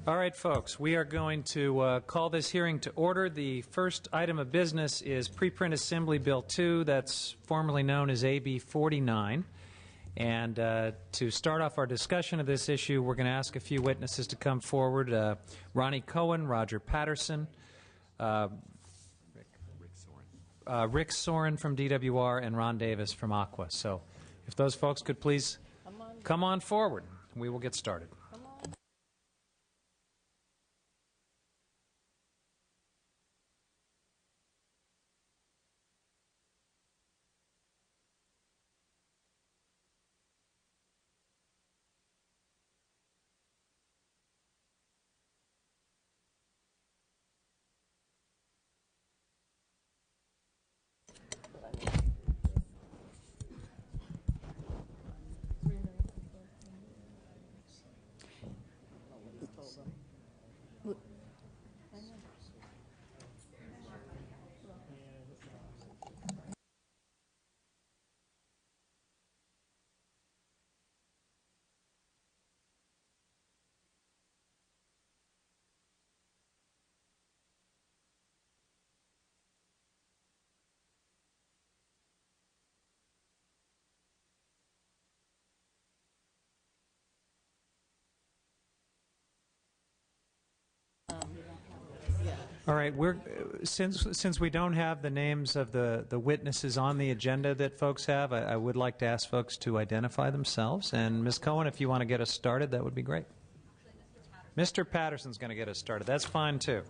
All right, folks, we are going to call this hearing to order. The first item of business is Preprint Assembly Bill 2, that's formerly known as AB 49. And to start off our discussion of this issue, we're going to ask a few witnesses to come forward. Ronnie Cohen, Roger Patterson, Rick Soren from DWR, and Ron Davis from Aqua. So if those folks could please come on forward, we will get started. All right, since we don't have the names of the witnesses on the agenda that folks have, I would like to ask folks to identify themselves. And Ms. Cohen, if you want to get us started, that would be great. Mr. Patterson's going to get us started. That's fine, too.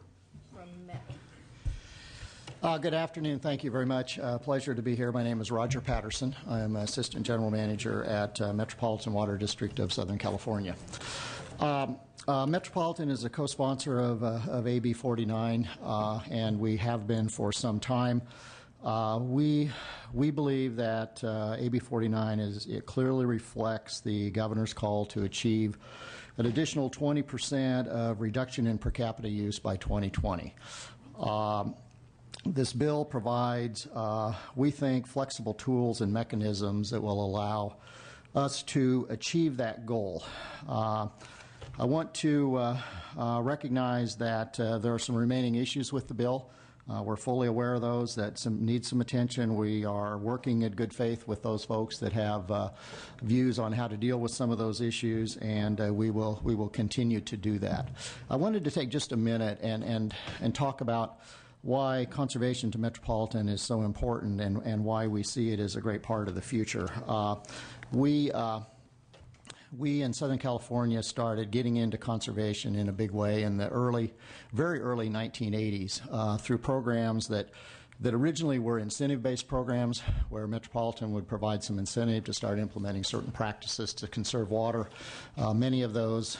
Good afternoon. Thank you very much. Pleasure to be here. My name is Roger Patterson. I'm Assistant General Manager at Metropolitan Water District of Southern California. Metropolitan is a co-sponsor of AB 49, and we have been for some time. We believe that AB 49 it clearly reflects the governor's call to achieve an additional 20% of reduction in per capita use by 2020. This bill provides, we think, flexible tools and mechanisms that will allow us to achieve that goal. I want to recognize that there are some remaining issues with the bill. We're fully aware of those that need some attention. We are working in good faith with those folks that have views on how to deal with some of those issues, and we will continue to do that. I wanted to take just a minute and talk about why conservation to Metropolitan is so important and why we see it as a great part of the future. We in Southern California started getting into conservation in a big way in the very early 1980s through programs that originally were incentive-based programs where Metropolitan would provide some incentive to start implementing certain practices to conserve water. Many of those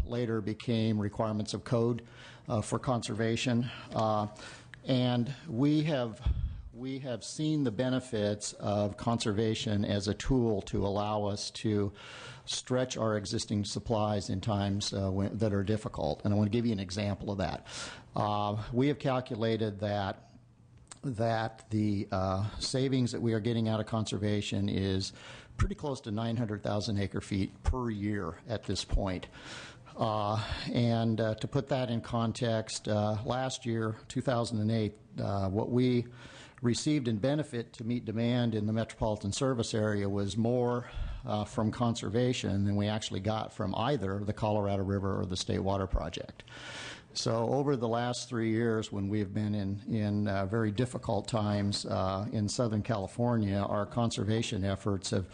later became requirements of code for conservation. And we have seen the benefits of conservation as a tool to allow us to stretch our existing supplies in times that are difficult. And I want to give you an example of that. We have calculated that the savings that we are getting out of conservation is pretty close to 900,000 acre-feet per year at this point. And to put that in context, last year, 2008, what we received in benefit to meet demand in the metropolitan service area was more from conservation than we actually got from either the Colorado River or the State Water Project. So over the last 3 years, when we have been in very difficult times in Southern California, our conservation efforts have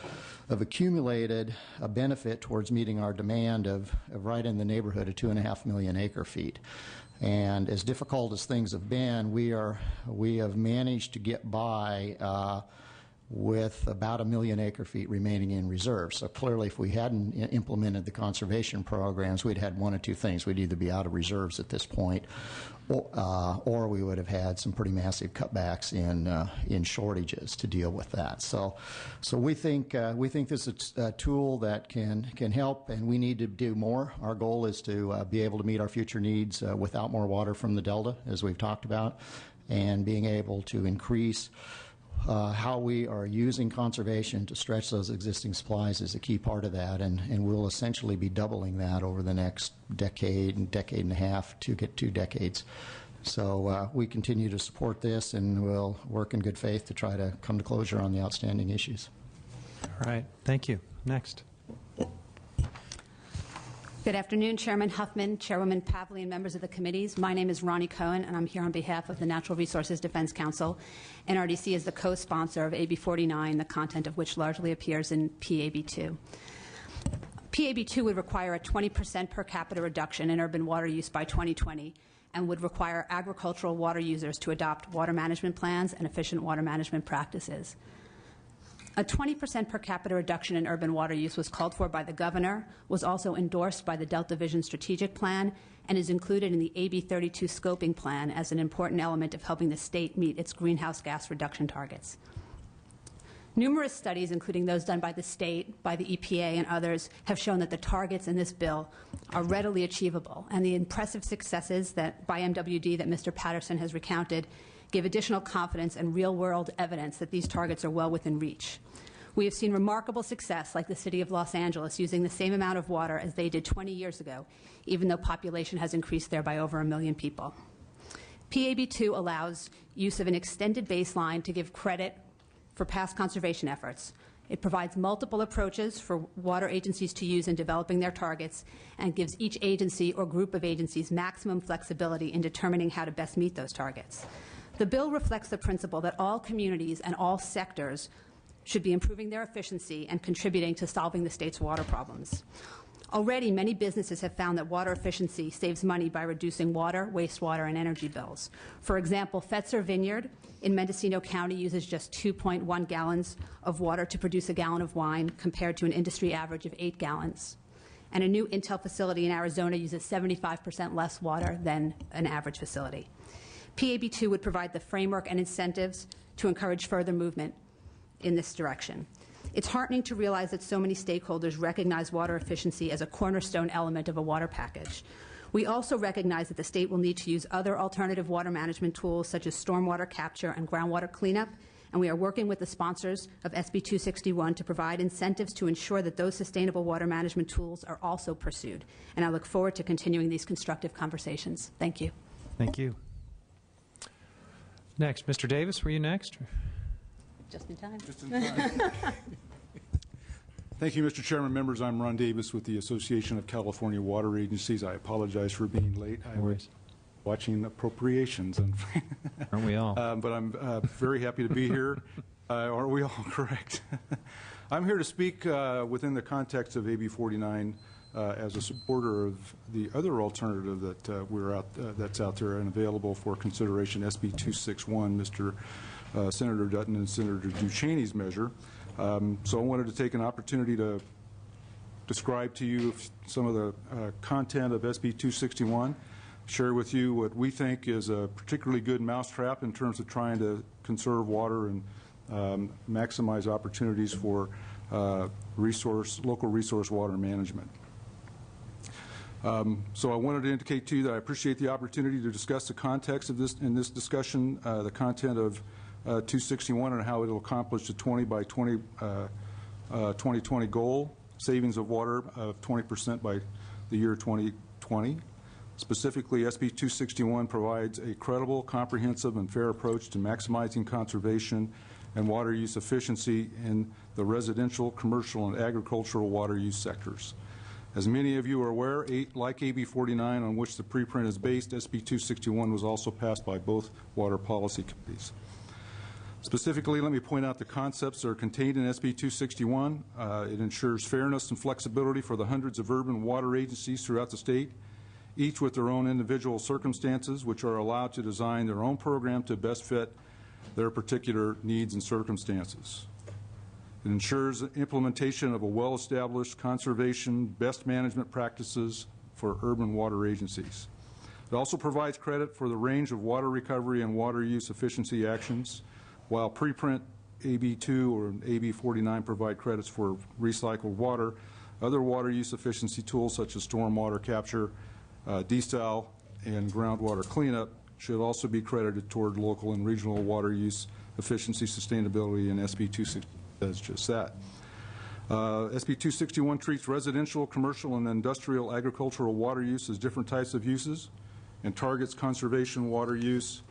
accumulated a benefit towards meeting our demand of right in the neighborhood of 2.5 million acre-feet. And as difficult as things have been, we have managed to get by with about 1 million acre-feet remaining in reserve. So clearly, if we hadn't implemented the conservation programs, we'd had one of two things. We'd either be out of reserves at this point, or we would have had some pretty massive cutbacks in shortages to deal with that. So we think this is a tool that can help, and we need to do more. Our goal is to be able to meet our future needs without more water from the Delta, as we've talked about, and being able to increase how we are using conservation to stretch those existing supplies is a key part of that, and we'll essentially be doubling that over the next decade and a half to get 2 decades. So we continue to support this, and we'll work in good faith to try to come to closure on the outstanding issues. All right. Thank you. Next. Good afternoon, Chairman Huffman, Chairwoman Pavley, and members of the committees. My name is Ronnie Cohen, and I'm here on behalf of the Natural Resources Defense Council. NRDC is the co-sponsor of AB 49, the content of which largely appears in PAB 2. PAB 2 would require a 20% per capita reduction in urban water use by 2020 and would require agricultural water users to adopt water management plans and efficient water management practices. A 20% per capita reduction in urban water use was called for by the governor, was also endorsed by the Delta Vision Strategic Plan, and is included in the AB 32 Scoping Plan as an important element of helping the state meet its greenhouse gas reduction targets. Numerous studies, including those done by the state, by the EPA, and others, have shown that the targets in this bill are readily achievable, and the impressive successes by MWD that Mr. Patterson has recounted give additional confidence and real-world evidence that these targets are well within reach. We have seen remarkable success, like the city of Los Angeles using the same amount of water as they did 20 years ago, even though population has increased there by over 1 million people. PAB 2 allows use of an extended baseline to give credit for past conservation efforts. It provides multiple approaches for water agencies to use in developing their targets and gives each agency or group of agencies maximum flexibility in determining how to best meet those targets. The bill reflects the principle that all communities and all sectors should be improving their efficiency and contributing to solving the state's water problems. Already, many businesses have found that water efficiency saves money by reducing water, wastewater, and energy bills. For example, Fetzer Vineyard in Mendocino County uses just 2.1 gallons of water to produce a gallon of wine, compared to an industry average of 8 gallons. And a new Intel facility in Arizona uses 75% less water than an average facility. PAB 2 would provide the framework and incentives to encourage further movement in this direction. It's heartening to realize that so many stakeholders recognize water efficiency as a cornerstone element of a water package. We also recognize that the state will need to use other alternative water management tools, such as stormwater capture and groundwater cleanup, and we are working with the sponsors of SB 261 to provide incentives to ensure that those sustainable water management tools are also pursued. And I look forward to continuing these constructive conversations. Thank you. Thank you. Next, Mr. Davis, were you next? Just in time. Just in time. Thank you, Mr. Chairman. Members, I'm Ron Davis with the Association of California Water Agencies. I apologize for being late. I was watching appropriations. Aren't we all? But I'm very happy to be here. Aren't we all? Correct. I'm here to speak within the context of AB 49 as a supporter of the other alternative that that's out there and available for consideration, SB 261, Senator Dutton and Senator Ducheney's measure. So I wanted to take an opportunity to describe to you some of the content of SB 261, share with you what we think is a particularly good mousetrap in terms of trying to conserve water and maximize opportunities for local resource water management. So I wanted to indicate to you that I appreciate the opportunity to discuss the context of this in this discussion, the content of 261 and how it will accomplish the 20 by 2020 goal, savings of water of 20% by the year 2020. Specifically, SB 261 provides a credible, comprehensive, and fair approach to maximizing conservation and water use efficiency in the residential, commercial, and agricultural water use sectors. As many of you are aware, like AB 49, on which the preprint is based, SB 261 was also passed by both water policy committees. Specifically, let me point out the concepts that are contained in SB 261. It ensures fairness and flexibility for the hundreds of urban water agencies throughout the state, each with their own individual circumstances, which are allowed to design their own program to best fit their particular needs and circumstances. It ensures implementation of a well-established conservation best management practices for urban water agencies. It also provides credit for the range of water recovery and water use efficiency actions, while preprint AB 2 or AB 49 provide credits for recycled water. Other water use efficiency tools such as stormwater capture, desal, and groundwater cleanup should also be credited toward local and regional water use efficiency, sustainability, and SB 260 does just that. SB 261 treats residential, commercial, and industrial agricultural water use as different types of uses and targets conservation water use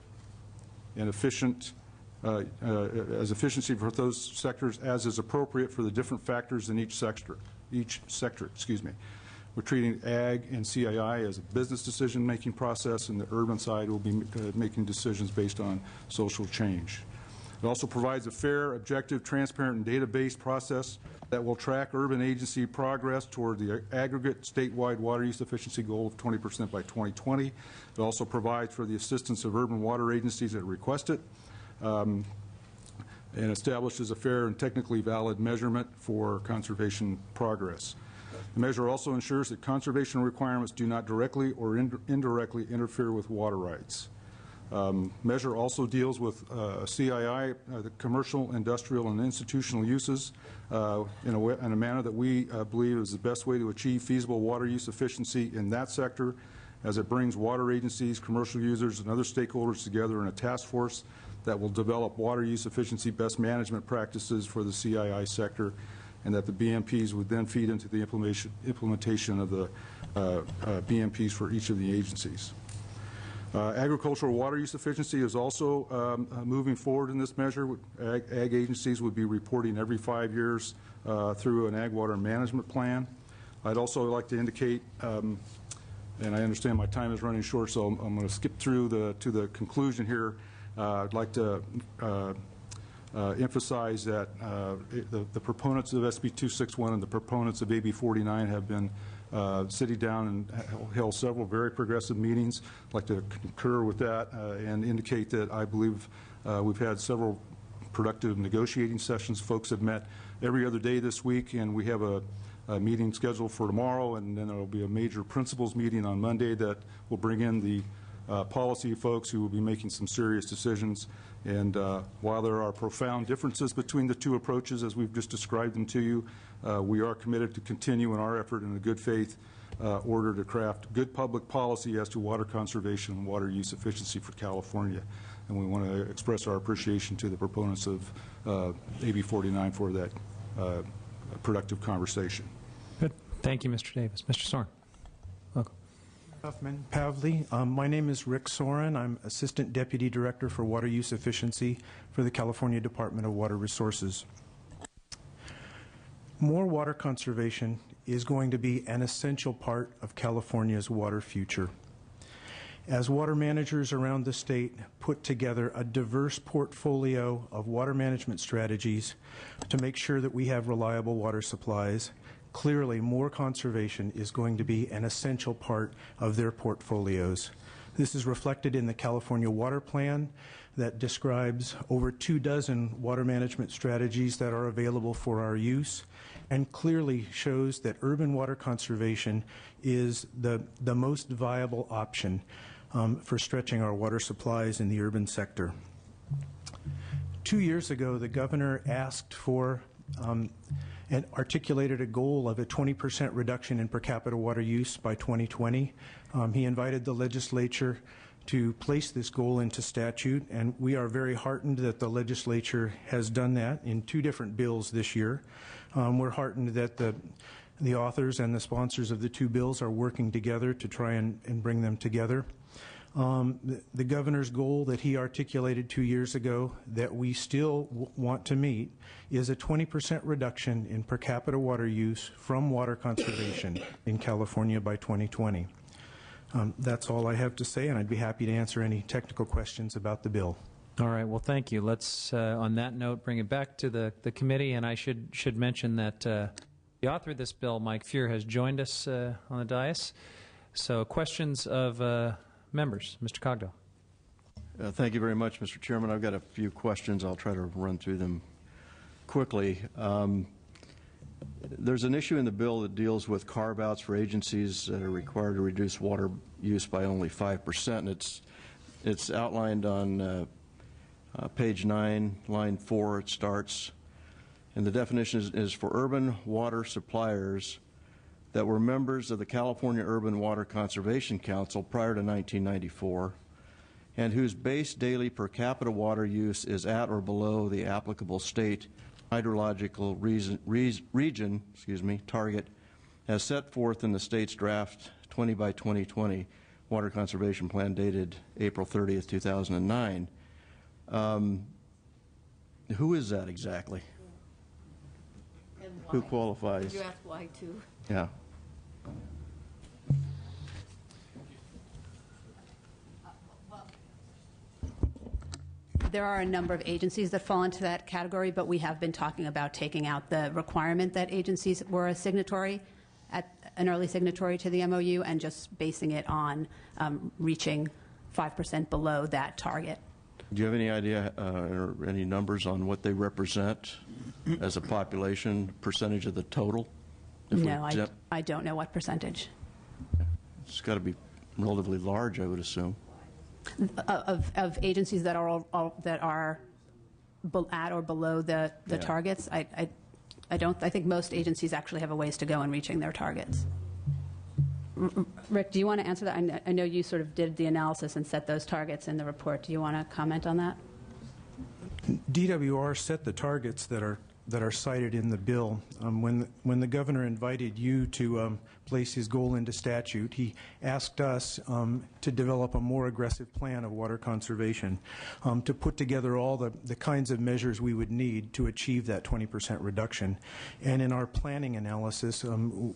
and as efficiency for those sectors as is appropriate for the different factors in each sector. We're treating ag and CII as a business decision-making process, and the urban side will be making decisions based on social change. It also provides a fair, objective, transparent, and data-based process that will track urban agency progress toward the aggregate statewide water use efficiency goal of 20% by 2020. It also provides for the assistance of urban water agencies that request it, and establishes a fair and technically valid measurement for conservation progress. The measure also ensures that conservation requirements do not directly or indirectly interfere with water rights. Measure also deals with CII, the commercial, industrial, and institutional uses in a manner that we believe is the best way to achieve feasible water use efficiency in that sector, as it brings water agencies, commercial users, and other stakeholders together in a task force that will develop water use efficiency best management practices for the CII sector, and that the BMPs would then feed into the implementation of the BMPs for each of the agencies. Agricultural water use efficiency is also moving forward in this measure. Ag agencies would be reporting every 5 years through an ag water management plan. I'd also like to indicate, and I understand my time is running short, so I'm going to skip through to the conclusion here. I'd like to emphasize that the proponents of SB 261 and the proponents of AB 49 have been sitting down and held several very progressive meetings. I'd like to concur with that and indicate that I believe we've had several productive negotiating sessions. Folks have met every other day this week, and we have a meeting scheduled for tomorrow, and then there will be a major principals meeting on Monday that will bring in the policy folks who will be making some serious decisions. And while there are profound differences between the two approaches, as we've just described them to you, we are committed to continue in our effort in a good faith order to craft good public policy as to water conservation and water use efficiency for California. And we want to express our appreciation to the proponents of AB 49 for that productive conversation. Good. Thank you, Mr. Davis. Mr. Soren. Welcome. Huffman Pavley. My name is Rick Soren. I'm Assistant Deputy Director for Water Use Efficiency for the California Department of Water Resources. More water conservation is going to be an essential part of California's water future. As water managers around the state put together a diverse portfolio of water management strategies to make sure that we have reliable water supplies, clearly more conservation is going to be an essential part of their portfolios. This is reflected in the California Water Plan that describes over 24 water management strategies that are available for our use, and clearly shows that urban water conservation is the most viable option for stretching our water supplies in the urban sector. 2 years ago, the governor asked for and articulated a goal of a 20% reduction in per capita water use by 2020. He invited the legislature to place this goal into statute, and we are very heartened that the legislature has done that in 2 different bills this year. We're heartened that the authors and the sponsors of the 2 bills are working together to try and bring them together. The governor's goal that he articulated 2 years ago that we still want to meet is a 20% reduction in per capita water use from water conservation in California by 2020. That's all I have to say, and I'd be happy to answer any technical questions about the bill. All right. Well, thank you. Let's, on that note, bring it back to the committee, and I should mention that the author of this bill, Mike Fuhr, has joined us on the dais. So questions of members. Mr. Cogdell. Thank you very much, Mr. Chairman. I've got a few questions. I'll try to run through them quickly. There's an issue in the bill that deals with carve-outs for agencies that are required to reduce water use by only 5%. And it's outlined on page 9, line 4. It starts, and the definition is for urban water suppliers that were members of the California Urban Water Conservation Council prior to 1994 and whose base daily per capita water use is at or below the applicable state hydrological region target as set forth in the state's draft 20 by 2020 Water Conservation Plan dated April 30th, 2009. Who is that exactly? And why? Who qualifies? Did you ask why, too? Yeah. There are a number of agencies that fall into that category, but we have been talking about taking out the requirement that agencies were a signatory, an early signatory to the MOU, and just basing it on reaching 5% below that target. Do you have any idea or any numbers on what they represent as a population percentage of the total? No, I don't know what percentage. It's got to be relatively large, I would assume. Of agencies that are at or below the Yeah. targets, I think most agencies actually have a ways to go in reaching their targets. Rick, do you want to answer that? I know you sort of did the analysis and set those targets in the report. Do you want to comment on that? DWR set the targets that are cited in the bill. When the governor invited you to place his goal into statute, he asked us to develop a more aggressive plan of water conservation, to put together all the kinds of measures we would need to achieve that 20% reduction. And in our planning analysis,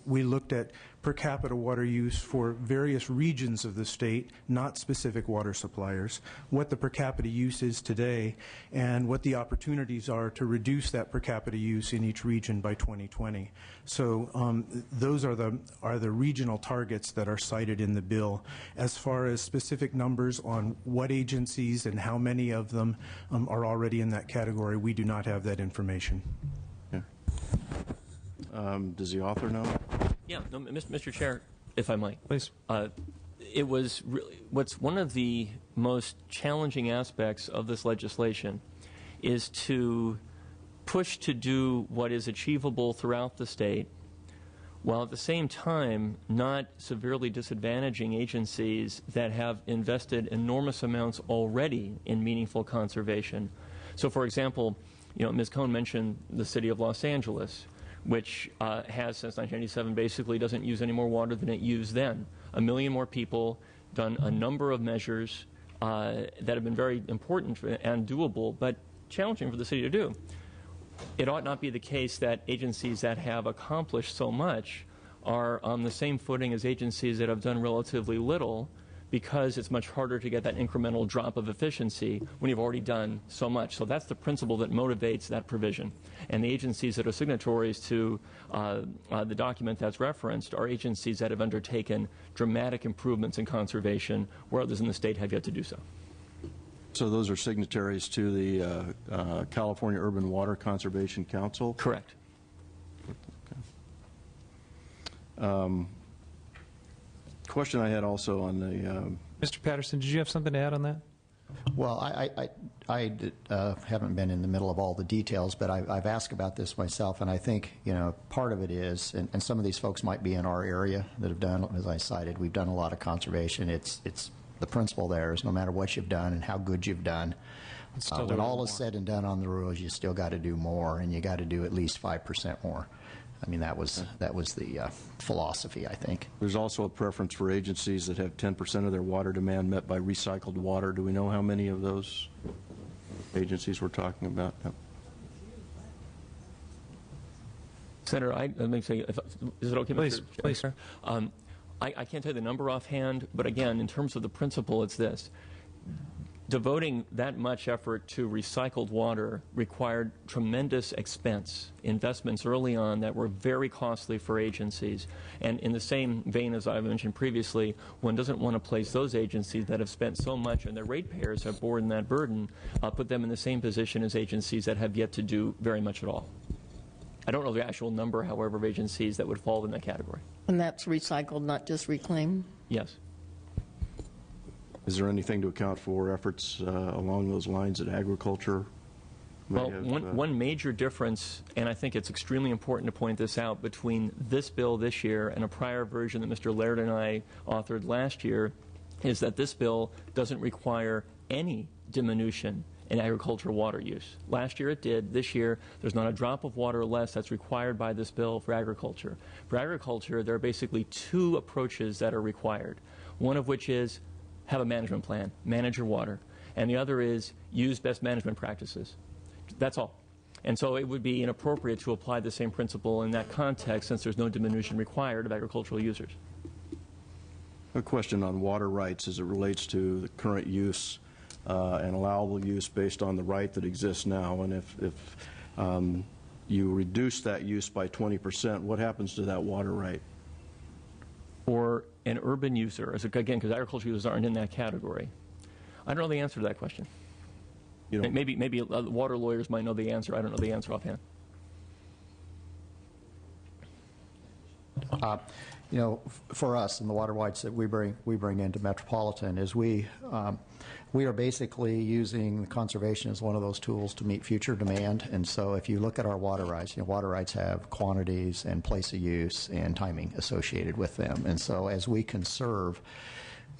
we looked at per capita water use for various regions of the state, not specific water suppliers, what the per capita use is today, and what the opportunities are to reduce that per capita use in each region by 2020. So those are the regional targets that are cited in the bill. As far as specific numbers on what agencies and how many of them are already in that category, we do not have that information. Yeah. Does the author know? Yeah, no, Mr. Chair, if I might. Please. It was really, what's one of the most challenging aspects of this legislation is to push to do what is achievable throughout the state, while at the same time not severely disadvantaging agencies that have invested enormous amounts already in meaningful conservation. So, for example, Ms. Cohn mentioned the city of Los Angeles, which has, since 1997, basically doesn't use any more water than it used then. 1 million more people, done a number of measures that have been very important and doable, but challenging for the city to do. It ought not be the case that agencies that have accomplished so much are on the same footing as agencies that have done relatively little, because it's much harder to get that incremental drop of efficiency when you've already done so much. So that's the principle that motivates that provision. And the agencies that are signatories to the document that's referenced are agencies that have undertaken dramatic improvements in conservation where others in the state have yet to do so. So those are signatories to the California Urban Water Conservation Council? Correct. Question I had also on the... Mr. Patterson, did you have something to add on that? Well, I haven't been in the middle of all the details, but I've asked about this myself, and I think, part of it is, and some of these folks might be in our area that have done, as I cited, we've done a lot of conservation. It's the principle there is no matter what you've done and how good you've done, when all is said and done on the rules, you still got to do more, and you got to do at least 5% more. I mean, that was the philosophy, I think. There's also a preference for agencies that have 10% of their water demand met by recycled water. Do we know how many of those agencies we're talking about? No. Senator, let me say, is it okay? Please, Mr. please. Chair? I can't tell you the number offhand, but again, in terms of the principle, it's this. Devoting that much effort to recycled water required tremendous expense, investments early on that were very costly for agencies. And in the same vein as I mentioned previously, one doesn't want to place those agencies that have spent so much and their ratepayers have borne that burden, put them in the same position as agencies that have yet to do very much at all. I don't know the actual number, however, of agencies that would fall in that category. And that's recycled, not just reclaimed? Yes. Is there anything to account for efforts along those lines that agriculture may Well, have? one major difference, and I think it's extremely important to point this out, between this bill this year and a prior version that Mr. Laird and I authored last year is that this bill doesn't require any diminution in agricultural water use. Last year it did. This year there's not a drop of water less that's required by this bill for agriculture. For agriculture, there are basically two approaches that are required, one of which is have a management plan, manage your water, and the other is use best management practices. That's all. And so it would be inappropriate to apply the same principle in that context since there's no diminution required of agricultural users. A question on water rights as it relates to the current use and allowable use based on the right that exists now. And if you reduce that use by 20%, what happens to that water right? For an urban user, again, because agricultural users aren't in that category, I don't know the answer to that question. You don't, Maybe water lawyers might know the answer. I don't know the answer offhand. You know, for us and the water rights that we bring into Metropolitan is we are basically using conservation as one of those tools to meet future demand. And so if you look at our water rights, you know, water rights have quantities and place of use and timing associated with them. And so as we conserve,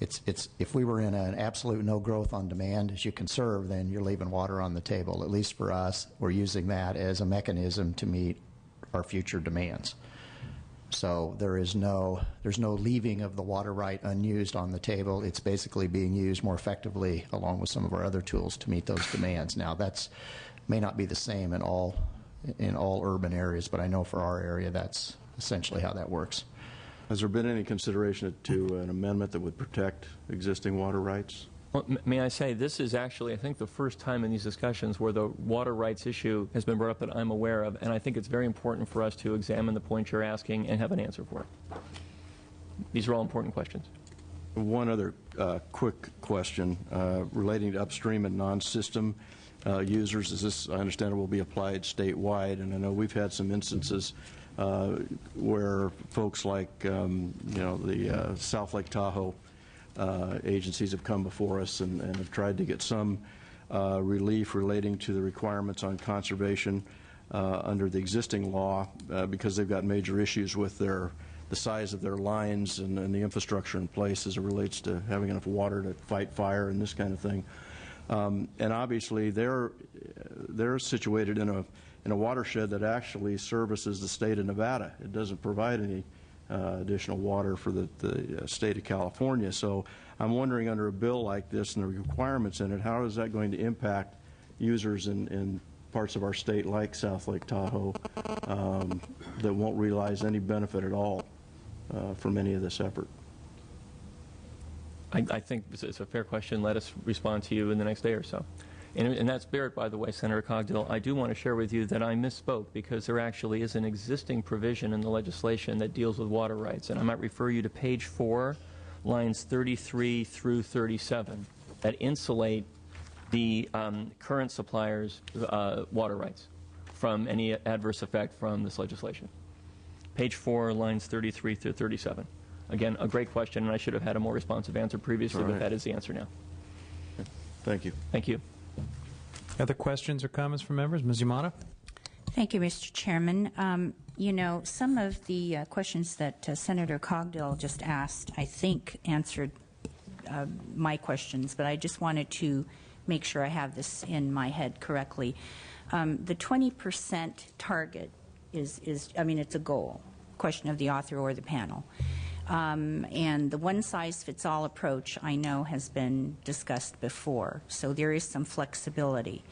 it's if we were in an absolute no growth on demand, as you conserve, then you're leaving water on the table. At least for us, we're using that as a mechanism to meet our future demands. So there's no leaving of the water right unused on the table. It's basically being used more effectively along with some of our other tools to meet those demands. Now that's may not be the same in all urban areas, but I know for our area that's essentially how that works. has there been any consideration to an amendment that would protect existing water rights? Well, may I say, this is actually, I think, the first time in these discussions where the water rights issue has been brought up that I'm aware of, and I think it's very important for us to examine the point you're asking and have an answer for it. These are all important questions. One other quick question relating to upstream and non-system users. Is this, I understand, it will be applied statewide, and I know we've had some instances where folks like, the South Lake Tahoe agencies have come before us and have tried to get some relief relating to the requirements on conservation under the existing law because they've got major issues with the size of their lines and the infrastructure in place as it relates to having enough water to fight fire and this kind of thing. And obviously they're situated in a watershed that actually services the state of Nevada. It doesn't provide any additional water for the state of California. So I'm wondering, under a bill like this and the requirements in it, how is that going to impact users in parts of our state like South Lake Tahoe that won't realize any benefit at all from any of this effort? I think it's a fair question. Let us respond to you in the next day or so. And that's Barrett, by the way, Senator Cogdill. I do want to share with you that I misspoke because there actually is an existing provision in the legislation that deals with water rights. And I might refer you to page 4, lines 33 through 37, that insulate the current suppliers' water rights from any adverse effect from this legislation. Page 4, lines 33 through 37. Again, a great question, and I should have had a more responsive answer previously, but that is the answer now. Thank you. Thank you. Other questions or comments from members? Ms. Yamada? Thank you, Mr. Chairman. Some of the questions that Senator Cogdill just asked, I think, answered my questions, but I just wanted to make sure I have this in my head correctly. The 20% target is, it's a goal, question of the author or the panel. And the one-size-fits-all approach, I know, has been discussed before, so there is some flexibility.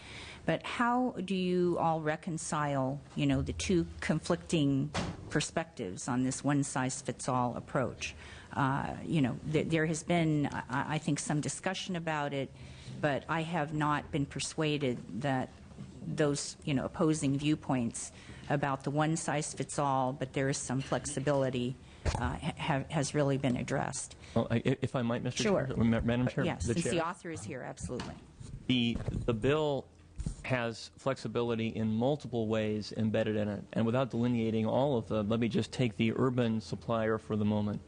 But how do you all reconcile, the two conflicting perspectives on this one-size-fits-all approach? There has been, I think, some discussion about it, but I have not been persuaded that those, opposing viewpoints about the one-size-fits-all, but there is some flexibility, has really been addressed. Well, if I might, Mr. Sure. Chair, Madam Chair. Yes, the since chair. the author is here, absolutely. The bill has flexibility in multiple ways embedded in it, and without delineating all of them, let me just take the urban supplier for the moment.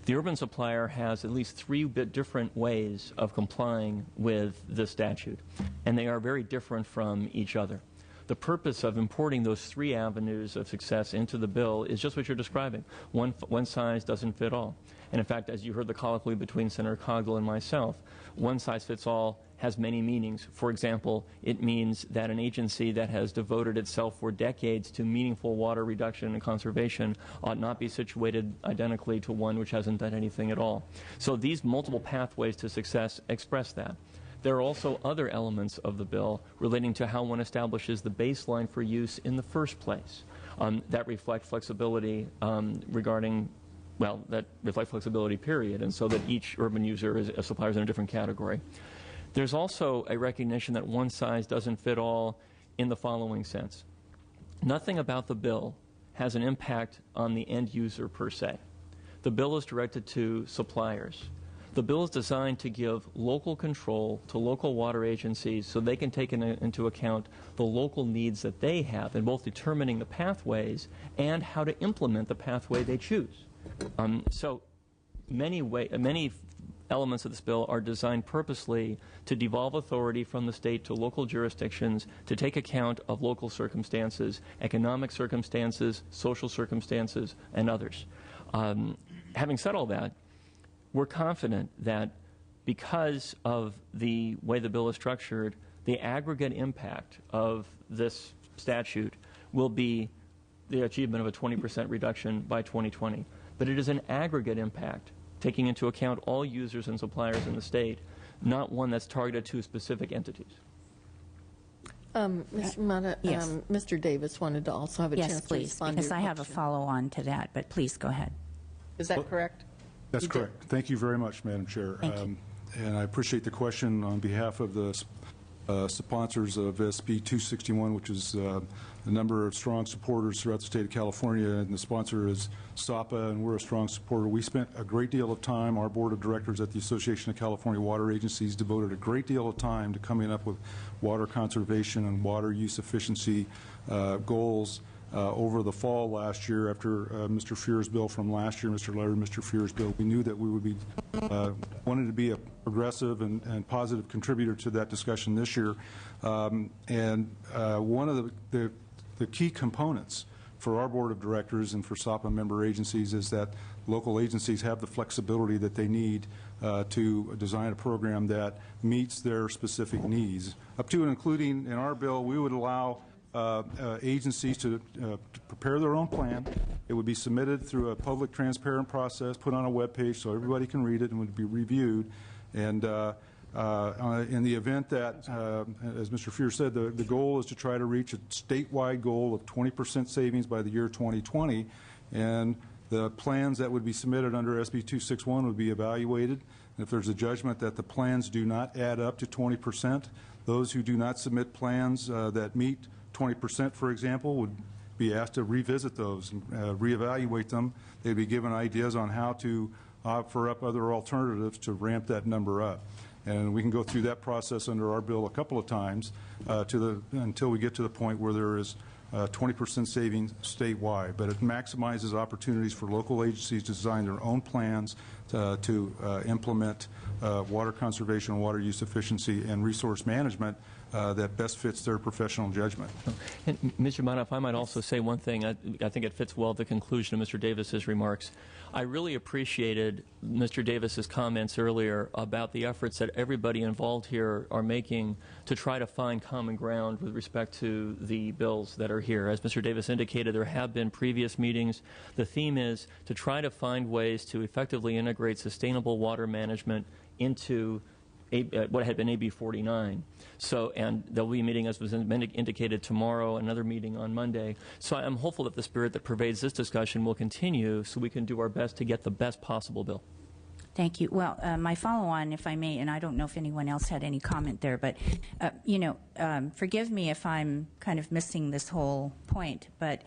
The urban supplier has at least 3 different ways of complying with the statute, and they are very different from each other. the purpose of importing those three avenues of success into the bill is just what you're describing. One size doesn't fit all. And in fact, as you heard the colloquy between Senator Cogdill and myself, one size fits all has many meanings. For example, it means that an agency that has devoted itself for decades to meaningful water reduction and conservation ought not be situated identically to one which hasn't done anything at all. So these multiple pathways to success express that. There are also other elements of the bill relating to how one establishes the baseline for use in the first place that reflect flexibility regarding, well, that reflect flexibility, period, and so that each urban user is a supplier is in a different category. There's also a recognition that one size doesn't fit all in the following sense. Nothing about the bill has an impact on the end user per se. The bill is directed to suppliers. The bill is designed to give local control to local water agencies so they can take into account the local needs that they have in both determining the pathways and how to implement the pathway they choose. So many elements of this bill are designed purposely to devolve authority from the state to local jurisdictions to take account of local circumstances, economic circumstances, social circumstances, and others. Having said all that, we're confident that because of the way the bill is structured, the aggregate impact of this statute will be the achievement of a 20% reduction by 2020. But it is an aggregate impact, taking into account all users and suppliers in the state, not one that's targeted to specific entities. Mr. Mata, yes. Mr. Davis wanted to also have a chance Yes, to please, respond to because your I have a question. follow-on to that, but please go ahead. Is that correct? That's You did. correct. Thank you very much, Madam Chair. Thank you. And I appreciate the question on behalf of the sponsors of SB 261, which is a number of strong supporters throughout the state of California, and the sponsor is SAPA, and we're a strong supporter. We spent a great deal of time, our board of directors at the Association of California Water Agencies devoted a great deal of time to coming up with water conservation and water use efficiency goals over the fall last year after Mr. Fear's bill from last year, Mr. Leonard, Mr. Fear's bill. We knew that we would be wanted to be a progressive and positive contributor to that discussion this year. And one of the key components for our board of directors and for SAPA member agencies is that local agencies have the flexibility that they need to design a program that meets their specific needs. Up to and including, in our bill, we would allow agencies to prepare their own plan. It would be submitted through a public, transparent process, put on a web page so everybody can read it and would be reviewed. And in the event that, as Mr. Fear said, the goal is to try to reach a statewide goal of 20% savings by the year 2020, and the plans that would be submitted under SB 261 would be evaluated. And if there's a judgment that the plans do not add up to 20%, those who do not submit plans that meet 20%, for example, would be asked to revisit those and reevaluate them. They'd be given ideas on how to offer up other alternatives to ramp that number up. And we can go through that process under our bill a couple of times until we get to the point where there is 20% savings statewide. But it maximizes opportunities for local agencies to design their own plans to implement water conservation, water use efficiency, and resource management that best fits their professional judgment. And Mr. Mata, if I might also say one thing, I think it fits well at the conclusion of Mr. Davis's remarks. I really appreciated Mr. Davis's comments earlier about the efforts that everybody involved here are making to try to find common ground with respect to the bills that are here. As Mr. Davis indicated, there have been previous meetings. The theme is to try to find ways to effectively integrate sustainable water management into what had been AB 49. So, and there'll be a meeting, as was indicated, tomorrow, another meeting on Monday. So I'm hopeful that the spirit that pervades this discussion will continue so we can do our best to get the best possible bill. Thank you. Well, my follow-on, if I may, and I don't know if anyone else had any comment there, but, forgive me if I'm kind of missing this whole point, but,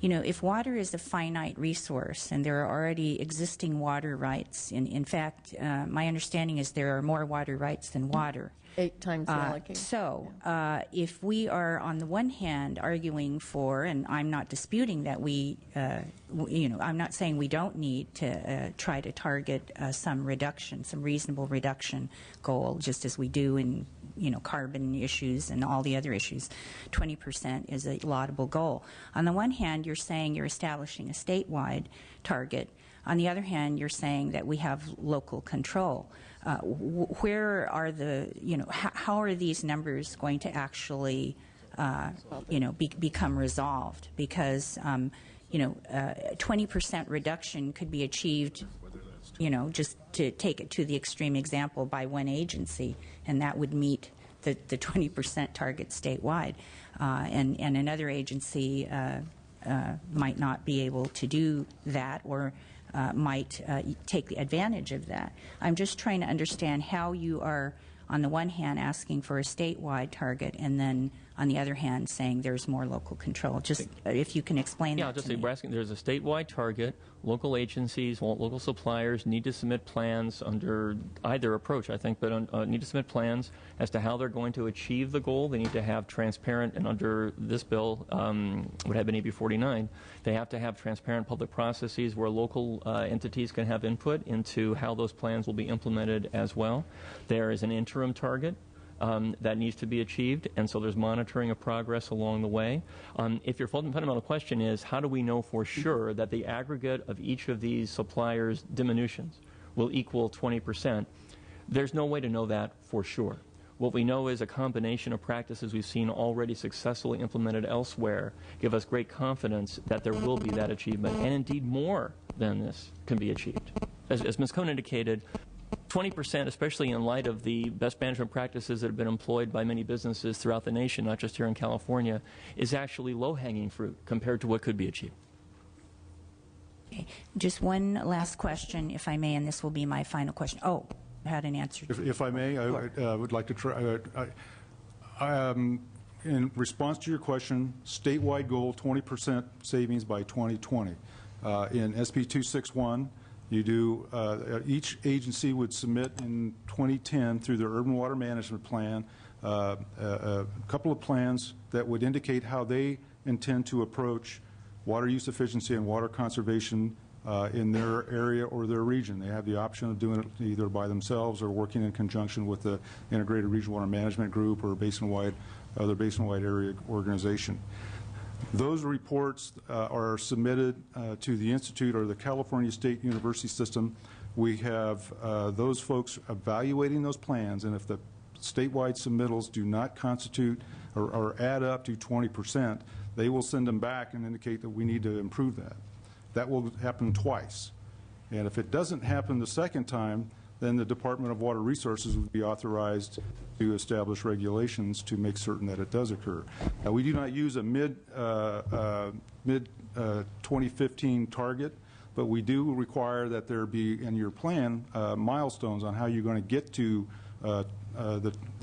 if water is a finite resource and there are already existing water rights, in fact, my understanding is there are more water rights than water. 8 times the allocation. So, if we are on the one hand arguing for, and I'm not disputing that I'm not saying we don't need to try to target some reduction, some reasonable reduction goal, just as we do in carbon issues and all the other issues, 20% is a laudable goal. On the one hand, you're saying you're establishing a statewide target. On the other hand, you're saying that we have local control. Where are how are these numbers going to actually, become resolved? Because, 20% reduction could be achieved, just to take it to the extreme example, by one agency, and that would meet the 20% target statewide. And another agency might not be able to do that, or might take advantage of that. I'm just trying to understand how you are, on the one hand, asking for a statewide target, and then on the other hand, saying there's more local control. Just if you can explain Yeah, that I'll just to say me. we're asking, there's a statewide target. Local agencies, local suppliers need to submit plans under either approach, I think, but need to submit plans as to how they're going to achieve the goal. They need to have transparent, and under this bill, would have been AB 49, they have to have transparent public processes where local entities can have input into how those plans will be implemented as well. There is an interim target that needs to be achieved, and so there's monitoring of progress along the way. If your fundamental question is, how do we know for sure that the aggregate of each of these suppliers' diminutions will equal 20%, there's no way to know that for sure. What we know is a combination of practices we've seen already successfully implemented elsewhere give us great confidence that there will be that achievement, and indeed more than this can be achieved. As Ms. Cohn indicated, 20%, especially in light of the best management practices that have been employed by many businesses throughout the nation, not just here in California, is actually low-hanging fruit compared to what could be achieved. Okay. Just one last question, if I may, and this will be my final question. Oh, I had an answer. If I may, I would like to try. In response to your question, statewide goal, 20% savings by 2020. In SB 261, you do, each agency would submit in 2010 through their urban water management plan a couple of plans that would indicate how they intend to approach water use efficiency and water conservation in their area or their region. They have the option of doing it either by themselves or working in conjunction with the Integrated Regional Water Management Group or other basin-wide area organization. Those reports are submitted to the Institute or the California State University System. We have those folks evaluating those plans, and if the statewide submittals do not constitute or add up to 20%, they will send them back and indicate that we need to improve that. That will happen twice. And if it doesn't happen the second time, then the Department of Water Resources would be authorized to establish regulations to make certain that it does occur. Now, we do not use a mid-2015 target, but we do require that there be in your plan milestones on how you're going to get to the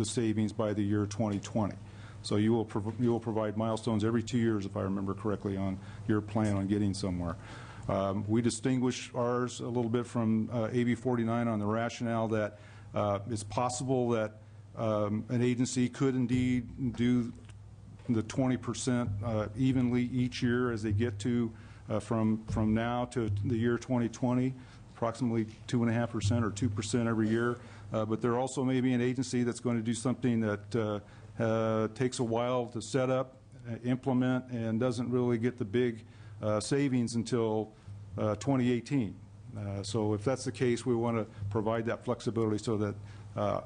savings by the year 2020. So you will provide milestones every 2 years, if I remember correctly, on your plan on getting somewhere. We distinguish ours a little bit from AB 49 on the rationale that it's possible that an agency could indeed do the 20% evenly each year as they get to from now to the year 2020, approximately 2.5% or 2% every year. But there also may be an agency that's going to do something that takes a while to set up, implement, and doesn't really get the big savings until 2018. So if that's the case, we want to provide that flexibility so that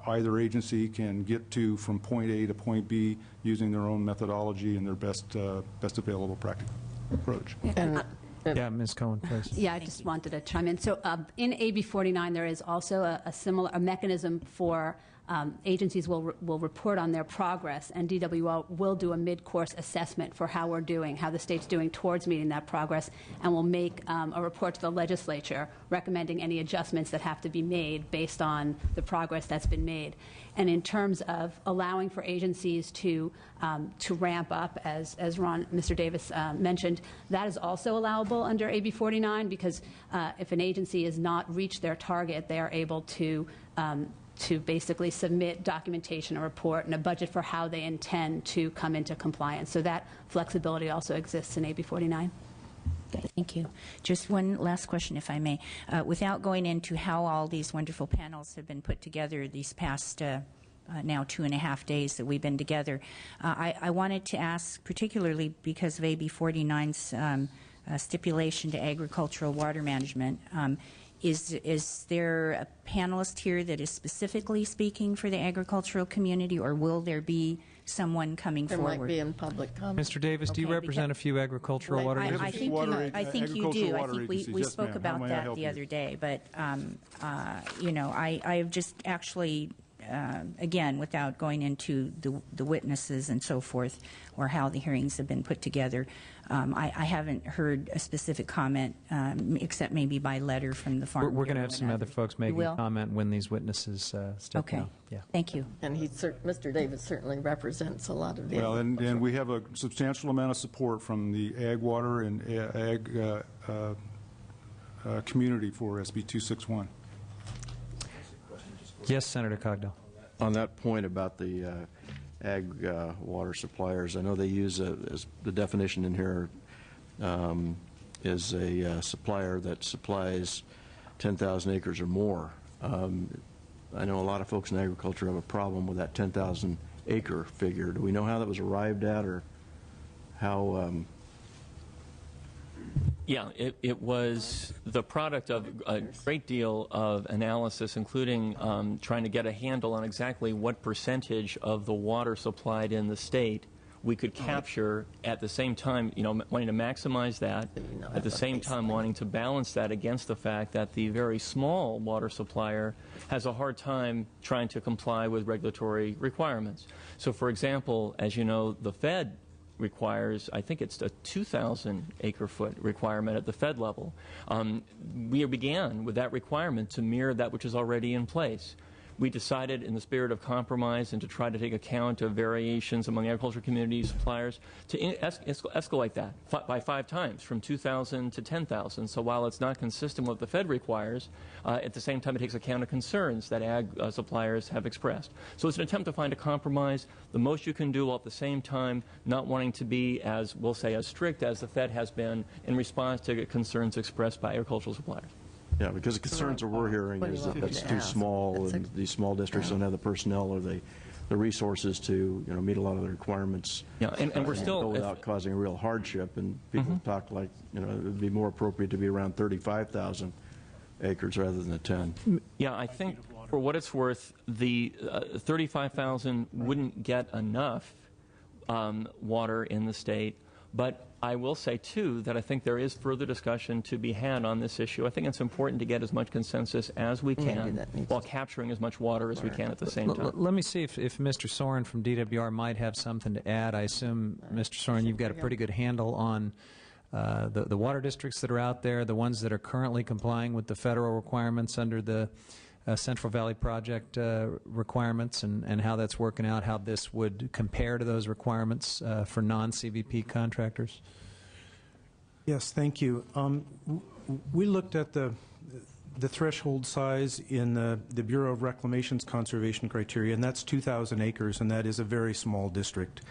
either agency can get to from point A to point B using their own methodology and their best available practical approach. Yeah, Ms. Cohen, please. Yeah, I just wanted to chime in. So in AB 49, there is also a similar mechanism for agencies will report on their progress, and DWL will do a mid-course assessment for how we're doing, how the state's doing towards meeting that progress, and will make a report to the legislature recommending any adjustments that have to be made based on the progress that's been made. And in terms of allowing for agencies to ramp up, as Mr. Davis mentioned, that is also allowable under AB 49 because if an agency has not reached their target, they are able to basically submit documentation, a report, and a budget for how they intend to come into compliance. So that flexibility also exists in AB 49. Okay, thank you. Just one last question, if I may. Without going into how all these wonderful panels have been put together these past now 2.5 days that we've been together. I wanted to ask, particularly because of AB 49's stipulation to agricultural water management, is there a panelist here that is specifically speaking for the agricultural community, or will there be someone coming There forward? might be in public comment. Mr. Davis, do you Okay, represent a few agricultural water I districts? think Water- I think you agricultural do. I water think we agencies. Yes, spoke ma'am. How about may I that help the you? other day. But, I have just actually, again, without going into the witnesses and so forth, or how the hearings have been put together, I haven't heard a specific comment, except maybe by letter from the farm. We're going to Bureau have and some other others. folks You making will? comment when these witnesses step Okay. down. Yeah. Thank you. And Mr. Davis certainly represents a lot of the. Well, and we have a substantial amount of support from the ag water and ag community for SB 261. Yes, Senator Cogdell. On that point about the ag water suppliers, I know they use, as the definition in here is a supplier that supplies 10,000 acres or more. I know a lot of folks in agriculture have a problem with that 10,000 acre figure. Do we know how that was arrived at, or how? Yeah, it was the product of a great deal of analysis, including trying to get a handle on exactly what percentage of the water supplied in the state we could capture at the same time, wanting to maximize that, at the same time wanting to balance that against the fact that the very small water supplier has a hard time trying to comply with regulatory requirements. So, for example, as you know, the Fed requires, I think it's a 2,000 acre foot requirement at the Fed level. We began with that requirement to mirror that which is already in place. We decided, in the spirit of compromise and to try to take account of variations among agriculture community suppliers, to escalate that by 5 times, from 2,000 to 10,000. So while it's not consistent with what the Fed requires, at the same time it takes account of concerns that ag suppliers have expressed. So it's an attempt to find a compromise, the most you can do, while at the same time not wanting to be, as we'll say, as strict as the Fed has been in response to concerns expressed by agricultural suppliers. Yeah, because the concerns that we're hearing is that that's too small, and these small districts don't have the personnel or the resources to meet a lot of the requirements. Yeah, and we're still without causing a real hardship. And people talk like it would be more appropriate to be around 35,000 acres rather than the 10. Yeah, I think for what it's worth, the 35,000 wouldn't get enough water in the state. But I will say, too, that I think there is further discussion to be had on this issue. I think it's important to get as much consensus as we can while capturing as much water as we can at the same time. Let me see if Mr. Soren from DWR might have something to add. I assume, Mr. Soren, you've got a pretty good handle on the water districts that are out there, the ones that are currently complying with the federal requirements under the Central Valley Project requirements, and how that's working out, how this would compare to those requirements for non-CVP contractors? Yes, thank you. We looked at the threshold size in the Bureau of Reclamation's conservation criteria, and that's 2,000 acres, and that is a very small district.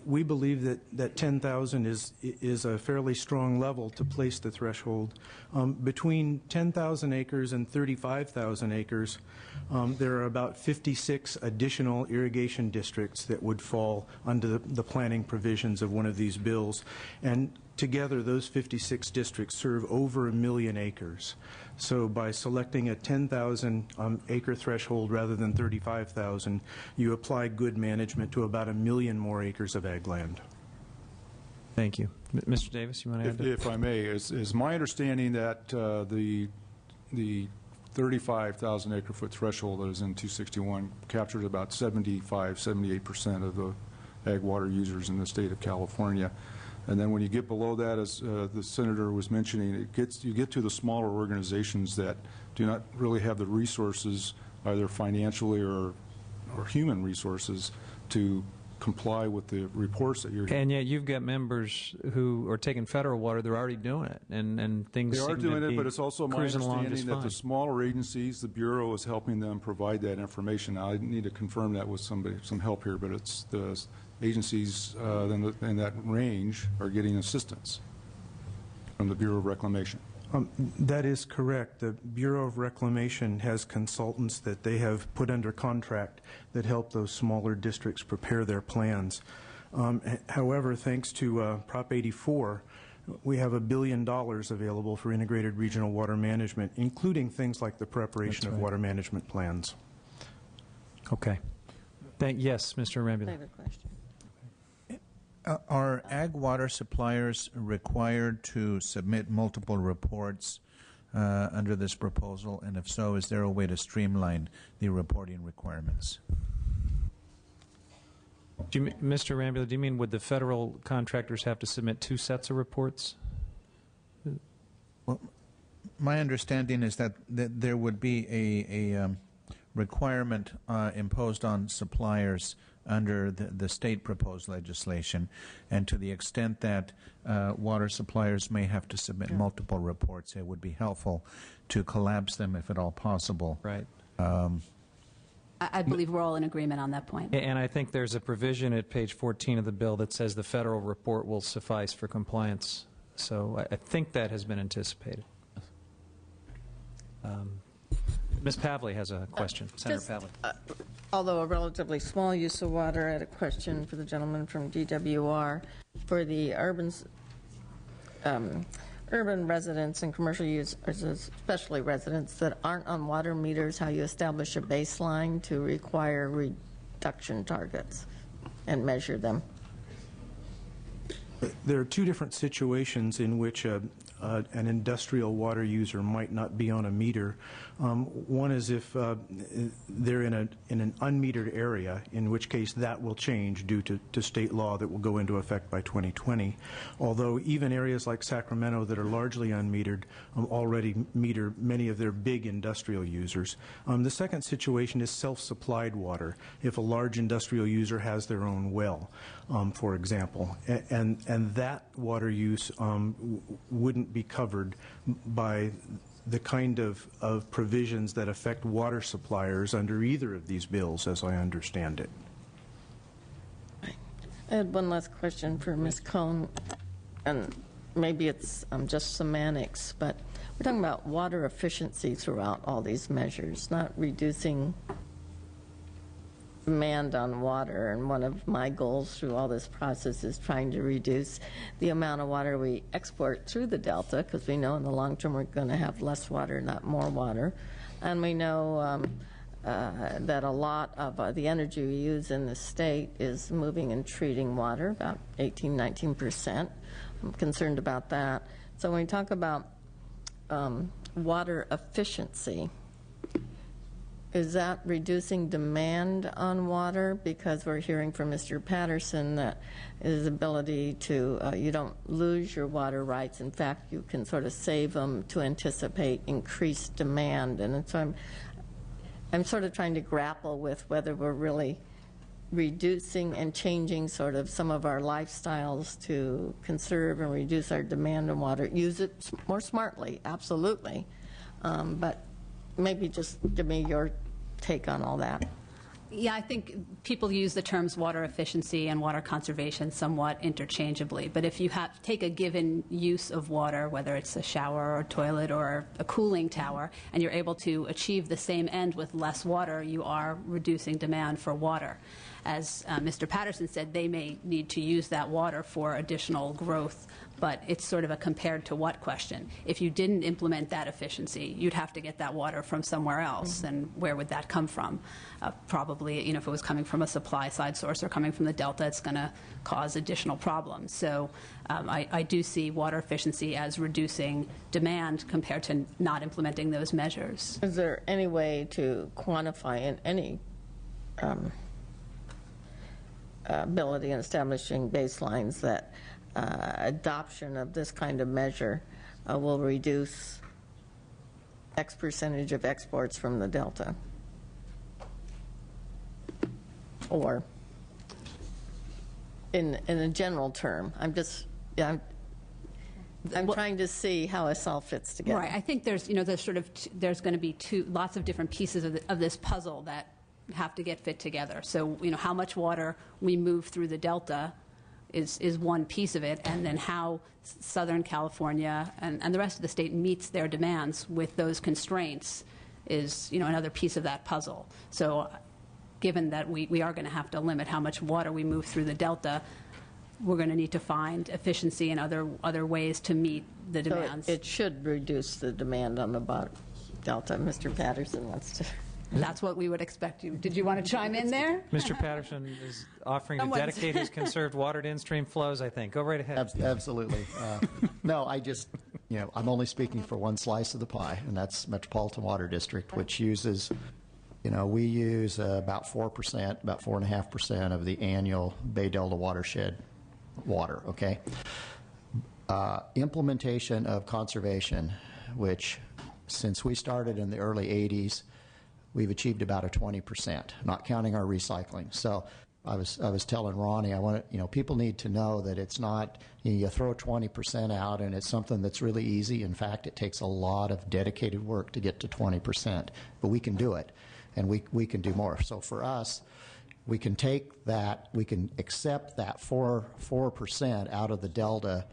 We believe that 10,000 is a fairly strong level to place the threshold. Between 10,000 acres and 35,000 acres, there are about 56 additional irrigation districts that would fall under the planning provisions of one of these bills. And together, those 56 districts serve over 1 million acres. So by selecting a 10,000 acre threshold rather than 35,000, you apply good management to about 1 million more acres of ag land. Thank you. Mr. Davis, you want to add to that? If I may, is my understanding that the 35,000 acre foot threshold that is in 261 captures about 78% of the ag water users in the state of California. And then when you get below that, as the Senator was mentioning, you get to the smaller organizations that do not really have the resources, either financially or human resources, to comply with the reports that you're And yet you've got members who are taking federal water, they're already doing it, and things They are seem to doing it, be but it's also my cruising along understanding just that fine. the smaller agencies, the Bureau is helping them provide that information. Now, I need to confirm that with some help here, but it's the agencies in that range are getting assistance from the Bureau of Reclamation. That is correct. The Bureau of Reclamation has consultants that they have put under contract that help those smaller districts prepare their plans. However, thanks to Prop 84, we have $1 billion available for integrated regional water management, including things like the preparation of water management plans. Okay. Yes, Mr. I Rambula. have a question. Are ag water suppliers required to submit multiple reports under this proposal? And if so, is there a way to streamline the reporting requirements? Mr. Rambula, do you mean would the federal contractors have to submit 2 sets of reports? Well, my understanding is that there would be a requirement imposed on suppliers under the state proposed legislation, and to the extent that water suppliers may have to submit multiple reports, it would be helpful to collapse them if at all possible. Right. I believe we're all in agreement on that point. And I think there's a provision at page 14 of the bill that says the federal report will suffice for compliance. So I think that has been anticipated. Ms. Pavley has a question. Senator Pavley. Although a relatively small use of water, I had a question for the gentleman from DWR. For the urban residents and commercial users, especially residents that aren't on water meters, how you establish a baseline to require reduction targets and measure them. There are 2 different situations in which an industrial water user might not be on a meter. One is if they're in an unmetered area, in which case that will change due to state law that will go into effect by 2020. Although even areas like Sacramento that are largely unmetered already meter many of their big industrial users. The second situation is self-supplied water. If a large industrial user has their own well, for example, and that water use wouldn't be covered by the kind of provisions that affect water suppliers under either of these bills, as I understand it. I had one last question for Ms. Cohn, and maybe it's just semantics, but we're talking about water efficiency throughout all these measures, not reducing demand on water, and one of my goals through all this process is trying to reduce the amount of water we export through the Delta, because we know in the long term we're going to have less water, not more water. And we know that a lot of the energy we use in the state is moving and treating water, about 18-19%. I'm concerned about that. So when we talk about water efficiency, is that reducing demand on water? Because we're hearing from Mr. Patterson that his ability to, you don't lose your water rights. In fact, you can sort of save them to anticipate increased demand. And so I'm sort of trying to grapple with whether we're really reducing and changing sort of some of our lifestyles to conserve and reduce our demand on water. Use it more smartly, absolutely. But maybe just give me your take on all that. Yeah, I think people use the terms water efficiency and water conservation somewhat interchangeably. But if you take a given use of water, whether it's a shower or a toilet or a cooling tower, and you're able to achieve the same end with less water, you are reducing demand for water. As Mr. Patterson said, they may need to use that water for additional growth, but it's sort of a compared to what question. If you didn't implement that efficiency, you'd have to get that water from somewhere else, and where would that come from? Probably, if it was coming from a supply side source or coming from the Delta, it's going to cause additional problems. So I do see water efficiency as reducing demand compared to not implementing those measures. Is there any way to quantify in any ability in establishing baselines that adoption of this kind of measure will reduce X percentage of exports from the Delta? Or in a general term, I'm trying to see how this all fits together. Right. I think there's there's going to be lots of different pieces of this puzzle that have to get fit together. So, how much water we move through the Delta is one piece of it, and then how Southern California and the rest of the state meets their demands with those constraints is, another piece of that puzzle. So given that we are going to have to limit how much water we move through the Delta, we're going to need to find efficiency and other ways to meet the demands. So it should reduce the demand on the Delta. Mr. Patterson wants to. That's what we would expect you. Did you want to chime in there? Mr. Patterson is offering to dedicate his conserved water to in-stream flows, I think. Go right ahead. Absolutely. No, I just, I'm only speaking for one slice of the pie, and that's Metropolitan Water District, which uses, we use about 4%, about 4.5% of the annual Bay Delta watershed water, okay? Implementation of conservation, which since we started in the early 80s, we've achieved about a 20%, not counting our recycling. So I was telling Ronnie, people need to know that it's not, you throw 20% out and it's something that's really easy. In fact, it takes a lot of dedicated work to get to 20%, but we can do it, and we can do more. So for us, we can take that, we can accept that 4% out of the Delta,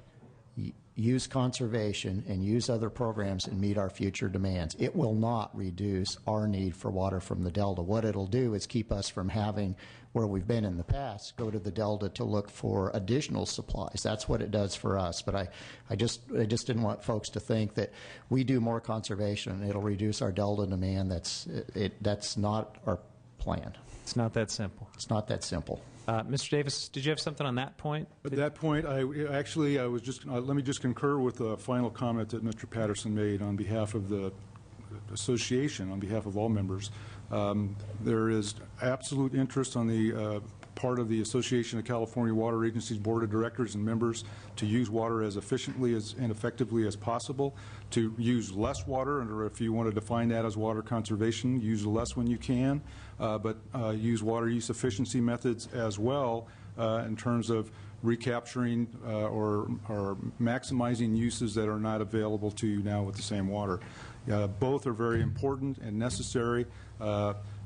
use conservation, and use other programs and meet our future demands. It will not reduce our need for water from the Delta. What it'll do is keep us from having, where we've been in the past, go to the Delta to look for additional supplies. That's what it does for us. But I just didn't want folks to think that we do more conservation and it'll reduce our Delta demand. That's not our plan. It's not that simple. It's not that simple. Mr. Davis, did you have something on that point? At that point, I was just, let me just concur with the final comment that Mr. Patterson made on behalf of the association, on behalf of all members. There is absolute interest on the part of the Association of California Water Agencies Board of Directors and members to use water as efficiently and effectively as possible, to use less water, or if you want to define that as water conservation, use less when you can, but use water use efficiency methods as well in terms of recapturing or maximizing uses that are not available to you now with the same water. Both are very important and necessary.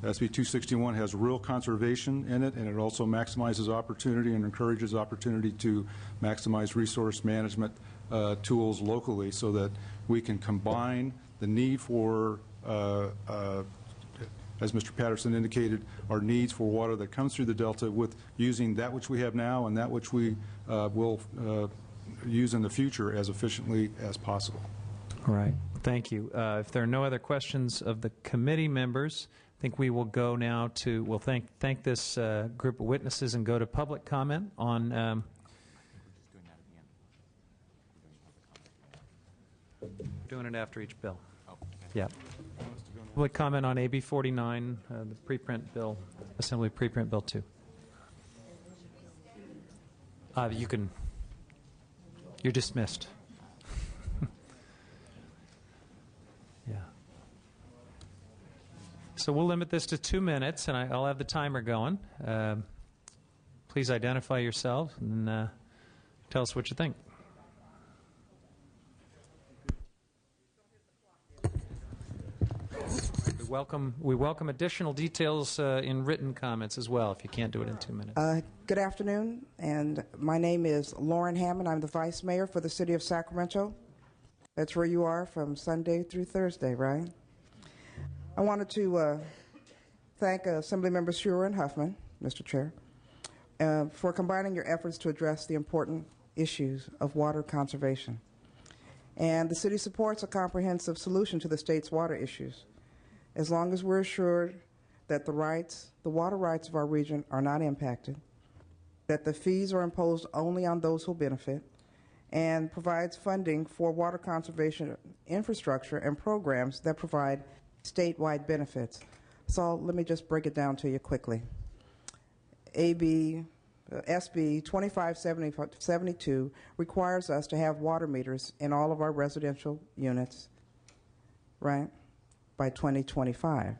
SB 261 has real conservation in it, and it also maximizes opportunity and encourages opportunity to maximize resource management tools locally, so that we can combine the need for, as Mr. Patterson indicated, our needs for water that comes through the Delta with using that which we have now and that which we will use in the future as efficiently as possible. All right. Thank you. If there are no other questions of the committee members, I think we will go now to, we'll thank this group of witnesses and go to public comment on doing it after each bill. Yeah. Public comment on AB 49, the preprint bill, Assembly preprint bill 2. You're dismissed. Yeah. So we'll limit this to 2 minutes, and I'll have the timer going. Please identify yourself and tell us what you think. We welcome additional details in written comments as well, if you can't do it in 2 minutes. Good afternoon, and my name is Lauren Hammond. I'm the Vice Mayor for the City of Sacramento. That's where you are from Sunday through Thursday, right? I wanted to thank Assemblymember Schurer and Huffman, Mr. Chair, for combining your efforts to address the important issues of water conservation. And the city supports a comprehensive solution to the state's water issues, as long as we're assured that the water rights of our region are not impacted, that the fees are imposed only on those who benefit, and provides funding for water conservation infrastructure and programs that provide statewide benefits. So let me just break it down to you quickly. SB 2572 requires us to have water meters in all of our residential units, right, by 2025.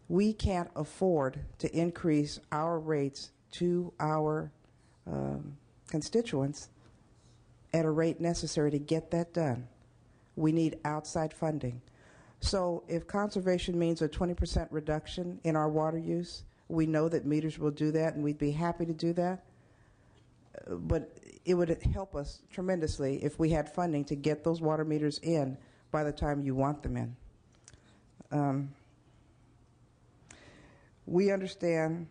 We can't afford to increase our rates to our constituents at a rate necessary to get that done. We need outside funding. So if conservation means a 20% reduction in our water use, we know that meters will do that, and we'd be happy to do that. but it would help us tremendously if we had funding to get those water meters in by the time you want them in. We understand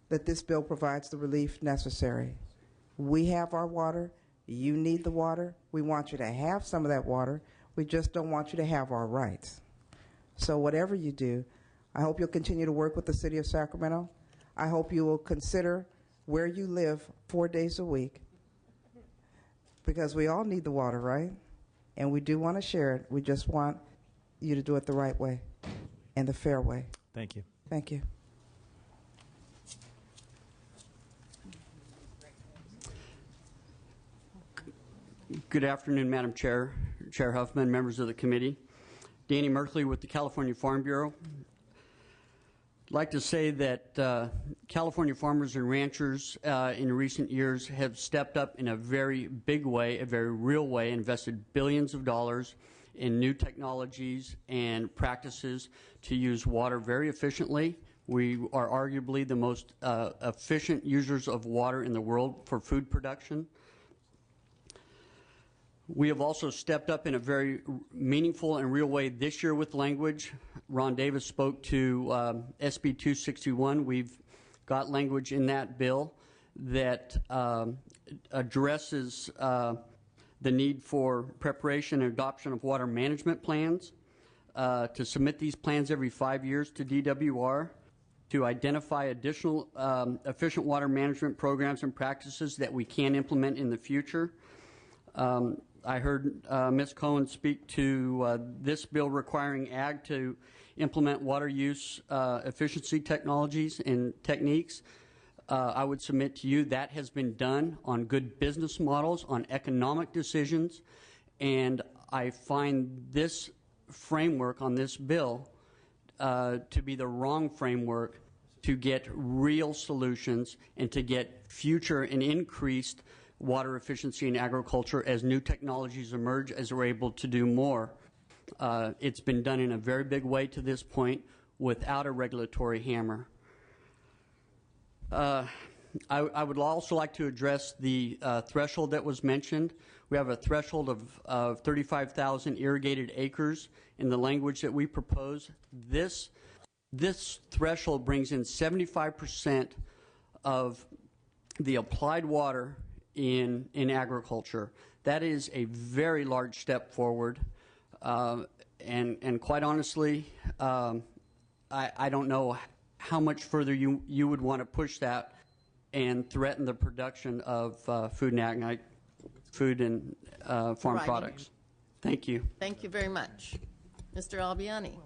that this bill provides the relief necessary. We have our water. You need the water. We want you to have some of that water. We just don't want you to have our rights. So whatever you do, I hope you'll continue to work with the City of Sacramento. I hope you will consider where you live 4 days a week, because we all need the water, right? And we do want to share it. We just want you to do it the right way and the fair way. Thank you. Thank you. Good afternoon, Madam Chair, Chair Huffman, members of the committee. Danny Merkley with the California Farm Bureau. I'd like to say that California farmers and ranchers in recent years have stepped up in a very big way, a very real way, invested billions of dollars in new technologies and practices to use water very efficiently. We are arguably the most efficient users of water in the world for food production. We have also stepped up in a very meaningful and real way this year with language. Ron Davis spoke to SB 261. We've got language in that bill that addresses the need for preparation and adoption of water management plans, to submit these plans every 5 years to DWR, to identify additional efficient water management programs and practices that we can implement in the future. I heard Ms. Cohen speak to this bill requiring ag to implement water use efficiency technologies and techniques. I would submit to you that has been done on good business models, on economic decisions, and I find this framework on this bill to be the wrong framework to get real solutions and to get future and increased water efficiency in agriculture as new technologies emerge, as we're able to do more. It's been done in a very big way to this point without a regulatory hammer. I would also like to address the threshold that was mentioned. We have a threshold of 35,000 irrigated acres in the language that we propose. This threshold brings in 75% of the applied water in agriculture. That is a very large step forward, and quite honestly, I don't know how much further you would want to push that and threaten the production of food and farm products. Thank you. Thank you very much. Mr. Albiani.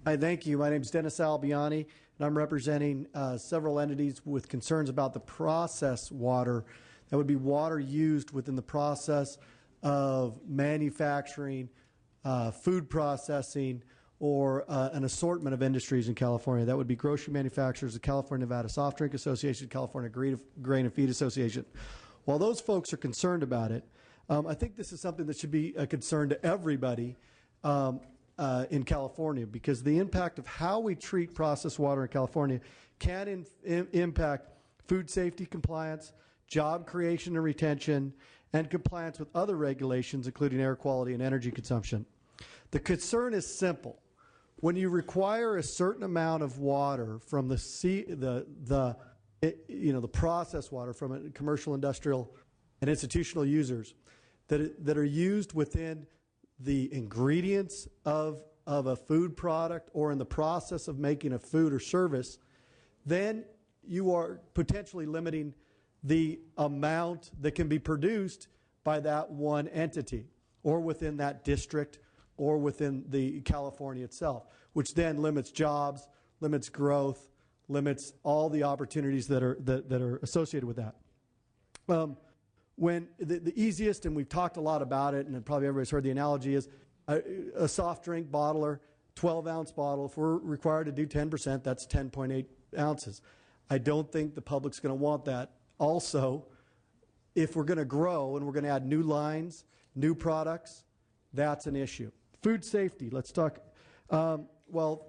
Hi, thank you. My name is Dennis Albiani, and I'm representing several entities with concerns about the process water. That would be water used within the process of manufacturing, food processing, or an assortment of industries in California. That would be grocery manufacturers, the California Nevada Soft Drink Association, California Grain and Feed Association. While those folks are concerned about it, I think this is something that should be a concern to everybody in California, because the impact of how we treat processed water in California can impact food safety compliance, job creation and retention, and compliance with other regulations, including air quality and energy consumption. The concern is simple. When you require a certain amount of water from the processed water from commercial, industrial, and institutional users that are used within the ingredients of a food product or in the process of making a food or service, then you are potentially limiting the amount that can be produced by that one entity or within that district or within the California itself, which then limits jobs, limits growth, limits all the opportunities that are associated with that. When the easiest, and we've talked a lot about it, and probably everybody's heard the analogy, is a soft drink bottler, 12-ounce bottle. If we're required to do 10%, that's 10.8 ounces. I don't think the public's going to want that. Also, if we're going to grow and we're going to add new lines, new products, that's an issue. Food safety, let's talk. Well,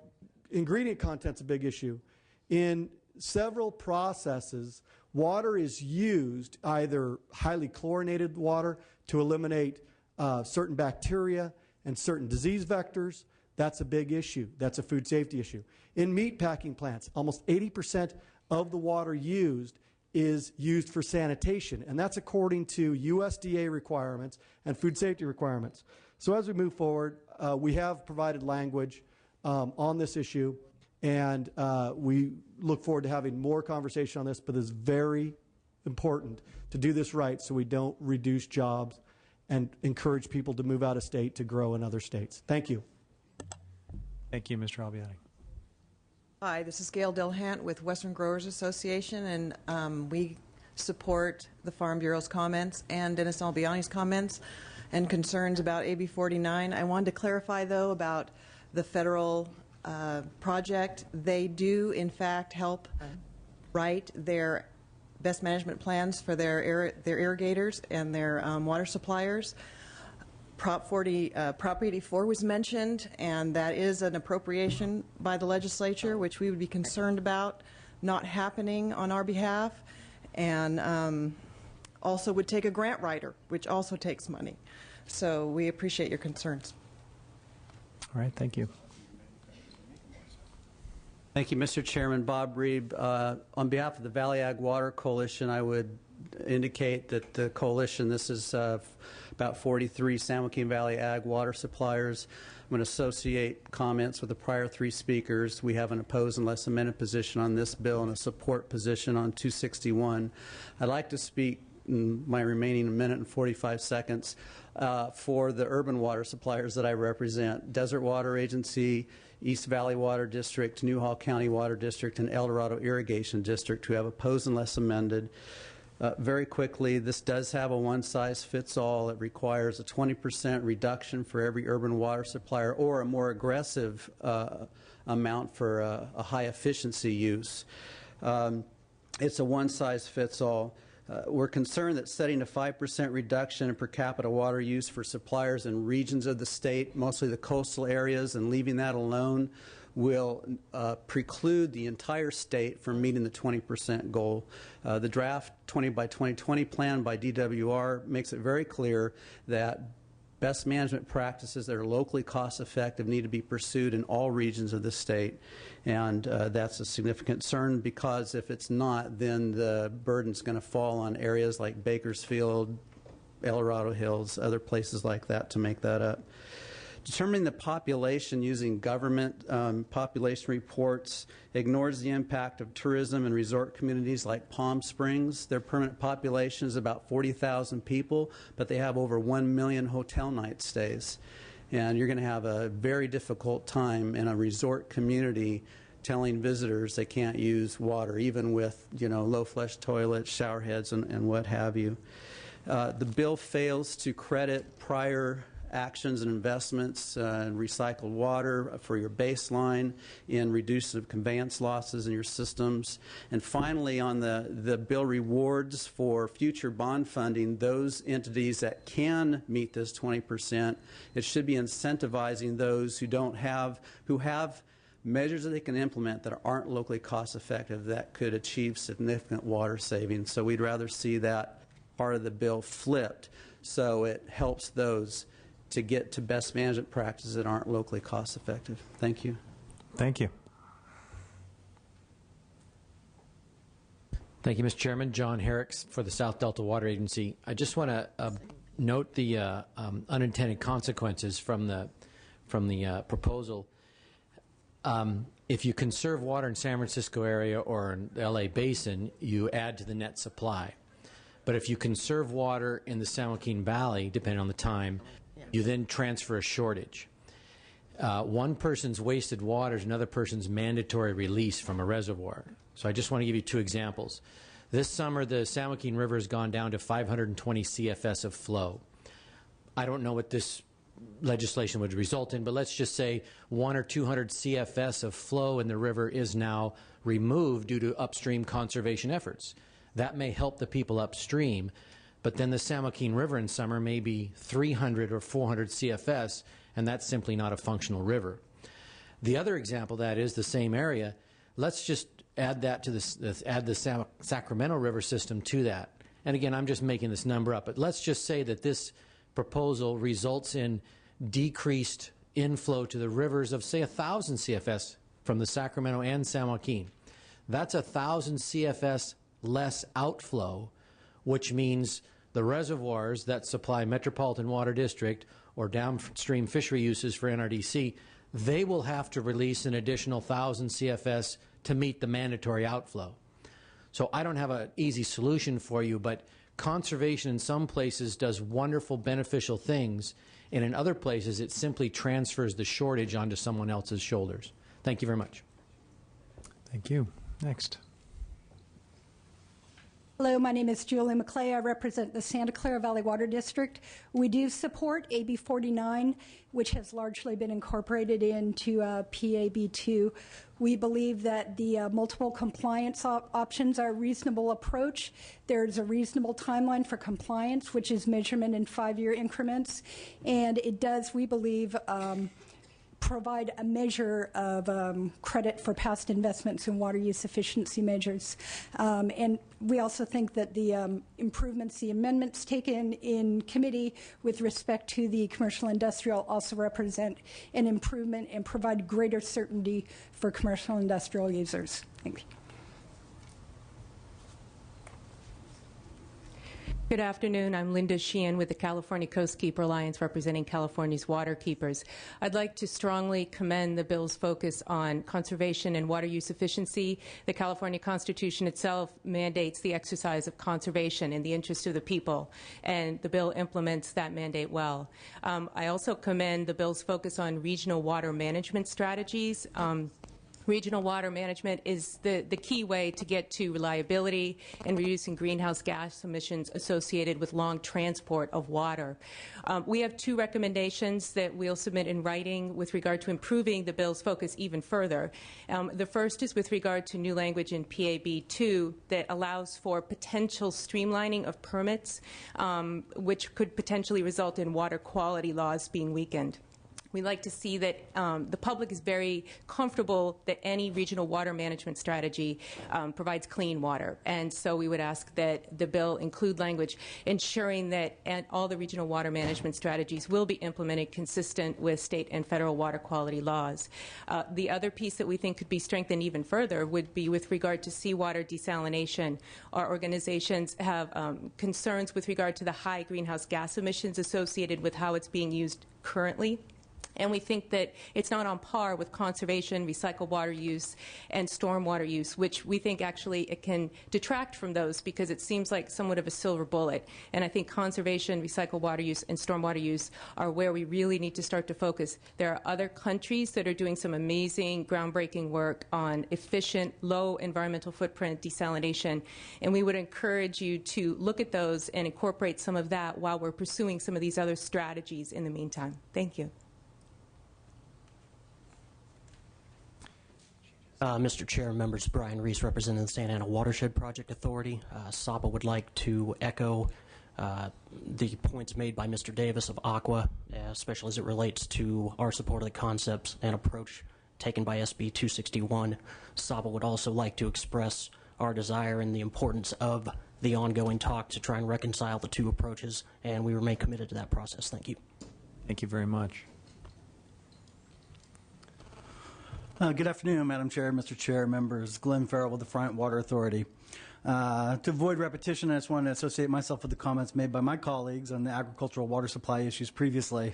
ingredient content's a big issue. In several processes, water is used, either highly chlorinated water to eliminate certain bacteria and certain disease vectors. That's a big issue. That's a food safety issue. In meat packing plants, almost 80% of the water used is used for sanitation, and that's according to USDA requirements and food safety requirements. So as we move forward, we have provided language on this issue, and we look forward to having more conversation on this, but it's very important to do this right so we don't reduce jobs and encourage people to move out of state to grow in other states. Thank you. Thank you, Mr. Albiani. Hi, this is Gail Dilhant with Western Growers Association, and we support the Farm Bureau's comments and Dennis Albiani's comments and concerns about AB 49. I wanted to clarify, though, about the federal project. They do, in fact, help write their best management plans for their irrigators and their water suppliers. Prop 84 was mentioned, and that is an appropriation by the legislature, which we would be concerned about not happening on our behalf, and also would take a grant writer, which also takes money. So we appreciate your concerns. All right, thank you. Thank you, Mr. Chairman. Bob Reeb. On behalf of the Valley Ag Water Coalition, I would indicate that the coalition, this is about 43 San Joaquin Valley Ag water suppliers. I'm going to associate comments with the prior three speakers. We have an opposed unless amended position on this bill and a support position on 261. I'd like to speak in my remaining minute and 45 seconds for the urban water suppliers that I represent: Desert Water Agency, East Valley Water District, Newhall County Water District, and El Dorado Irrigation District, who have opposed unless amended. Very quickly, this does have a one-size-fits-all. It requires a 20% reduction for every urban water supplier, or a more aggressive amount for a high-efficiency use. It's a one-size-fits-all. We're concerned that setting a 5% reduction in per capita water use for suppliers in regions of the state, mostly the coastal areas, and leaving that alone will preclude the entire state from meeting the 20% goal. The draft 20 by 2020 plan by DWR makes it very clear that best management practices that are locally cost effective need to be pursued in all regions of the state, and that's a significant concern, because if it's not, then the burden's going to fall on areas like Bakersfield, El Dorado Hills, other places like that to make that up. Determining the population using government population reports ignores the impact of tourism and resort communities like Palm Springs. Their permanent population is about 40,000 people, but they have over 1 million hotel night stays. And you're going to have a very difficult time in a resort community telling visitors they can't use water, even with, low flush toilets, shower heads, and what have you. The bill fails to credit prior actions and investments in recycled water for your baseline, in reducing conveyance losses in your systems. And finally, on the bill rewards for future bond funding those entities that can meet this 20%. It should be incentivizing those who have measures that they can implement that aren't locally cost effective that could achieve significant water savings. So we'd rather see that part of the bill flipped so it helps those to get to best management practices that aren't locally cost effective. Thank you. Thank you. Thank you, Mr. Chairman. John Herricks for the South Delta Water Agency. I just want to note the unintended consequences from the proposal. If you conserve water in San Francisco area or in the LA Basin, you add to the net supply. But if you conserve water in the San Joaquin Valley, depending on the time, you then transfer a shortage. One person's wasted water is another person's mandatory release from a reservoir. So I just want to give you two examples. This summer, the San Joaquin River has gone down to 520 CFS of flow. I don't know what this legislation would result in, but let's just say 100 or 200 CFS of flow in the river is now removed due to upstream conservation efforts. That may help the people upstream, but then the San Joaquin River in summer may be 300 or 400 CFS, and that's simply not a functional river. The other example of that is the same area. Let's just add that to the Sacramento River system to that. And again, I'm just making this number up, but let's just say that this proposal results in decreased inflow to the rivers of, say, 1,000 CFS from the Sacramento and San Joaquin. That's 1,000 CFS less outflow, which means the reservoirs that supply Metropolitan Water District or downstream fishery uses for NRDC, they will have to release an additional 1,000 CFS to meet the mandatory outflow. So I don't have an easy solution for you, but conservation in some places does wonderful, beneficial things, and in other places it simply transfers the shortage onto someone else's shoulders. Thank you very much. Thank you. Next. Hello, my name is Julie McClay. I represent the Santa Clara Valley Water District. We do support AB 49, which has largely been incorporated into PAB 2. We believe that the multiple compliance options are a reasonable approach. There's a reasonable timeline for compliance, which is measurement in 5-year increments. And it does, we believe, provide a measure of credit for past investments in water use efficiency measures. And we also think that the improvements, the amendments taken in committee with respect to the commercial industrial also represent an improvement and provide greater certainty for commercial industrial users. Thank you. Good afternoon. I'm Linda Sheehan with the California Coastkeeper Alliance representing California's water keepers. I'd like to strongly commend the bill's focus on conservation and water use efficiency. The California Constitution itself mandates the exercise of conservation in the interest of the people, and the bill implements that mandate well. I also commend the bill's focus on regional water management strategies. Regional water management is the key way to get to reliability and reducing greenhouse gas emissions associated with long transport of water. We have 2 recommendations that we'll submit in writing with regard to improving the bill's focus even further. The first is with regard to new language in PAB 2 that allows for potential streamlining of permits, which could potentially result in water quality laws being weakened. We'd like to see that the public is very comfortable that any regional water management strategy provides clean water. And so we would ask that the bill include language ensuring that all the regional water management strategies will be implemented consistent with state and federal water quality laws. The other piece that we think could be strengthened even further would be with regard to seawater desalination. Our organizations have concerns with regard to the high greenhouse gas emissions associated with how it's being used currently. And we think that it's not on par with conservation, recycled water use, and stormwater use, which we think actually it can detract from those because it seems like somewhat of a silver bullet. And I think conservation, recycled water use, and stormwater use are where we really need to start to focus. There are other countries that are doing some amazing, groundbreaking work on efficient, low environmental footprint desalination, and we would encourage you to look at those and incorporate some of that while we're pursuing some of these other strategies in the meantime. Thank you. Mr. Chair, members, Brian Reese representing the Santa Ana Watershed Project Authority. SABA would like to echo the points made by Mr. Davis of Aqua, especially as it relates to our support of the concepts and approach taken by SB 261. SABA would also like to express our desire and the importance of the ongoing talk to try and reconcile the 2 approaches, and we remain committed to that process. Thank you. Thank you very much. Good afternoon, Madam Chair, Mr. Chair, members. Glenn Farrell with the Friant Water Authority. To avoid repetition, I just wanted to associate myself with the comments made by my colleagues on the agricultural water supply issues previously.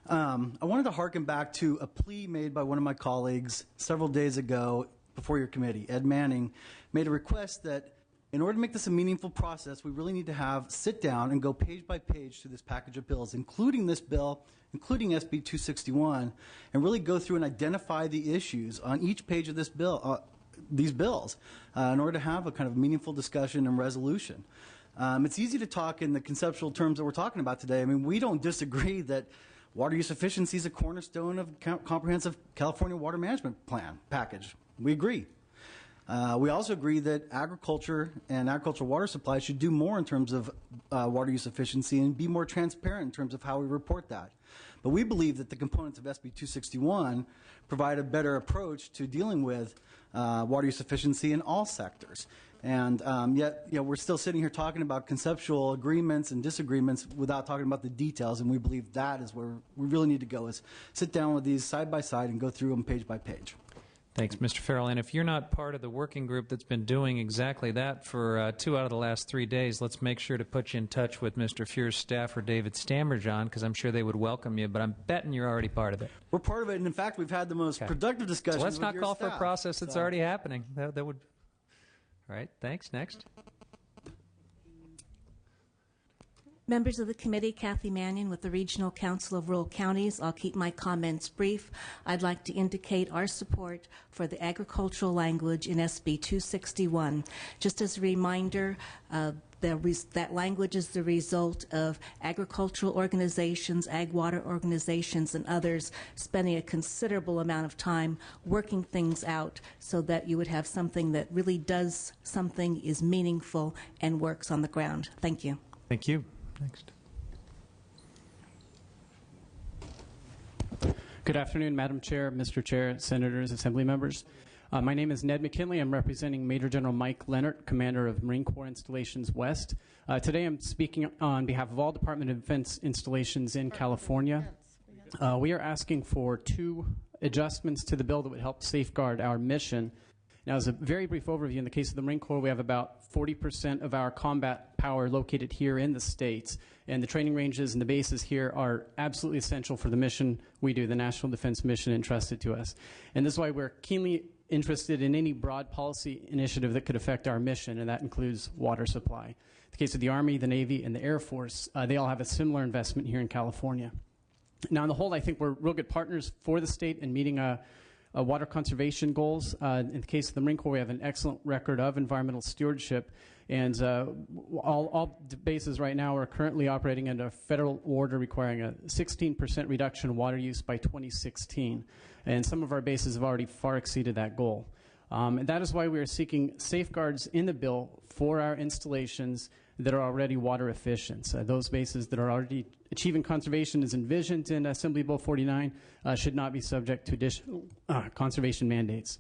I wanted to harken back to a plea made by one of my colleagues several days ago before your committee. Ed Manning made a request that in order to make this a meaningful process, we really need to sit down and go page by page through this package of bills, including this bill, including SB 261, and really go through and identify the issues on each page of this bill, these bills, in order to have a kind of meaningful discussion and resolution. It's easy to talk in the conceptual terms that we're talking about today. I mean, we don't disagree that water use efficiency is a cornerstone of comprehensive California water management plan package. We agree. We also agree that agriculture and agricultural water supply should do more in terms of water use efficiency and be more transparent in terms of how we report that. But we believe that the components of SB 261 provide a better approach to dealing with water use efficiency in all sectors. And yet, we're still sitting here talking about conceptual agreements and disagreements without talking about the details, and we believe that is where we really need to go, is sit down with these side by side and go through them page by page. Thanks, Mr. Farrell. And if you're not part of the working group that's been doing exactly that for 2 out of the last 3 days, let's make sure to put you in touch with Mr. Fuhr's staffer, David Stammerjohn, because I'm sure they would welcome you, but I'm betting you're already part of it. We're part of it, and in fact, we've had the most productive discussions So let's not with call your for a staff. process that's already happening. That would... All right, thanks. Next. Members of the committee, Kathy Mannion with the Regional Council of Rural Counties. I'll keep my comments brief. I'd like to indicate our support for the agricultural language in SB 261. Just as a reminder, that language is the result of agricultural organizations, ag water organizations, and others spending a considerable amount of time working things out so that you would have something that really does something, is meaningful, and works on the ground. Thank you. Thank you. Next. Good afternoon, Madam Chair, Mr. Chair, Senators, Assembly members. My name is Ned McKinley. I'm representing Major General Mike Leonard, Commander of Marine Corps Installations West. Today I'm speaking on behalf of all Department of Defense installations in California. We are asking for 2 adjustments to the bill that would help safeguard our mission. Now, as a very brief overview, in the case of the Marine Corps, we have about 40% of our combat power located here in the States, and the training ranges and the bases here are absolutely essential for the mission we do, the National Defense Mission entrusted to us. And this is why we're keenly interested in any broad policy initiative that could affect our mission, and that includes water supply. In the case of the Army, the Navy, and the Air Force, they all have a similar investment here in California. Now, on the whole, I think we're real good partners for the state in meeting water conservation goals. In the case of the Marine Corps, we have an excellent record of environmental stewardship, and all bases right now are currently operating under a federal order requiring a 16% reduction in water use by 2016, and some of our bases have already far exceeded that goal. And that is why we are seeking safeguards in the bill for our installations that are already water efficient. Those bases that are already achieving conservation as envisioned in Assembly Bill 49 should not be subject to additional conservation mandates.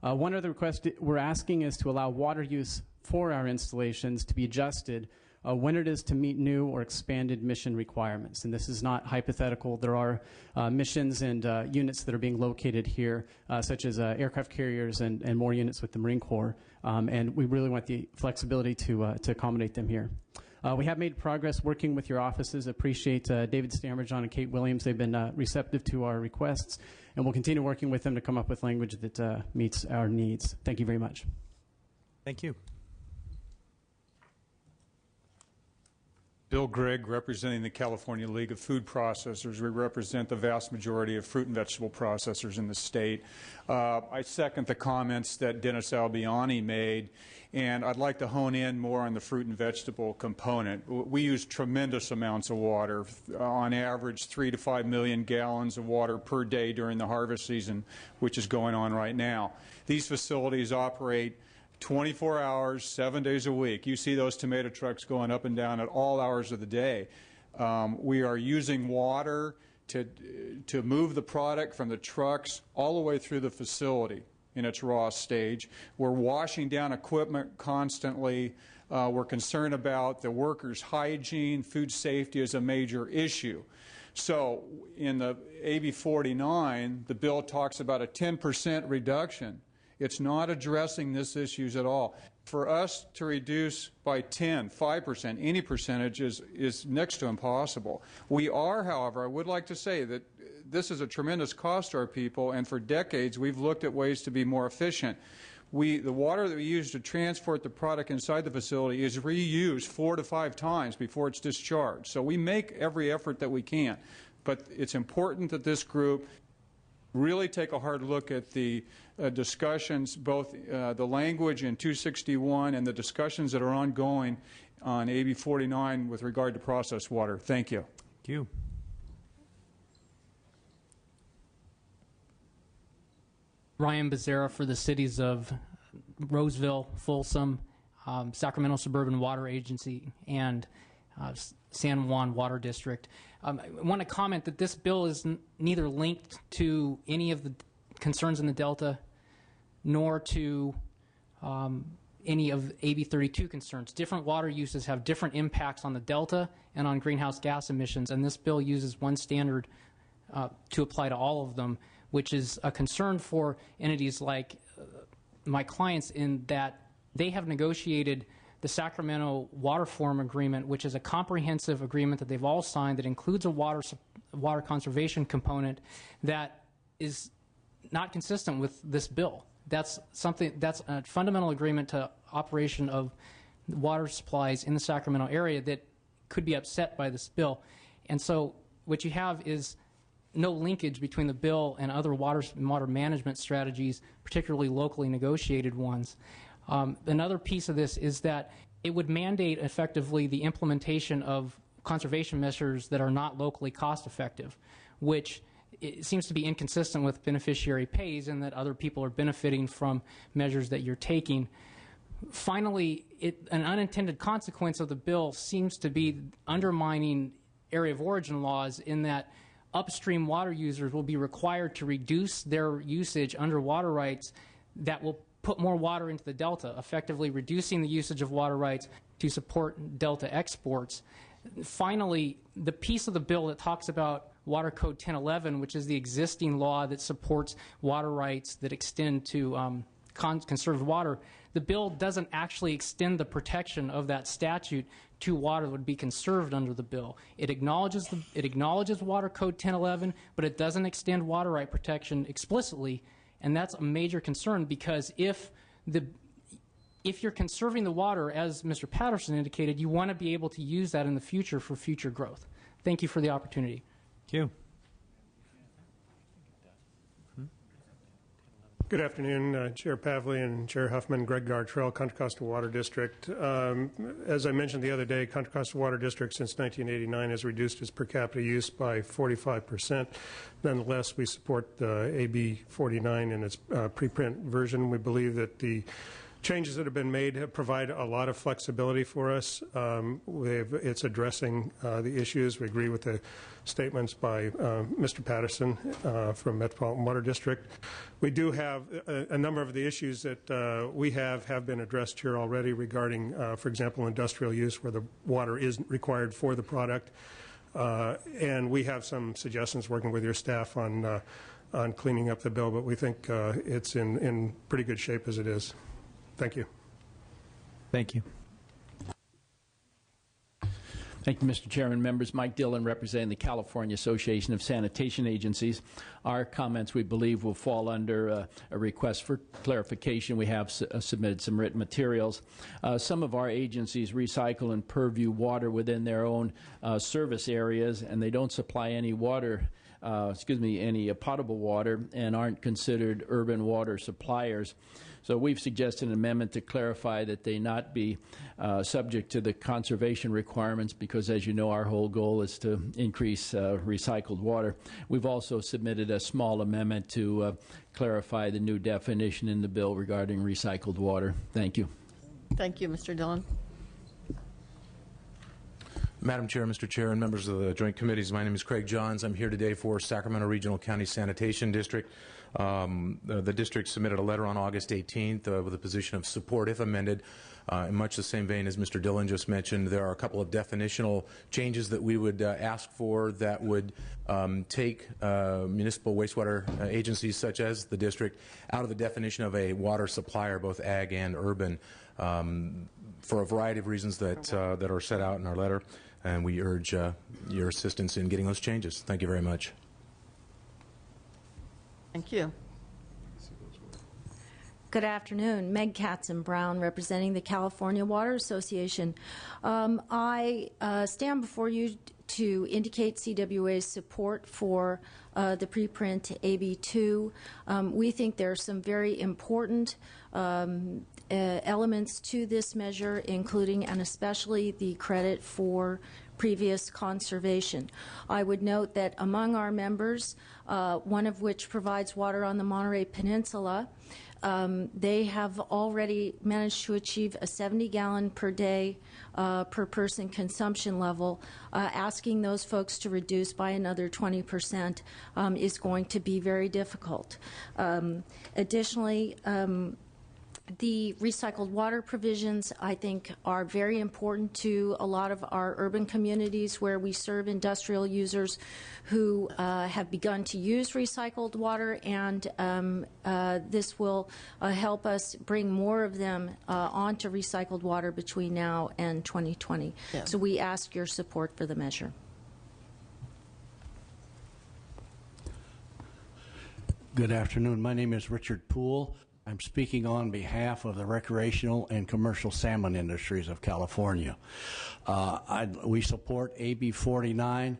One other request we're asking is to allow water use for our installations to be adjusted when it is to meet new or expanded mission requirements. And this is not hypothetical. There are missions and units that are being located here, such as aircraft carriers and more units with the Marine Corps. And we really want the flexibility to accommodate them here. We have made progress working with your offices. Appreciate David Stammerjohn and Kate Williams. They've been receptive to our requests, and we'll continue working with them to come up with language that meets our needs. Thank you very much. Thank you. Bill Gregg, representing the California League of Food Processors. We represent the vast majority of fruit and vegetable processors in the state. I second the comments that Dennis Albiani made, and I'd like to hone in more on the fruit and vegetable component. We use tremendous amounts of water, on average 3 to 5 million gallons of water per day during the harvest season, which is going on right now. These facilities operate 24 hours, 7 days a week. You see those tomato trucks going up and down at all hours of the day. We are using water to move the product from the trucks all the way through the facility in its raw stage. We're washing down equipment constantly. We're concerned about the workers' hygiene. Food safety is a major issue. So in the AB 49, the bill talks about a 10% reduction. It's not addressing this issues at all. For us to reduce by 10, 5%, any percentage is next to impossible. We are, however, I would like to say that this is a tremendous cost to our people, and for decades we've looked at ways to be more efficient. The water that we use to transport the product inside the facility is reused 4 to 5 times before it's discharged. So we make every effort that we can. But it's important that this group really take a hard look at the discussions, both the language in 261 and the discussions that are ongoing on AB 49 with regard to processed water. Thank you. Thank you. Ryan Becerra for the cities of Roseville, Folsom, Sacramento Suburban Water Agency, and San Juan Water District. I want to comment that this bill is neither linked to any of the concerns in the Delta, nor to any of AB 32 concerns. Different water uses have different impacts on the Delta and on greenhouse gas emissions, and this bill uses one standard to apply to all of them, which is a concern for entities like my clients in that they have negotiated the Sacramento Water Forum Agreement, which is a comprehensive agreement that they've all signed that includes a water conservation component that is not consistent with this bill. That's a fundamental agreement to operation of water supplies in the Sacramento area that could be upset by this bill. And so what you have is no linkage between the bill and other water management strategies, particularly locally negotiated ones. Another piece of this is that it would mandate effectively the implementation of conservation measures that are not locally cost effective, which it seems to be inconsistent with beneficiary pays in that other people are benefiting from measures that you're taking. Finally, an unintended consequence of the bill seems to be undermining area of origin laws in that upstream water users will be required to reduce their usage under water rights that will put more water into the Delta, effectively reducing the usage of water rights to support Delta exports. Finally, the piece of the bill that talks about Water Code 1011, which is the existing law that supports water rights that extend to conserved water, the bill doesn't actually extend the protection of that statute to water that would be conserved under the bill. It acknowledges Water Code 1011, but it doesn't extend water right protection explicitly, and that's a major concern because if you're conserving the water, as Mr. Patterson indicated, you want to be able to use that in the future for future growth. Thank you for the opportunity. Thank you. Good afternoon, Chair Pavley and Chair Huffman. Greg Gartrell, Contra Costa Water District. As I mentioned the other day, Contra Costa Water District since 1989 has reduced its per capita use by 45%. Nonetheless, we support AB 49 in its preprint version. We believe that the changes that have been made provide a lot of flexibility for us. It's addressing the issues. We agree with the statements by Mr. Patterson from Metropolitan Water District. We do have a number of the issues that we have been addressed here already regarding, for example, industrial use where the water isn't required for the product. And we have some suggestions working with your staff on cleaning up the bill, but we think it's in pretty good shape as it is. Thank you. Thank you. Thank you, Mr. Chairman. Members, Mike Dillon representing the California Association of Sanitation Agencies. Our comments, we believe, will fall under a request for clarification. We have submitted some written materials. Some of our agencies recycle and purview water within their own service areas, and they don't supply any water any potable water and aren't considered urban water suppliers. So we've suggested an amendment to clarify that they not be subject to the conservation requirements because, as you know, our whole goal is to increase recycled water. We've also submitted a small amendment to clarify the new definition in the bill regarding recycled water. Thank you. Thank you, Mr. Dillon. Madam Chair, Mr. Chair, and members of the Joint Committees, my name is Craig Johns. I'm here today for Sacramento Regional County Sanitation District. The district submitted a letter on August 18th with a position of support if amended. In much the same vein as Mr. Dillon just mentioned, there are a couple of definitional changes that we would ask for that would take municipal wastewater agencies such as the district out of the definition of a water supplier, both ag and urban, for a variety of reasons that are set out in our letter. And we urge your assistance in getting those changes. Thank you very much. Thank you. Good afternoon. Meg Katzenbrown, representing the California Water Association. I stand before you to indicate CWA's support for the preprint AB2. We think there are some very important elements to this measure, including and especially the credit for previous conservation. I would note that among our members, one of which provides water on the Monterey Peninsula, they have already managed to achieve a 70-gallon per day per person consumption level. Asking those folks to reduce by another 20% is going to be very difficult. Additionally, the recycled water provisions, I think, are very important to a lot of our urban communities where we serve industrial users who have begun to use recycled water, and this will help us bring more of them onto recycled water between now and 2020. Yeah. So we ask your support for the measure. Good afternoon. My name is Richard Poole. I'm speaking on behalf of the recreational and commercial salmon industries of California. We support AB 49,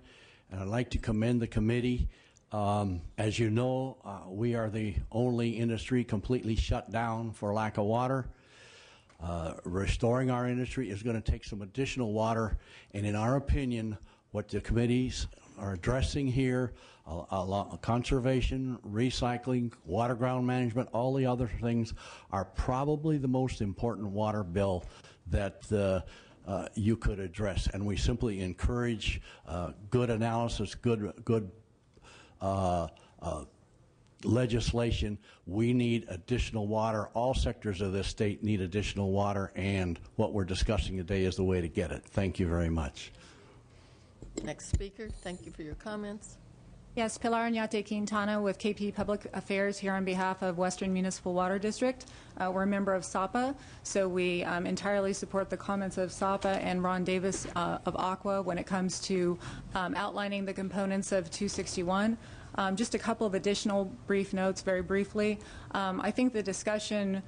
and I'd like to commend the committee. As you know, we are the only industry completely shut down for lack of water. Restoring our industry is going to take some additional water, and in our opinion, what the committees are addressing here, conservation, recycling, water ground management, all the other things are probably the most important water bill that you could address. And we simply encourage good analysis, good legislation. We need additional water. All sectors of this state need additional water, and what we're discussing today is the way to get it. Thank you very much. Next speaker, thank you for your comments. Yes, Pilar Oñate Quintana with KP Public Affairs here on behalf of Western Municipal Water District. We're a member of SAPA, so we entirely support the comments of SAPA and Ron Davis of Aqua when it comes to outlining the components of 261. Just a couple of additional brief notes very briefly. I think the discussion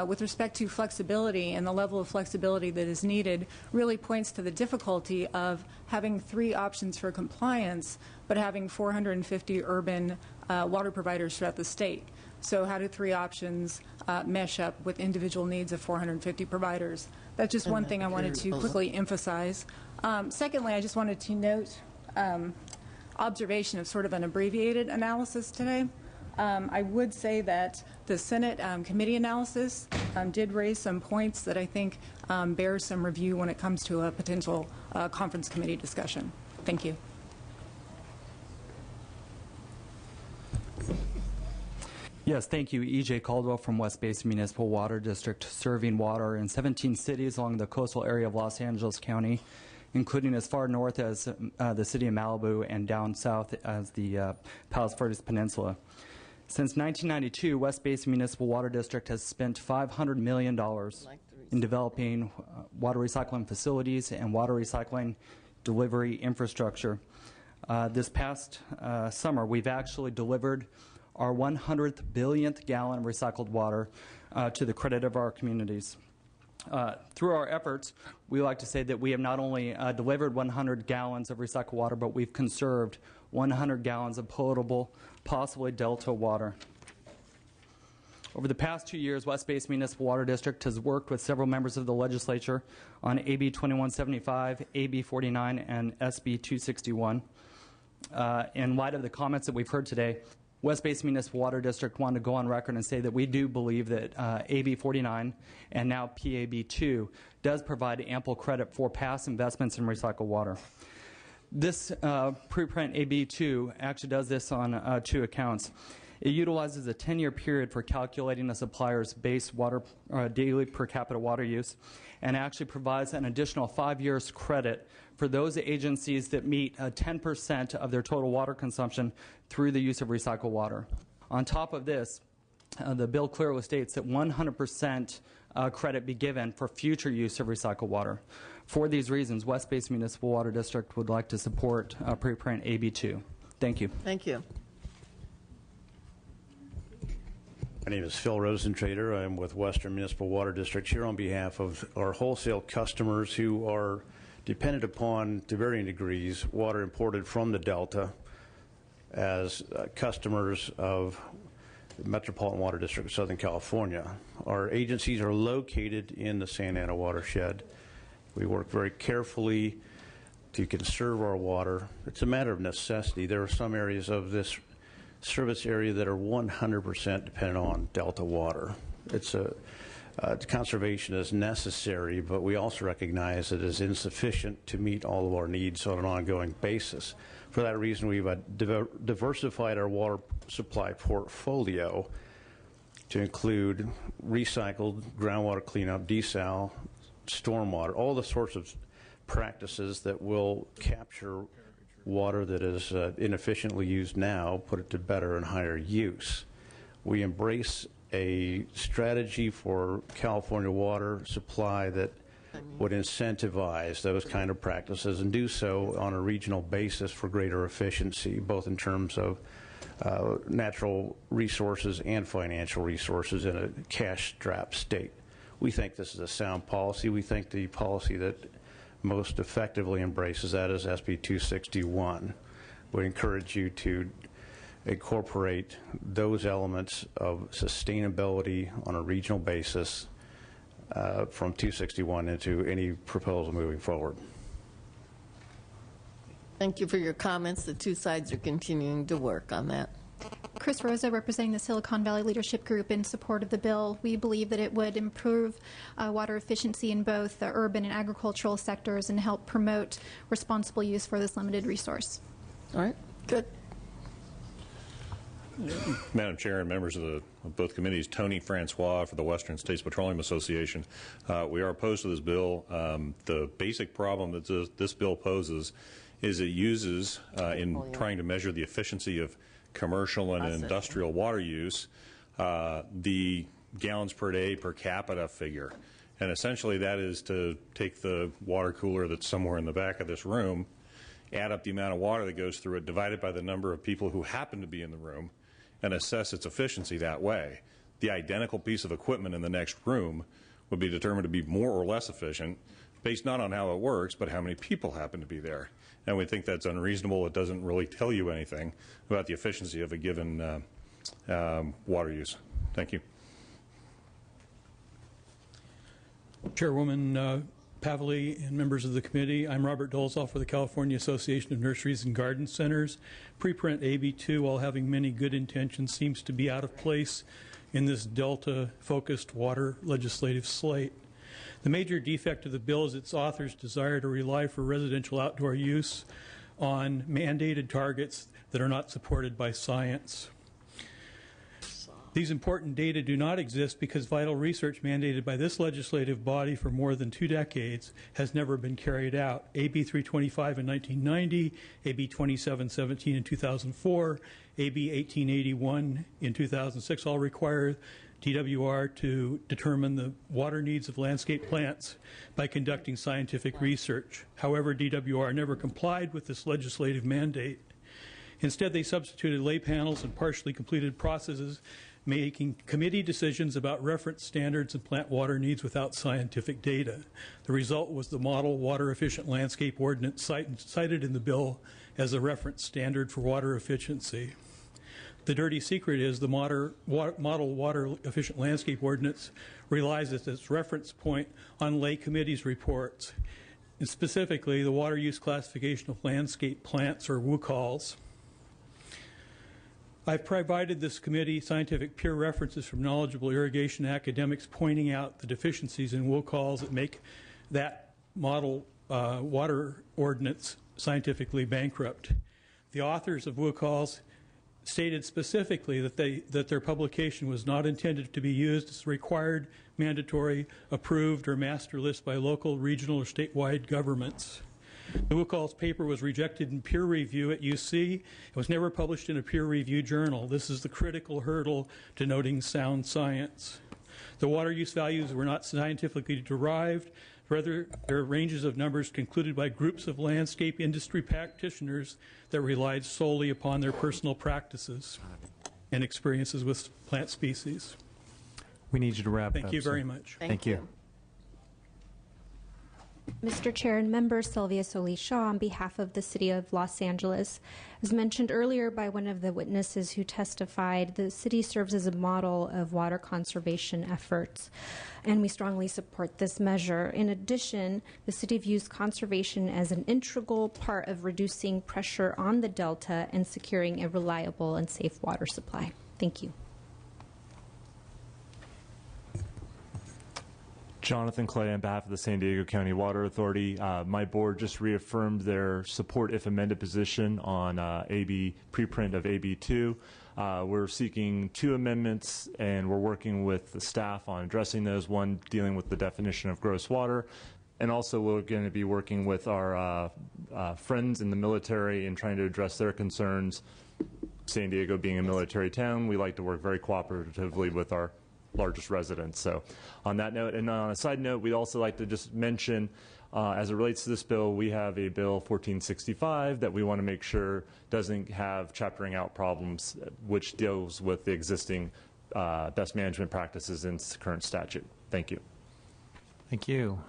with respect to flexibility and the level of flexibility that is needed really points to the difficulty of having 3 options for compliance, but having 450 urban water providers throughout the state. So how do 3 options mesh up with individual needs of 450 providers? That's just one thing I wanted to quickly emphasize. Secondly, I just wanted to note observation of sort of an abbreviated analysis today. I would say that the Senate committee analysis did raise some points that I think bear some review when it comes to a potential conference committee discussion. Thank you. Yes, thank you. E.J. Caldwell from West Basin Municipal Water District, serving water in 17 cities along the coastal area of Los Angeles County, including as far north as the city of Malibu and down south as the Palos Verdes Peninsula. Since 1992, West Basin Municipal Water District has spent $500 million in developing water recycling facilities and water recycling delivery infrastructure. This past summer, we've actually delivered our 100th billionth gallon of recycled water to the credit of our communities. Through our efforts, we like to say that we have not only delivered 100 gallons of recycled water, but we've conserved 100 gallons of potable, possibly Delta water. Over the past 2 years, West Basin Municipal Water District has worked with several members of the legislature on AB 2175, AB 49, and SB 261. In light of the comments that we've heard today, West Basin Municipal Water District wanted to go on record and say that we do believe that AB 49 and now PAB 2 does provide ample credit for past investments in recycled water. This preprint AB 2 actually does this on 2 accounts. It utilizes a 10-year period for calculating a supplier's base water daily per capita water use, and actually provides an additional 5 years credit for those agencies that meet 10% of their total water consumption through the use of recycled water. On top of this, the bill clearly states that 100% credit be given for future use of recycled water. For these reasons, West Basin Municipal Water District would like to support preprint AB 2. Thank you. Thank you. My name is Phil Rosentrader. I'm with Western Municipal Water District here on behalf of our wholesale customers who are dependent upon, to varying degrees, water imported from the Delta as customers of the Metropolitan Water District of Southern California. Our agencies are located in the Santa Ana watershed. We work very carefully to conserve our water. It's a matter of necessity. There are some areas of this service area that are 100% dependent on Delta water. Conservation is necessary, but we also recognize it is insufficient to meet all of our needs on an ongoing basis. For that reason, we've diversified our water supply portfolio to include recycled groundwater cleanup, desal, stormwater, all the sorts of practices that will capture water that is inefficiently used now, put it to better and higher use. We embrace a strategy for California water supply that would incentivize those kind of practices and do so on a regional basis for greater efficiency, both in terms of natural resources and financial resources in a cash-strapped state. We think this is a sound policy. We think the policy that most effectively embraces that is SB 261. We encourage you to incorporate those elements of sustainability on a regional basis from 261 into any proposal moving forward. Thank you for your comments. The two sides are continuing to work on that. Chris Rosa, representing the Silicon Valley Leadership Group, in support of the bill. We believe that it would improve water efficiency in both the urban and agricultural sectors and help promote responsible use for this limited resource. All right, good. Madam Chair and members of both committees, Tony Francois for the Western States Petroleum Association. We are opposed to this bill. The basic problem that this bill poses is it uses, in trying to measure the efficiency of commercial and industrial water use, the gallons per day per capita figure. And essentially that is to take the water cooler that's somewhere in the back of this room, add up the amount of water that goes through it, divide it by the number of people who happen to be in the room, and assess its efficiency that way. The identical piece of equipment in the next room would be determined to be more or less efficient based not on how it works, but how many people happen to be there. And we think that's unreasonable. It doesn't really tell you anything about the efficiency of a given water use. Thank you. Chairwoman Pavley and members of the committee, I'm Robert Dolzall for the California Association of Nurseries and Garden Centers. Preprint AB2, while having many good intentions, seems to be out of place in this Delta-focused water legislative slate. The major defect of the bill is its author's desire to rely for residential outdoor use on mandated targets that are not supported by science. These important data do not exist because vital research mandated by this legislative body for more than 2 decades has never been carried out. AB 325 in 1990, AB 2717 in 2004, AB 1881 in 2006 all require DWR to determine the water needs of landscape plants by conducting scientific research. However, DWR never complied with this legislative mandate. Instead, they substituted lay panels and partially completed processes, making committee decisions about reference standards and plant water needs without scientific data. The result was the Model Water Efficient Landscape Ordinance cited in the bill as a reference standard for water efficiency. The dirty secret is the Model Water Efficient Landscape Ordinance relies as its reference point on lay committees' reports, and specifically the Water Use Classification of Landscape Plants, or WUCALs. I've provided this committee scientific peer references from knowledgeable irrigation academics pointing out the deficiencies in WUCALs that make that model water ordinance scientifically bankrupt. The authors of WUCALs stated specifically that their publication was not intended to be used as required, mandatory, approved, or master list by local, regional, or statewide governments. The WUCAL's paper was rejected in peer review at UC. It was never published in a peer-reviewed journal. This is the critical hurdle denoting sound science. The water use values were not scientifically derived. Rather, there are ranges of numbers concluded by groups of landscape industry practitioners that relied solely upon their personal practices and experiences with plant species. We need you to wrap up. Thank you very much. Thank you. Mr. Chair and members, Sylvia Solis-Shaw on behalf of the City of Los Angeles. As mentioned earlier by one of the witnesses who testified, the city serves as a model of water conservation efforts, and we strongly support this measure. In addition, the city views conservation as an integral part of reducing pressure on the delta and securing a reliable and safe water supply. Thank you. Jonathan Clay on behalf of the San Diego County Water Authority. My board just reaffirmed their support if amended position on preprint of AB2. We're seeking 2 amendments, and we're working with the staff on addressing those, one dealing with the definition of gross water, and also we're going to be working with our friends in the military and trying to address their concerns. San Diego being a military town, we like to work very cooperatively with our largest residents. So on that note, and on a side note, we'd also like to just mention, as it relates to this bill, we have a bill 1465 that we want to make sure doesn't have chaptering out problems, which deals with the existing best management practices in current statute. Thank you. Thank you.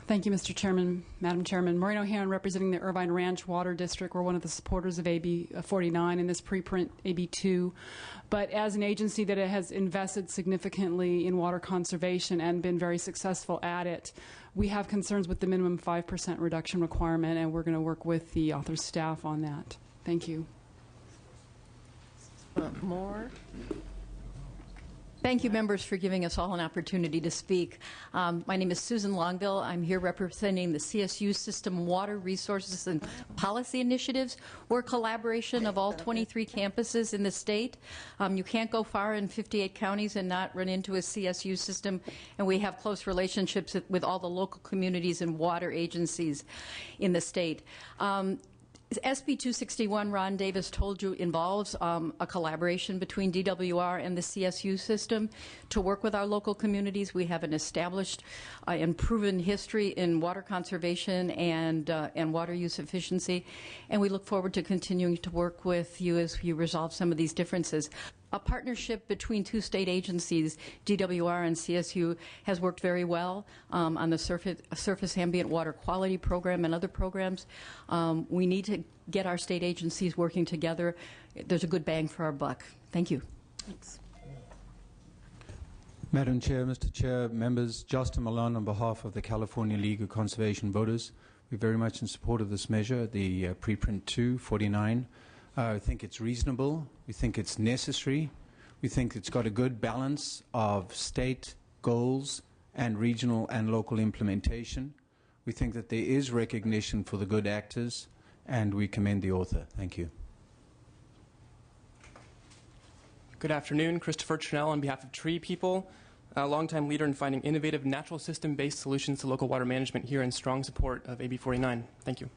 Thank you, Mr. Chairman, Madam Chairman. Maureen O'Hannon representing the Irvine Ranch Water District. We're one of the supporters of AB 49 and this preprint AB 2. But as an agency that has invested significantly in water conservation and been very successful at it, we have concerns with the minimum 5% reduction requirement, and we're going to work with the author's staff on that. Thank you. More? Thank you, members, for giving us all an opportunity to speak. My name is Susan Longville. I'm here representing the CSU System Water Resources and Policy Initiatives. We're a collaboration of all 23 campuses in the state. You can't go far in 58 counties and not run into a CSU system, and we have close relationships with all the local communities and water agencies in the state. SB 261, Ron Davis told you, involves a collaboration between DWR and the CSU system to work with our local communities. We have an established and proven history in water conservation and water use efficiency, and we look forward to continuing to work with you as you resolve some of these differences. A partnership between 2 state agencies, DWR and CSU, has worked very well on the surface ambient water quality program and other programs. We need to get our state agencies working together. There's a good bang for our buck. Thank you. Thanks. Madam Chair, Mr. Chair, members, Justin Malone on behalf of the California League of Conservation Voters. We're very much in support of this measure, the preprint 249. I think it's reasonable. We think it's necessary. We think it's got a good balance of state goals and regional and local implementation. We think that there is recognition for the good actors, and we commend the author. Thank you. Good afternoon. Christopher Trinnell on behalf of Tree People, a longtime leader in finding innovative natural system-based solutions to local water management, here in strong support of AB 49. Thank you.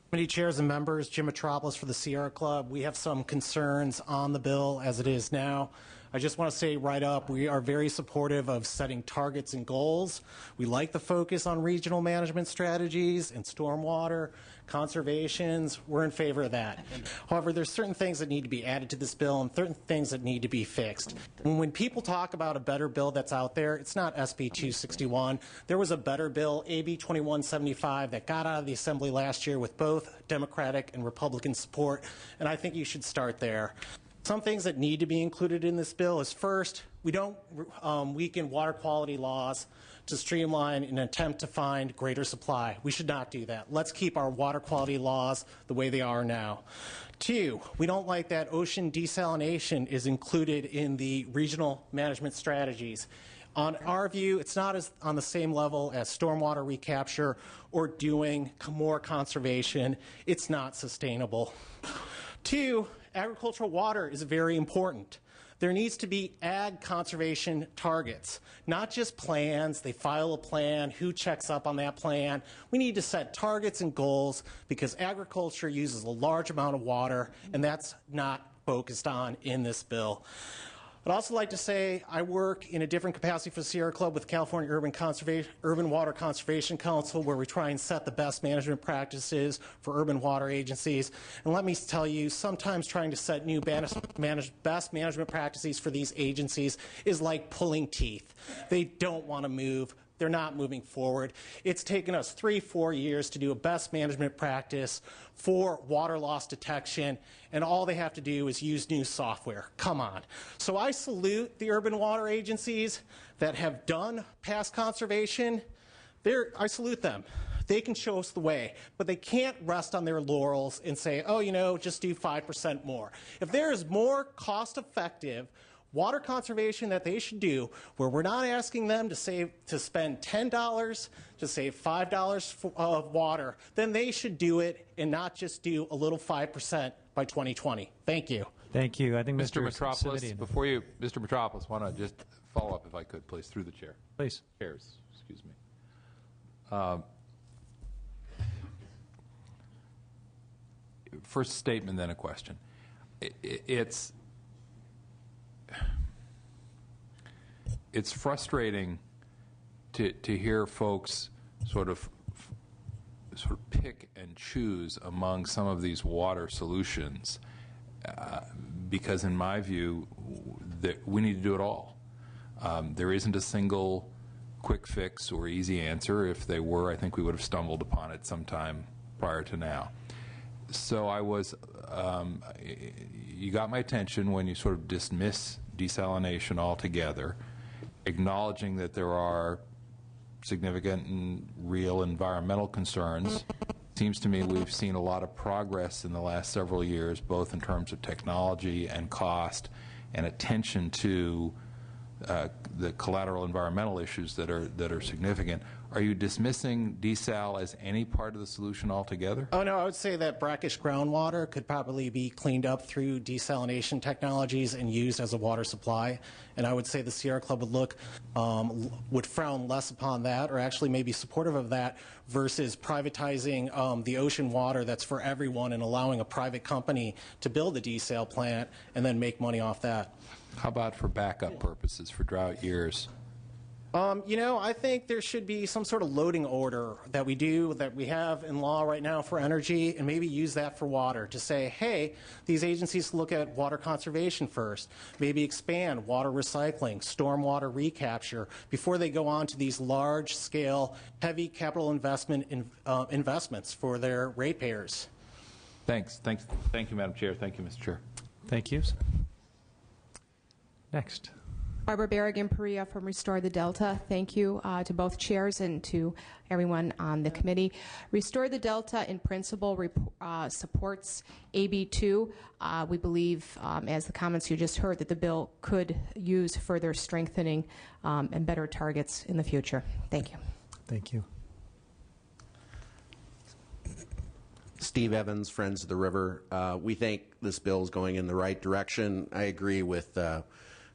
Committee chairs and members, Jim Metropolis for the Sierra Club. We have some concerns on the bill as it is now. I just want to say right up, we are very supportive of setting targets and goals. We like the focus on regional management strategies and stormwater, conservations. We're in favor of that. However, there's certain things that need to be added to this bill and certain things that need to be fixed. And when people talk about a better bill that's out there, it's not SB 261. There was a better bill, AB 2175, that got out of the Assembly last year with both Democratic and Republican support, and I think you should start there. Some things that need to be included in this bill is, first, we don't weaken water quality laws to streamline in an attempt to find greater supply. We should not do that. Let's keep our water quality laws the way they are now. 2, we don't like that ocean desalination is included in the regional management strategies. On our view, it's not on the same level as stormwater recapture or doing more conservation. It's not sustainable. 2, agricultural water is very important. There needs to be ag conservation targets, not just plans. They file a plan, who checks up on that plan? We need to set targets and goals because agriculture uses a large amount of water, and that's not focused on in this bill. I'd also like to say I work in a different capacity for the Sierra Club with California Urban Water Conservation Council, where we try and set the best management practices for urban water agencies. And let me tell you, sometimes trying to set new best management practices for these agencies is like pulling teeth. They don't want to move. They're not moving forward. It's taken us 3-4 years to do a best management practice for water loss detection, and all they have to do is use new software. Come on. So I salute the urban water agencies that have done past conservation. I salute them. They can show us the way, but they can't rest on their laurels and say, oh, you know, just do 5% more. If there is more cost-effective water conservation that they should do, where we're not asking them to spend $10 to save $5 of water, then they should do it and not just do a little 5% by 2020. Thank you. Thank you. I think Mr. Metropolis, Mr. Metropolis, want to just follow up, if I could, please, through the chair. Please. Chairs, excuse me. First statement, then a question. It's frustrating to hear folks sort of pick and choose among some of these water solutions, because in my view, that we need to do it all. There isn't a single quick fix or easy answer. If they were, I think we would have stumbled upon it sometime prior to now. So I was, you got my attention when you sort of dismiss desalination altogether, acknowledging that there are significant and real environmental concerns. Seems to me we've seen a lot of progress in the last several years, both in terms of technology and cost and attention to the collateral environmental issues that are significant. Are you dismissing desal as any part of the solution altogether? Oh, no, I would say that brackish groundwater could probably be cleaned up through desalination technologies and used as a water supply. And I would say the Sierra Club would frown less upon that, or actually maybe supportive of that, versus privatizing the ocean water that's for everyone and allowing a private company to build a desal plant and then make money off that. How about for backup purposes, for drought years? You know, I think there should be some sort of loading order that we have in law right now for energy, and maybe use that for water to say, hey, these agencies look at water conservation first, maybe expand water recycling, stormwater recapture, before they go on to these large-scale, heavy capital investments for their ratepayers. Thanks. Thank you, Madam Chair. Thank you, Mr. Chair. Thank you. Next. Barbara Berrigan-Perea from Restore the Delta. Thank you to both chairs and to everyone on the committee. Restore the Delta, in principle, supports AB 2. We believe, as the comments you just heard, that the bill could use further strengthening and better targets in the future. Thank you. Thank you. Steve Evans, Friends of the River. We think this bill is going in the right direction. I agree with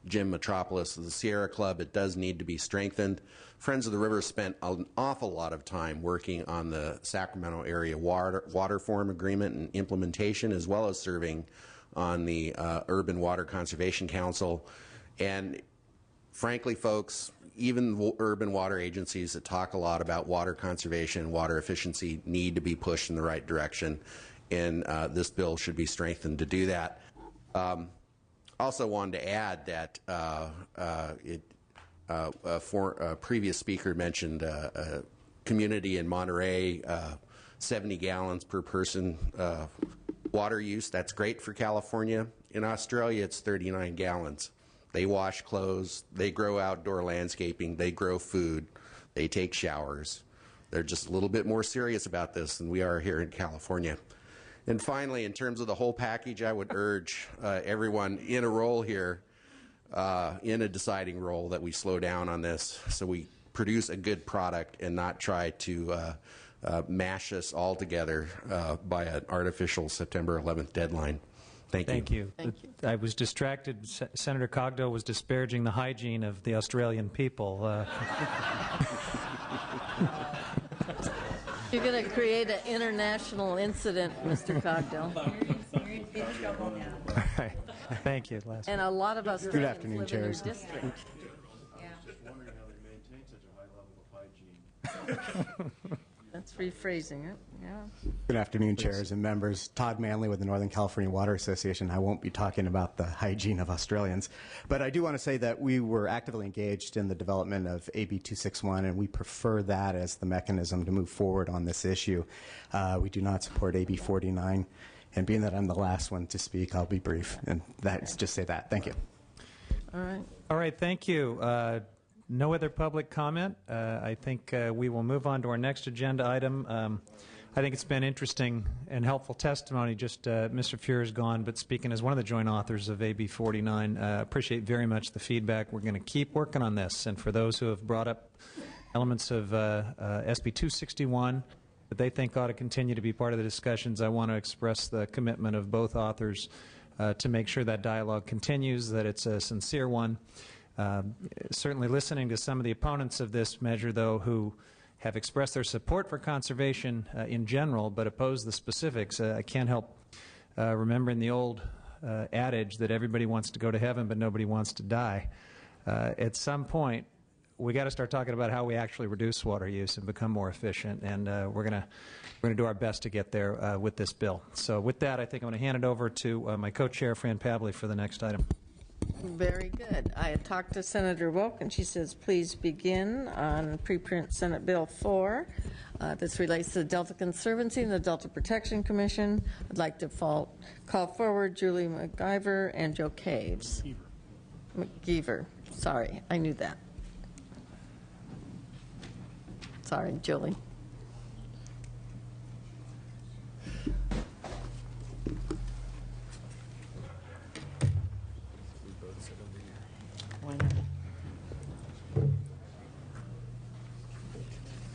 Jim Metropolis of the Sierra Club. It does need to be strengthened. Friends of the River spent an awful lot of time working on the Sacramento Area Water Forum Agreement and implementation, as well as serving on the Urban Water Conservation Council. And frankly, folks, even urban water agencies that talk a lot about water conservation and water efficiency need to be pushed in the right direction, and this bill should be strengthened to do that. Also wanted to add that a previous speaker mentioned a community in Monterey, 70 gallons per person water use. That's great for California. In Australia, it's 39 gallons. They wash clothes, they grow outdoor landscaping, they grow food, they take showers. They're just a little bit more serious about this than we are here in California. And finally, in terms of the whole package, I would urge everyone in a role here, in a deciding role, that we slow down on this so we produce a good product and not try to mash us all together by an artificial September 11th deadline. Thank you. Thank you. I was distracted. Senator Cogdell was disparaging the hygiene of the Australian people. You're going to create an international incident, Mr. Cogdell. Right. Thank you, Les. And a lot of us Good afternoon, live in your chairs. district. That's rephrasing it, yeah. Good afternoon, chairs and members. Todd Manley with the Northern California Water Association. I won't be talking about the hygiene of Australians, but I do want to say that we were actively engaged in the development of AB 261, and we prefer that as the mechanism to move forward on this issue. We do not support AB 49, and being that I'm the last one to speak, I'll be brief, and that's just say that. Thank you. All right. All right, thank you. No other public comment. I think we will move on to our next agenda item. I think it's been interesting and helpful testimony. Just Mr. Fuhrer is gone, but speaking as one of the joint authors of AB 49, appreciate very much the feedback. We're going to keep working on this. And for those who have brought up elements of SB 261 that they think ought to continue to be part of the discussions, I want to express the commitment of both authors to make sure that dialogue continues, that it's a sincere one. Certainly listening to some of the opponents of this measure, though, who have expressed their support for conservation in general but oppose the specifics, I can't help remembering the old adage that everybody wants to go to heaven but nobody wants to die. At some point, we got to start talking about how we actually reduce water use and become more efficient, and we're going to do our best to get there with this bill. So with that, I think I'm going to hand it over to my co-chair, Fran Pavley, for the next item. Very good. I had talked to Senator Wilk, and she says, please begin on preprint Senate Bill 4. This relates to the Delta Conservancy and the Delta Protection Commission. I'd like to call forward Julie McGeever and Joe Caves. McGeever. Sorry, I knew that. Sorry, Julie.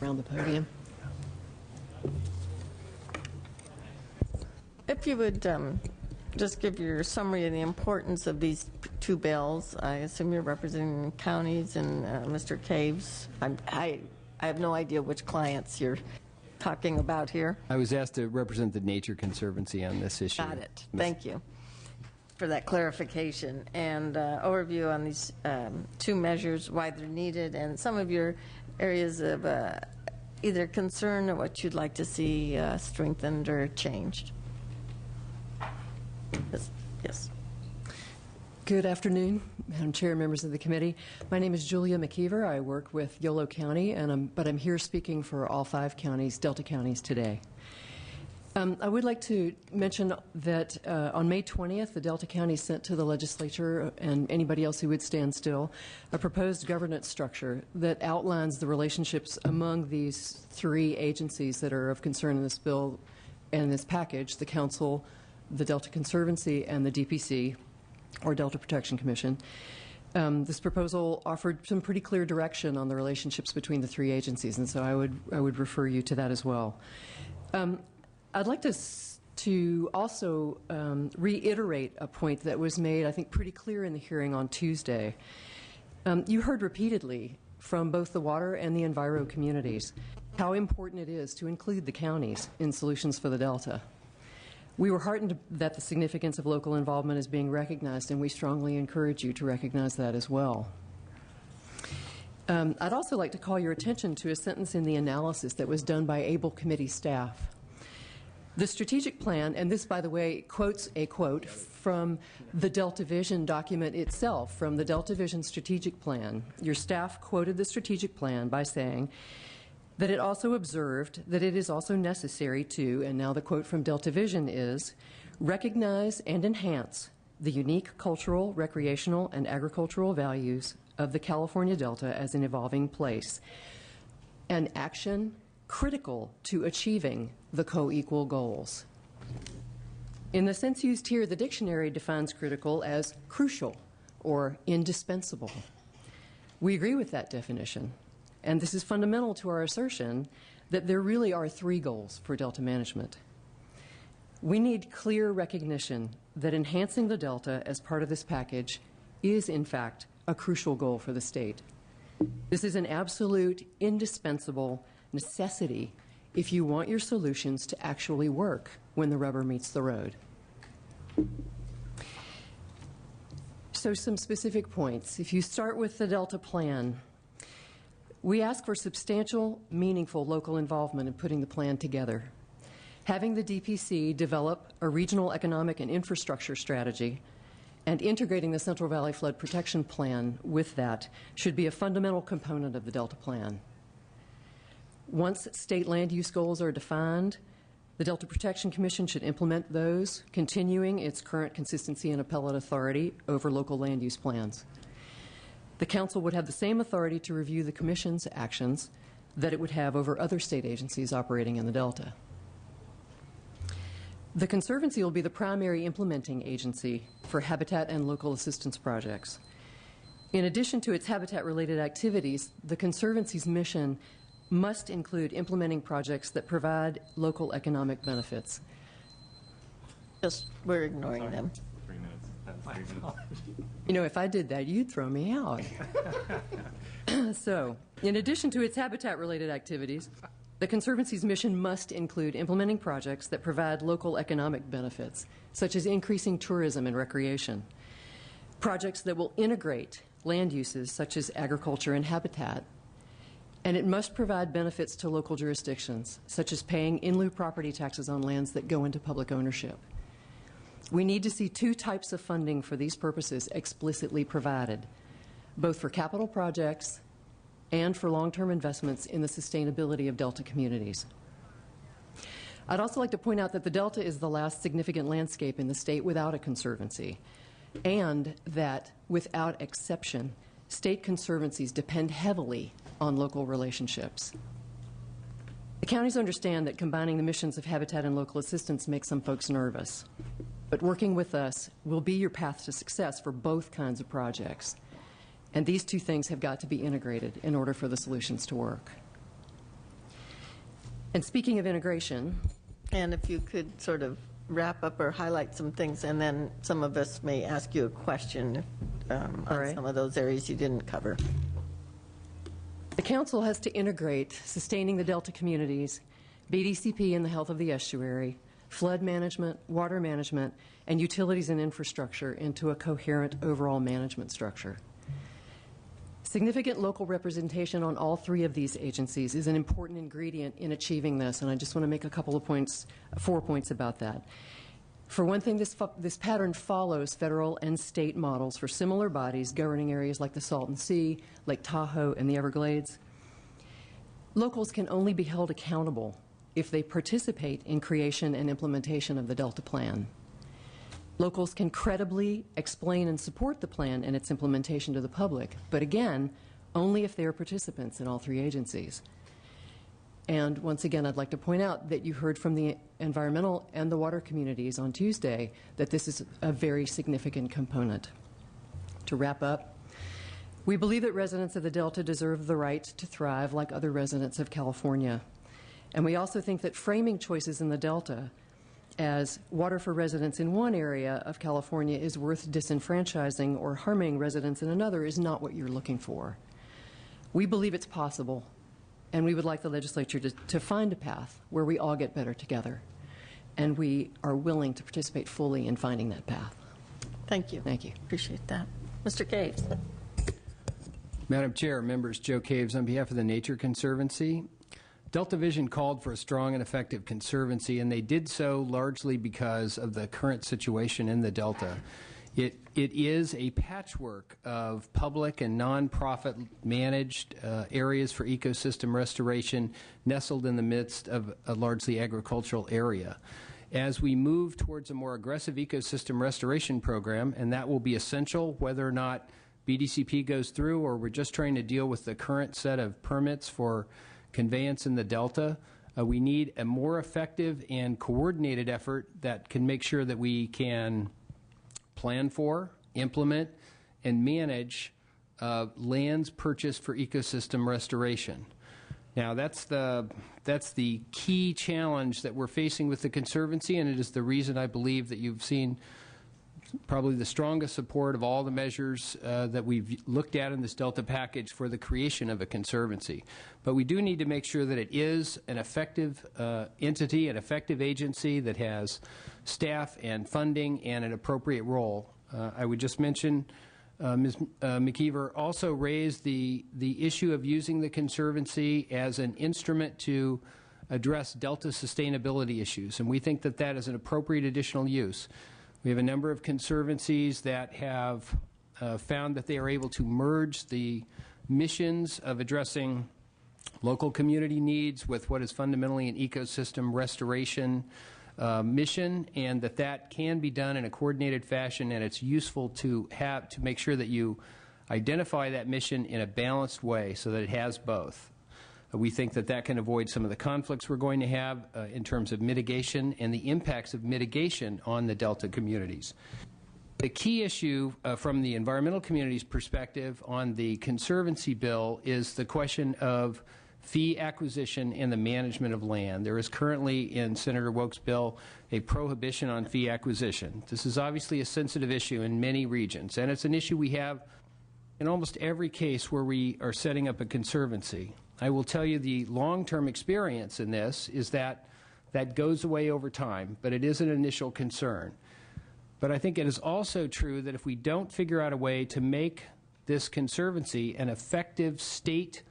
Around the podium. If you would just give your summary of the importance of these two bills. I assume you're representing counties and Mr. Caves. I have no idea which clients you're talking about here. I was asked to represent the Nature Conservancy on this issue. Got it. Thank you for that clarification and overview on these two measures, why they're needed, and some of your areas of either concern or what you'd like to see strengthened or changed. Yes. Good afternoon, Madam Chair, members of the committee. My name is Julia McKeever. I work with Yolo County, but I'm here speaking for all 5 counties, Delta counties, today. I would like to mention that on May 20th, the Delta County sent to the legislature and anybody else who would stand still a proposed governance structure that outlines the relationships among these 3 agencies that are of concern in this bill and this package, the Council, the Delta Conservancy, and the DPC, or Delta Protection Commission. This proposal offered some pretty clear direction on the relationships between the 3 agencies, and so I would refer you to that as well. I'd like to also reiterate a point that was made, I think, pretty clear in the hearing on Tuesday. You heard repeatedly from both the water and the enviro communities how important it is to include the counties in solutions for the Delta. We were heartened that the significance of local involvement is being recognized, and we strongly encourage you to recognize that as well. I'd also like to call your attention to a sentence in the analysis that was done by ABLE committee staff. The strategic plan, and this, by the way, quotes a quote from the Delta Vision document itself, from the Delta Vision strategic plan. Your staff quoted the strategic plan by saying that it also observed that it is also necessary to, and now the quote from Delta Vision is, recognize and enhance the unique cultural, recreational, and agricultural values of the California Delta as an evolving place, an action critical to achieving the co-equal goals. In the sense used here, the dictionary defines critical as crucial or indispensable. We agree with that definition, and this is fundamental to our assertion that there really are 3 goals for Delta management. We need clear recognition that enhancing the Delta as part of this package is, in fact, a crucial goal for the state. This is an absolute, indispensable necessity if you want your solutions to actually work when the rubber meets the road. So some specific points. If you start with the Delta Plan, we ask for substantial, meaningful local involvement in putting the plan together. Having the DPC develop a regional economic and infrastructure strategy and integrating the Central Valley Flood Protection Plan with that should be a fundamental component of the Delta Plan. Once state land use goals are defined, the Delta Protection Commission should implement those, continuing its current consistency and appellate authority over local land use plans. The Council would have the same authority to review the Commission's actions that it would have over other state agencies operating in the Delta. The Conservancy will be the primary implementing agency for habitat and local assistance projects. In addition to its habitat-related activities, the Conservancy's mission must include implementing projects that provide local economic benefits. Just, we're ignoring them. 3 minutes. That's 3 minutes. You know, if I did that, you'd throw me out. So, in addition to its habitat-related activities, the Conservancy's mission must include implementing projects that provide local economic benefits, such as increasing tourism and recreation, projects that will integrate land uses such as agriculture and habitat, and it must provide benefits to local jurisdictions, such as paying in lieu property taxes on lands that go into public ownership. We need to see two types of funding for these purposes explicitly provided, both for capital projects and for long-term investments in the sustainability of Delta communities. I'd also like to point out that the Delta is the last significant landscape in the state without a conservancy, and that, without exception, state conservancies depend heavily on local relationships. The counties understand that combining the missions of habitat and local assistance makes some folks nervous, but working with us will be your path to success for both kinds of projects. And these two things have got to be integrated in order for the solutions to work. And speaking of integration, and if you could sort of wrap up or highlight some things, and then some of us may ask you a question on some of those areas you didn't cover. The Council has to integrate sustaining the Delta communities, BDCP and the health of the estuary, flood management, water management, and utilities and infrastructure into a coherent overall management structure. Significant local representation on all three of these agencies is an important ingredient in achieving this, and I just want to make a couple of points, 4 points about that. For one thing, this pattern follows federal and state models for similar bodies governing areas like the Salton Sea, Lake Tahoe, and the Everglades. Locals can only be held accountable if they participate in creation and implementation of the Delta Plan. Locals can credibly explain and support the plan and its implementation to the public, but again, only if they are participants in all three agencies. And once again, I'd like to point out that you heard from the environmental and the water communities on Tuesday that this is a very significant component. To wrap up, we believe that residents of the Delta deserve the right to thrive like other residents of California. And we also think that framing choices in the Delta as water for residents in one area of California is worth disenfranchising or harming residents in another is not what you're looking for. We believe it's possible, and we would like the legislature to find a path where we all get better together, and we are willing to participate fully in finding that path. Thank you. Thank you. Appreciate that. Mr. Caves. Madam Chair, members, Joe Caves on behalf of the Nature Conservancy. Delta Vision called for a strong and effective conservancy, and they did so largely because of the current situation in the Delta. It is a patchwork of public and nonprofit managed areas for ecosystem restoration nestled in the midst of a largely agricultural area. As we move towards a more aggressive ecosystem restoration program, and that will be essential whether or not BDCP goes through or we're just trying to deal with the current set of permits for conveyance in the Delta, we need a more effective and coordinated effort that can make sure that we can plan for, implement, and manage lands purchased for ecosystem restoration. Now, that's the key challenge that we're facing with the Conservancy, and it is the reason I believe that you've seen probably the strongest support of all the measures that we've looked at in this Delta package for the creation of a Conservancy. But we do need to make sure that it is an effective entity, an effective agency that has staff and funding and an appropriate role. I would just mention Ms. McKeever also raised the issue of using the Conservancy as an instrument to address Delta sustainability issues, and we think that that is an appropriate additional use. We have a number of conservancies that have found that they are able to merge the missions of addressing local community needs with what is fundamentally an ecosystem restoration mission, and that can be done in a coordinated fashion, and it's useful to make sure that you identify that mission in a balanced way so that it has both. We think that can avoid some of the conflicts we're going to have in terms of mitigation and the impacts of mitigation on the Delta communities. The key issue from the environmental community's perspective on the Conservancy bill is the question of fee acquisition and the management of land. There is currently in Senator Woke's bill a prohibition on fee acquisition. This is obviously a sensitive issue in many regions, and it's an issue we have in almost every case where we are setting up a conservancy. I will tell you the long-term experience in this is that goes away over time, but it is an initial concern. But I think it is also true that if we don't figure out a way to make this conservancy an effective state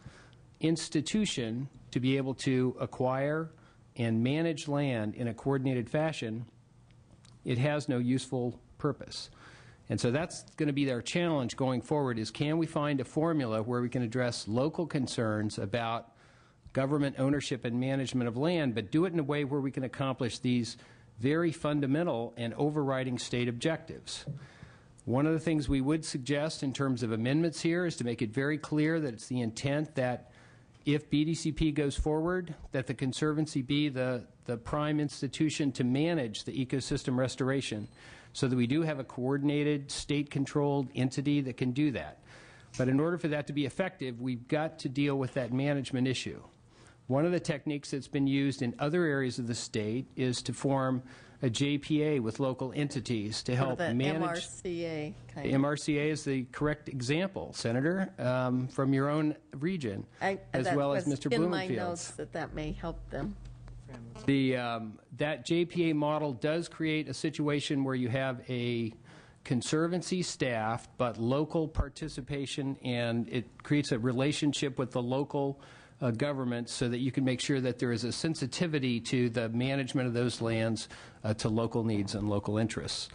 institution to be able to acquire and manage land in a coordinated fashion, it has no useful purpose. And so that's going to be our challenge going forward, is can we find a formula where we can address local concerns about government ownership and management of land, but do it in a way where we can accomplish these very fundamental and overriding state objectives. One of the things we would suggest in terms of amendments here is to make it very clear that it's the intent that if BDCP goes forward, that the Conservancy be the prime institution to manage the ecosystem restoration, so that we do have a coordinated, state-controlled entity that can do that. But in order for that to be effective, we've got to deal with that management issue. One of the techniques that's been used in other areas of the state is to form a JPA with local entities to help manage. MRCA kind the MRCA is the correct example, Senator, from your own region, as well as Mr. Blumenfield's. In my notes that may help them. That JPA model does create a situation where you have a conservancy staff, but local participation, and it creates a relationship with the local government so that you can make sure that there is a sensitivity to the management of those lands to local needs and local interests.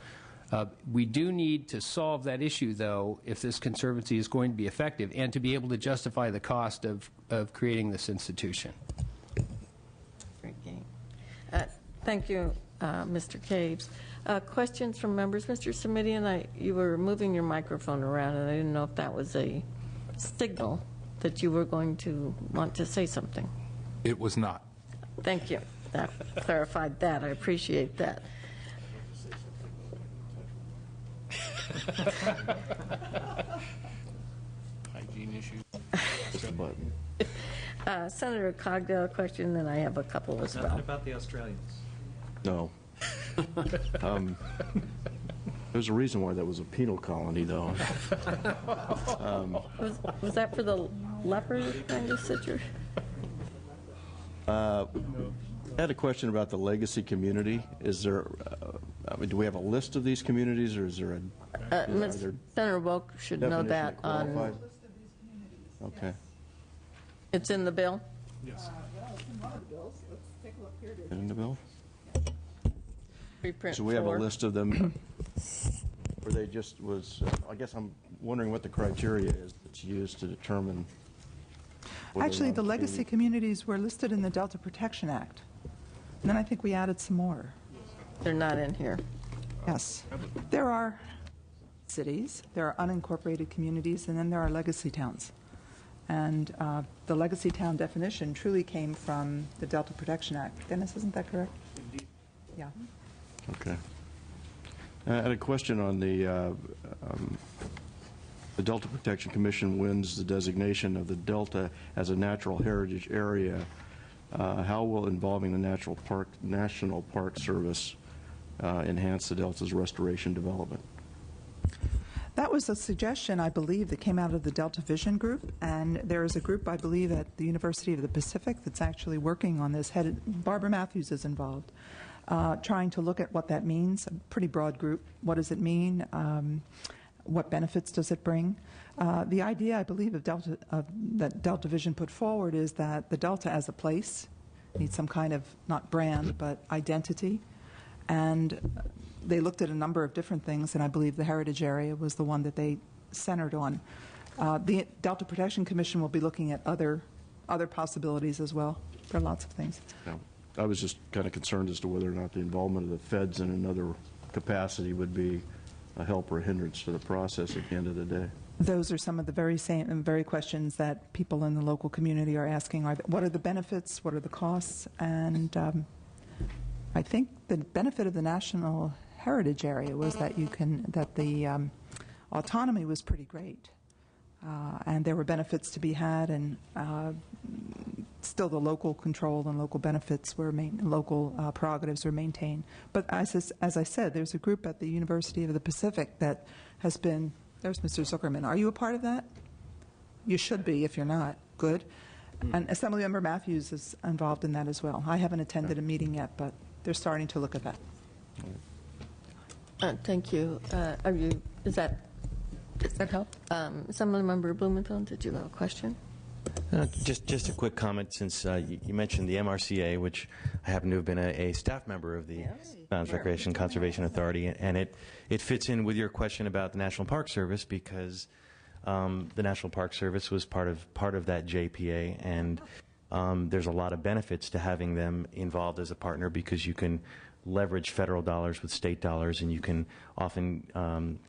We do need to solve that issue, though, if this conservancy is going to be effective and to be able to justify the cost of creating this institution. Thank you, Mr. Caves. Questions from members? Mr. Simidian, you were moving your microphone around, and I didn't know if that was a signal that you were going to want to say something. It was not. Thank you. That clarified that. I appreciate that. Hygiene issues. Senator Cogdell, a question, and I have a couple as well. Nothing about the Australians. No. There's a reason why that was a penal colony, though. Was that for the leopard kind of situation? I had a question about the legacy community. Is there, do we have a list of these communities, or is there a... Senator Woke should know that. Okay. It's in the bill? Yes. In the bill? Preprint so we have 4. a list of them. Or they just was, I guess I'm wondering what the criteria is that's used to determine. Actually, the legacy communities were listed in the Delta Protection Act. And then I think we added some more. They're not in here. Yes. There are cities, there are unincorporated communities, and then there are legacy towns. And the legacy town definition truly came from the Delta Protection Act. Dennis, isn't that correct? Indeed. Yeah. Okay. I had a question on the Delta Protection Commission wins the designation of the Delta as a natural heritage area. How will involving the National Park Service enhance the Delta's restoration development? That was a suggestion, I believe, that came out of the Delta Vision Group, and there is a group, I believe, at the University of the Pacific that's actually working on this. Barbara Matthews is involved, trying to look at what that means. A pretty broad group. What does it mean? what benefits does it bring? The idea, I believe, that Delta Vision put forward is that the Delta as a place needs some kind of, not brand, but identity. And they looked at a number of different things, and I believe the heritage area was the one that they centered on. The Delta Protection Commission will be looking at other possibilities as well. There are lots of things. Yeah. I was just kind of concerned as to whether or not the involvement of the feds in another capacity would be a help or a hindrance to the process at the end of the day. Those are some of the very questions that people in the local community are asking. What are the benefits? What are the costs? And I think the benefit of the National Heritage Area was that the autonomy was pretty great, and there were benefits to be had, and still the local control and local benefits were local prerogatives were maintained. But as I said, there's a group at the University of the Pacific that has been. There's Mr. Zuckerman. Are you a part of that? You should be if you're not. Good. And Assemblymember Matthews is involved in that as well. I haven't attended a meeting yet, but they're starting to look at that. Thank you. Does that help? Assemblymember Blumenthal, did you have a question? Just a quick comment, since you mentioned the MRCA, which I happen to have been a staff member of the Mountains Recreation Conservation Authority, and it fits in with your question about the National Park Service, because the National Park Service was part of that JPA, and there's a lot of benefits to having them involved as a partner, because you can leverage federal dollars with state dollars, and you can often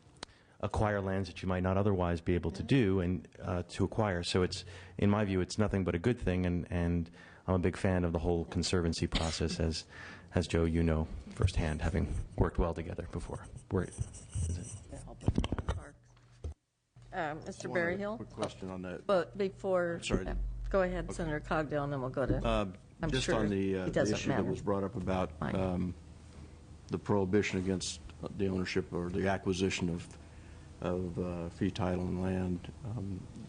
acquire lands that you might not otherwise be able to do and to acquire. So it's, in my view, it's nothing but a good thing, and I'm a big fan of the whole conservancy process, as Joe, you know firsthand, having worked well together before. Mr. Berryhill? Quick question on that. But before, sorry. Go ahead, Senator Cogdell, and then we'll go to. I'm just sure on the issue matter. that was brought up about the prohibition against the ownership or the acquisition of fee title and land.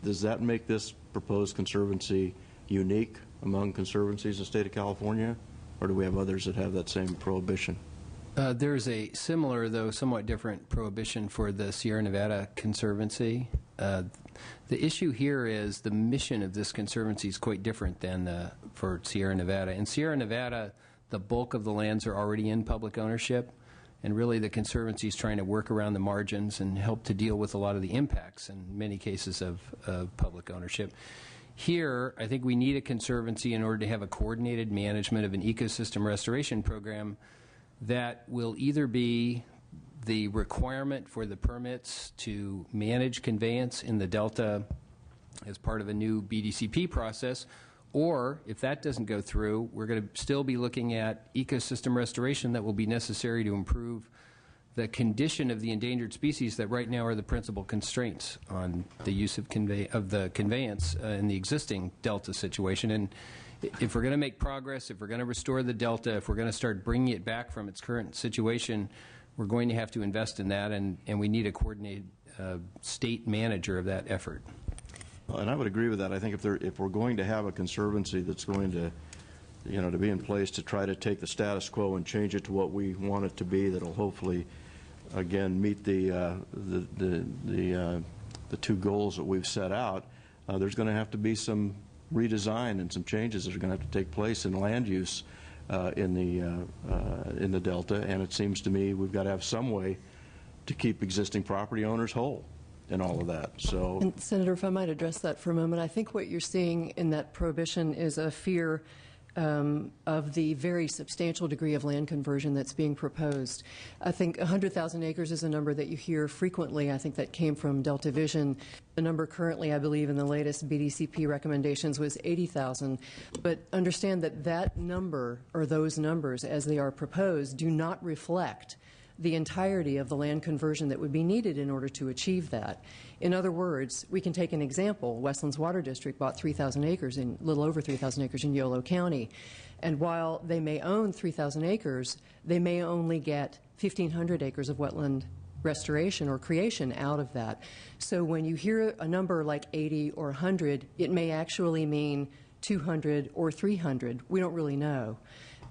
Does that make this proposed conservancy unique among conservancies in the state of California, or do we have others that have that same prohibition? There's a similar, though somewhat different, prohibition for the Sierra Nevada Conservancy. The issue here is the mission of this conservancy is quite different than for Sierra Nevada. In Sierra Nevada, the bulk of the lands are already in public ownership, and really the Conservancy is trying to work around the margins and help to deal with a lot of the impacts in many cases of public ownership. Here, I think we need a Conservancy in order to have a coordinated management of an ecosystem restoration program that will either be the requirement for the permits to manage conveyance in the Delta as part of a new BDCP process, or if that doesn't go through, we're going to still be looking at ecosystem restoration that will be necessary to improve the condition of the endangered species that right now are the principal constraints on the use of the conveyance in the existing Delta situation. And if we're going to make progress, if we're going to restore the Delta, if we're going to start bringing it back from its current situation, we're going to have to invest in that, and we need a coordinated state manager of that effort. And I would agree with that. I think if we're going to have a conservancy that's going to, to be in place to try to take the status quo and change it to what we want it to be, that'll hopefully, again, meet the two goals that we've set out, there's going to have to be some redesign and some changes that are going to have to take place in land use in the Delta. And it seems to me we've got to have some way to keep existing property owners whole in all of that. So, and Senator, if I might address that for a moment, I think what you're seeing in that prohibition is a fear of the very substantial degree of land conversion that's being proposed. I think 100,000 acres is a number that you hear frequently. I think that came from Delta Vision. The number currently, I believe, in the latest BDCP recommendations was 80,000. But understand that that number, or those numbers as they are proposed, do not reflect the entirety of the land conversion that would be needed in order to achieve that. In other words, we can take an example. Westlands Water District bought 3,000 acres, a little over 3,000 acres in Yolo County. And while they may own 3,000 acres, they may only get 1,500 acres of wetland restoration or creation out of that. So when you hear a number like 80 or 100, it may actually mean 200 or 300. We don't really know.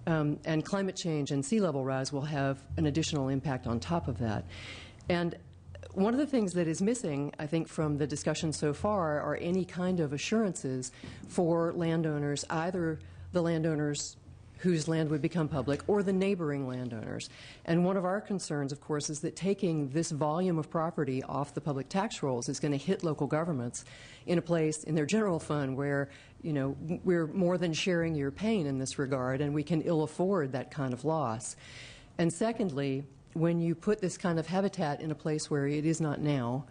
And climate change and sea level rise will have an additional impact on top of that. And one of the things that is missing, I think, from the discussion so far are any kind of assurances for landowners, either the landowners whose land would become public or the neighboring landowners. And one of our concerns, of course, is that taking this volume of property off the public tax rolls is going to hit local governments in a place in their general fund where, you know, we're more than sharing your pain in this regard, and we can ill afford that kind of loss. And secondly, when you put this kind of habitat in a place where it is not now,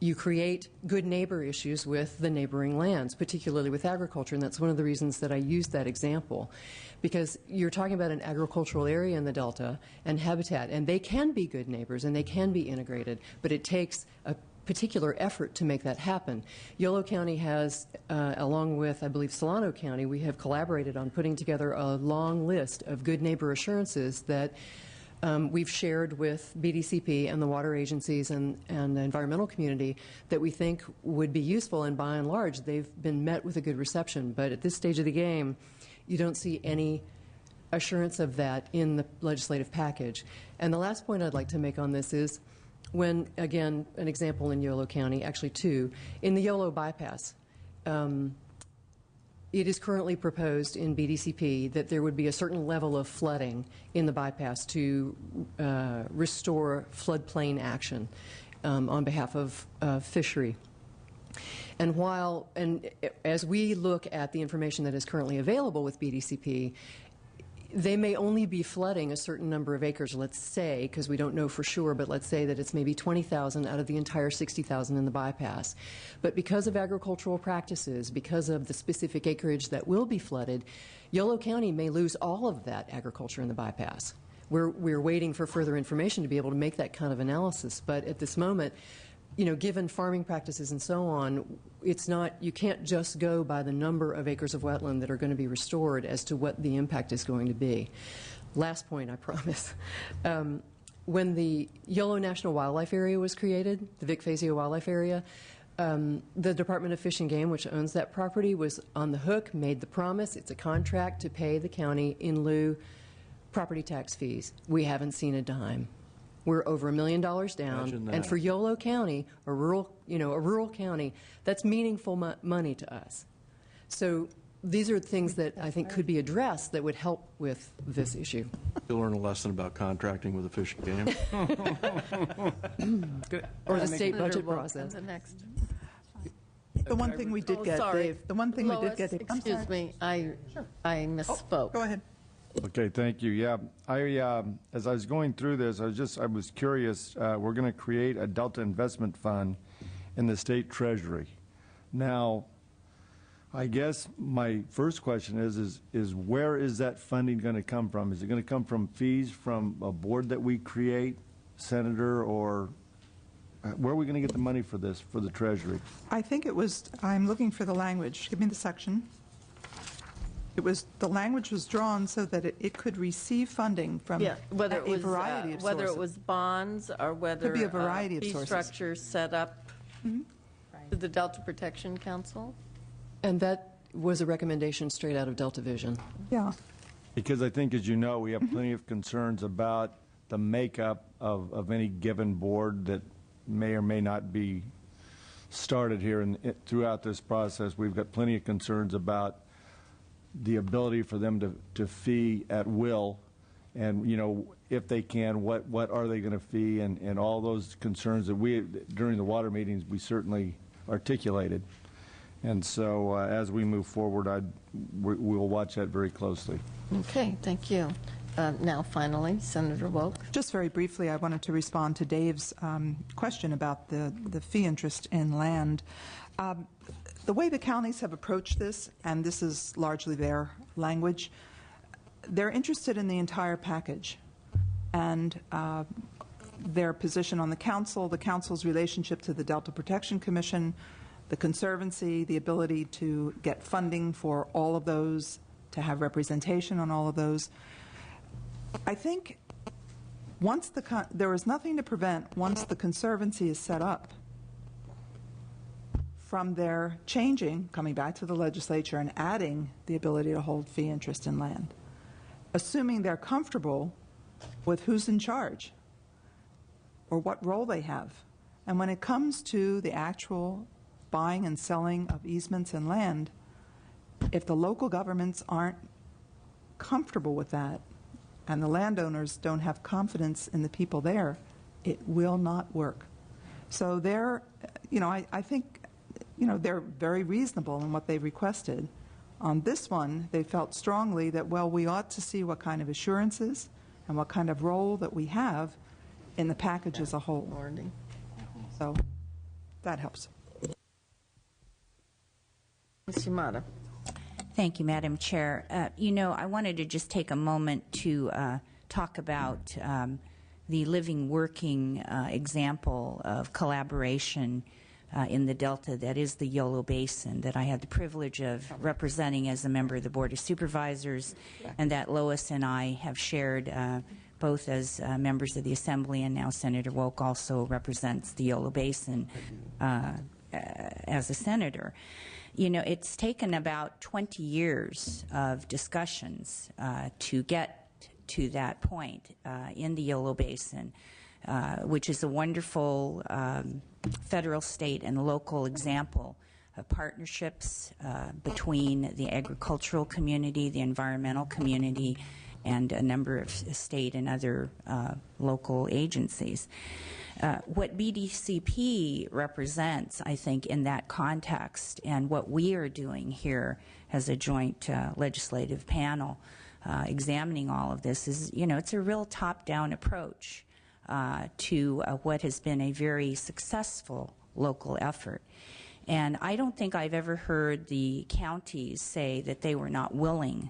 you create good neighbor issues with the neighboring lands, particularly with agriculture, and that's one of the reasons that I used that example. Because you're talking about an agricultural area in the Delta and habitat, and they can be good neighbors and they can be integrated, but it takes a particular effort to make that happen. Yolo County has, along with, I believe, Solano County, we have collaborated on putting together a long list of good neighbor assurances that we've shared with BDCP and the water agencies and the environmental community that we think would be useful, and by and large they've been met with a good reception. But at this stage of the game, you don't see any assurance of that in the legislative package. And the last point I'd like to make on this is when, again, an example in Yolo County, actually two, in the Yolo bypass, it is currently proposed in BDCP that there would be a certain level of flooding in the bypass to restore floodplain action on behalf of fishery. And as we look at the information that is currently available with BDCP, they may only be flooding a certain number of acres, let's say, because we don't know for sure, but let's say that it's maybe 20,000 out of the entire 60,000 in the bypass. But because of agricultural practices, because of the specific acreage that will be flooded, Yolo County may lose all of that agriculture in the bypass. We're waiting for further information to be able to make that kind of analysis, but at this moment, you know, given farming practices and so on, it's not, you can't just go by the number of acres of wetland that are going to be restored as to what the impact is going to be. Last point, I promise. When the Yolo National Wildlife Area was created, the Vic Fazio Wildlife Area, the Department of Fish and Game, which owns that property, was on the hook, made the promise. It's a contract to pay the county in lieu property tax fees. We haven't seen a dime. We're over $1 million down, and for Yolo County, a rural county, that's meaningful money to us. So these are things that I think could be addressed that would help with this issue. You'll learn a lesson about contracting with the Fish and Game. Or the state budget process. The one thing we did get, Dave. The one thing we did get. Excuse me, I misspoke. Go ahead. Okay, thank you. Yeah, as I was going through this, I was curious. We're going to create a Delta Investment Fund in the state treasury. Now, I guess my first question is where is that funding going to come from? Is it going to come from fees from a board that we create, Senator, or where are we going to get the money for this, for the treasury? I think it was, I'm looking for the language. Give me the section. The language was drawn so that it could receive funding from a variety of sources. Whether it was bonds or whether could be a variety of fee sources. structures set up to the Delta Protection Council. And that was a recommendation straight out of Delta Vision. Yeah. Because I think, as you know, we have plenty of concerns about the makeup of any given board that may or may not be started here throughout this process. We've got plenty of concerns about the ability for them to fee at will, and if they can, what are they going to fee, and all those concerns that we during the water meetings we certainly articulated. And so as we move forward, we'll watch that very closely. Okay, thank you. Now, finally, Senator Woke. Just very briefly, I wanted to respond to Dave's question about the fee interest in land. The way the counties have approached this, and this is largely their language, they're interested in the entire package. And their position on the council's relationship to the Delta Protection Commission, the Conservancy, the ability to get funding for all of those, to have representation on all of those. I think there is nothing to prevent, once the Conservancy is set up, from their coming back to the legislature and adding the ability to hold fee interest in land, assuming they're comfortable with who's in charge or what role they have. And when it comes to the actual buying and selling of easements and land, if the local governments aren't comfortable with that and the landowners don't have confidence in the people there, it will not work. So they're, I think, they're very reasonable in what they requested. On this one, they felt strongly that, well, we ought to see what kind of assurances and what kind of role that we have in the package as a whole. So that helps. Ms. Yamada. Thank you, Madam Chair. I wanted to just take a moment to talk about the living, working example of collaboration in the Delta that is the Yolo Basin, that I had the privilege of representing as a member of the Board of Supervisors, and that Lois and I have shared both as members of the Assembly, and now Senator Woke also represents the Yolo Basin as a senator. It's taken about 20 years of discussions to get to that point in the Yolo Basin, which is a wonderful federal, state, and local example of partnerships between the agricultural community, the environmental community, and a number of state and other local agencies. What BDCP represents, I think, in that context, and what we are doing here as a joint legislative panel examining all of this is, it's a real top-down approach to what has been a very successful local effort. And I don't think I've ever heard the counties say that they were not willing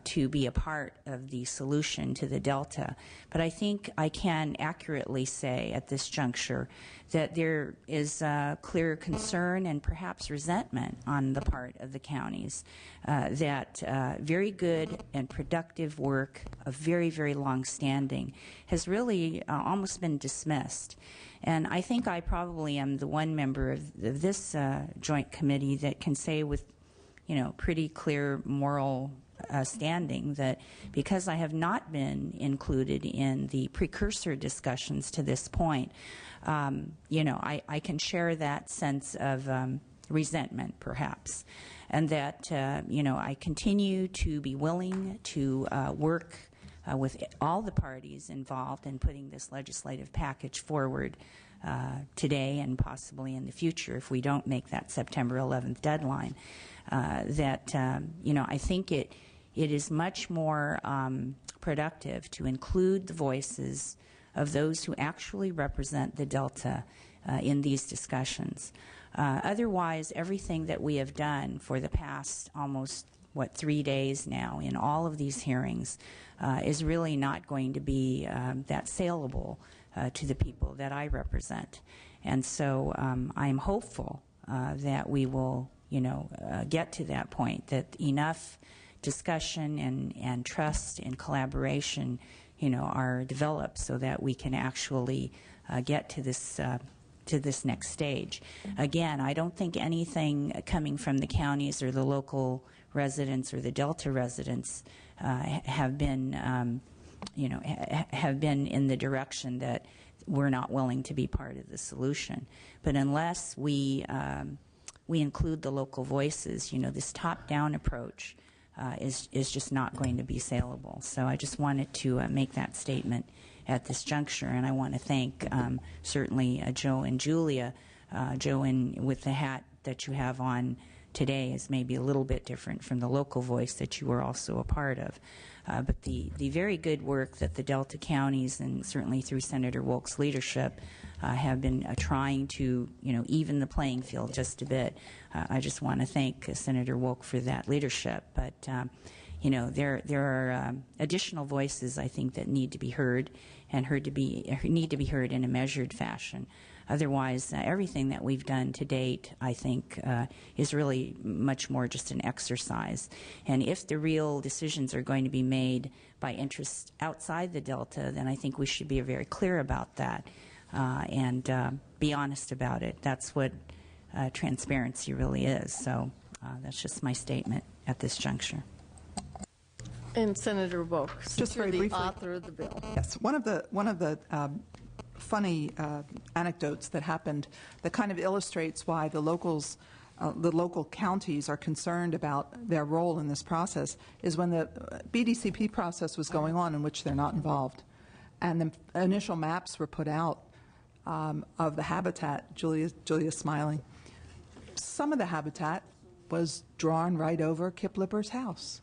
to be a part of the solution to the Delta. But I think I can accurately say at this juncture that there is clear concern and perhaps resentment on the part of the counties that very good and productive work of very, very long standing has really almost been dismissed. And I think I probably am the one member of this joint committee that can say with, pretty clear moral standing that because I have not been included in the precursor discussions to this point, I can share that sense of resentment, perhaps, and that, I continue to be willing to work with all the parties involved in putting this legislative package forward today and possibly in the future if we don't make that September 11th deadline. I think it is much more productive to include the voices of those who actually represent the Delta in these discussions. Otherwise, everything that we have done for the past almost, 3 days now in all of these hearings is really not going to be that saleable to the people that I represent. And so I'm hopeful that we will, get to that point, that enough discussion and trust and collaboration, are developed so that we can actually get to this next stage. Again, I don't think anything coming from the counties or the local residents or the Delta residents have been, have been in the direction that we're not willing to be part of the solution. But unless we include the local voices, this top-down approach is just not going to be saleable. So I just wanted to make that statement at this juncture, and I want to thank certainly Joe and Julia. Joe, with the hat that you have on today, is maybe a little bit different from the local voice that you were also a part of. But the very good work that the Delta counties, and certainly through Senator Woke's leadership, have been trying to, even the playing field just a bit. I just want to thank Senator Woke for that leadership. But there are additional voices, I think, that need to be heard and need to be heard in a measured fashion. Otherwise, everything that we've done to date, I think, is really much more just an exercise. And if the real decisions are going to be made by interests outside the Delta, then I think we should be very clear about that and be honest about it. That's what transparency really is. So that's just my statement at this juncture. And Senator Woke, just very the briefly, author of the bill. Yes, one of the funny anecdotes that happened that kind of illustrates why the local counties are concerned about their role in this process is when the BDCP process was going on, in which they're not involved, and the initial maps were put out of the habitat. Julia's smiling. Some of the habitat was drawn right over Kip Lipper's house.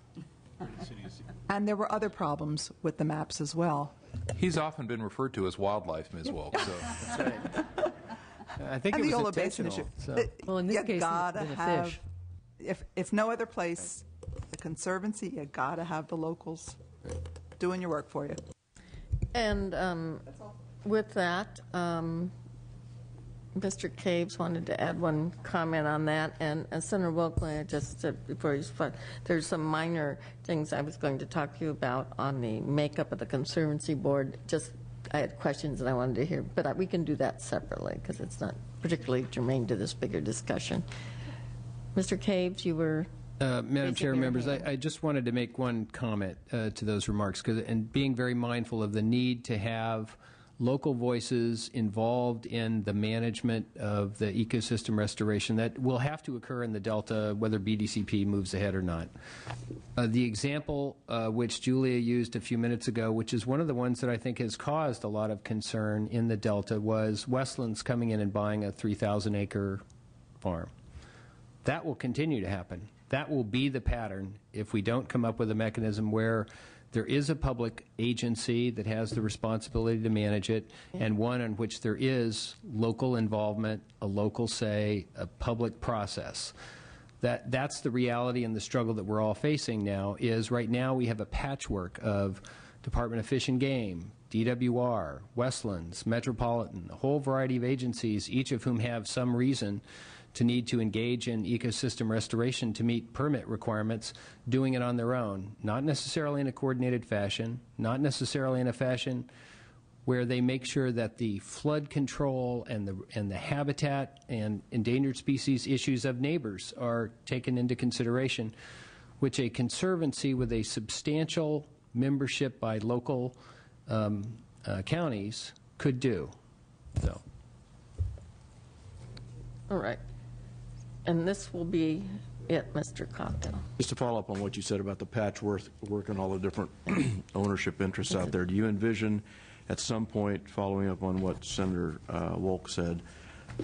And there were other problems with the maps as well. He's often been referred to as wildlife, Ms. Wilk. So. That's right. I think and it the was Ola Basin issue. intentional. So. Well, in this you case, gotta it's been a have, fish. if no other place, the Conservancy, you gotta have the locals doing your work for you. And with that, Mr. Caves wanted to add one comment on that, and Senator Wilkley just said before you spoke, there's some minor things I was going to talk to you about on the makeup of the Conservancy Board. Just I had questions that I wanted to hear, but we can do that separately because it's not particularly germane to this bigger discussion. Mr. Caves, you were... Madam Chair, members, I just wanted to make one comment to those remarks, and being very mindful of the need to have local voices involved in the management of the ecosystem restoration that will have to occur in the Delta, whether BDCP moves ahead or not. The example which Julia used a few minutes ago, which is one of the ones that I think has caused a lot of concern in the Delta, was Westlands coming in and buying a 3,000-acre farm. That will continue to happen. That will be the pattern if we don't come up with a mechanism where there is a public agency that has the responsibility to manage it, and one in which there is local involvement, a local say, a public process. That's the reality and the struggle that we're all facing now. Is right now we have a patchwork of Department of Fish and Game, DWR, Westlands, Metropolitan, a whole variety of agencies, each of whom have some reason to need to engage in ecosystem restoration to meet permit requirements, doing it on their own, not necessarily in a coordinated fashion, not necessarily in a fashion where they make sure that the flood control and the habitat and endangered species issues of neighbors are taken into consideration, which a conservancy with a substantial membership by local counties could do. So. All right. And this will be it, Mr. Cocktail. Just to follow up on what you said about the patchwork and all the different ownership interests out there, do you envision at some point, following up on what Senator Wolk said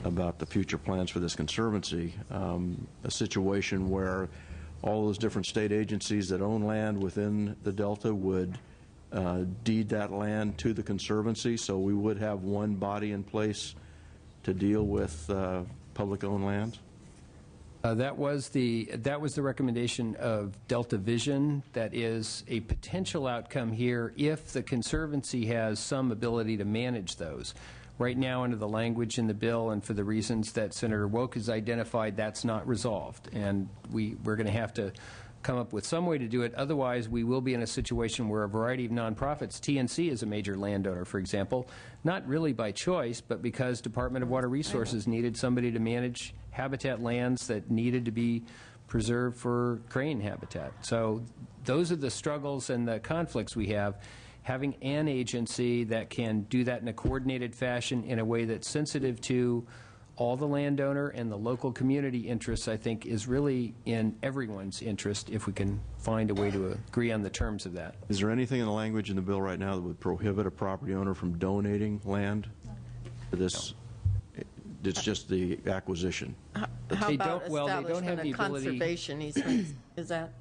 about the future plans for this conservancy, a situation where all those different state agencies that own land within the Delta would deed that land to the conservancy, so we would have one body in place to deal with public-owned land? That was the recommendation of Delta Vision. That is a potential outcome here if the Conservancy has some ability to manage those. Right now, under the language in the bill and for the reasons that Senator Woke has identified, that's not resolved. And we're going to have to come up with some way to do it. Otherwise, we will be in a situation where a variety of nonprofits, TNC is a major landowner, for example, not really by choice, but because Department of Water Resources needed somebody to manage habitat lands that needed to be preserved for crane habitat. So those are the struggles and the conflicts we have. Having an agency that can do that in a coordinated fashion in a way that's sensitive to all the landowner and the local community interests, I think, is really in everyone's interest if we can find a way to agree on the terms of that. Is there anything in the language in the bill right now that would prohibit a property owner from donating land to this? No. It's just the acquisition. How about establishment of conservation easements? Is that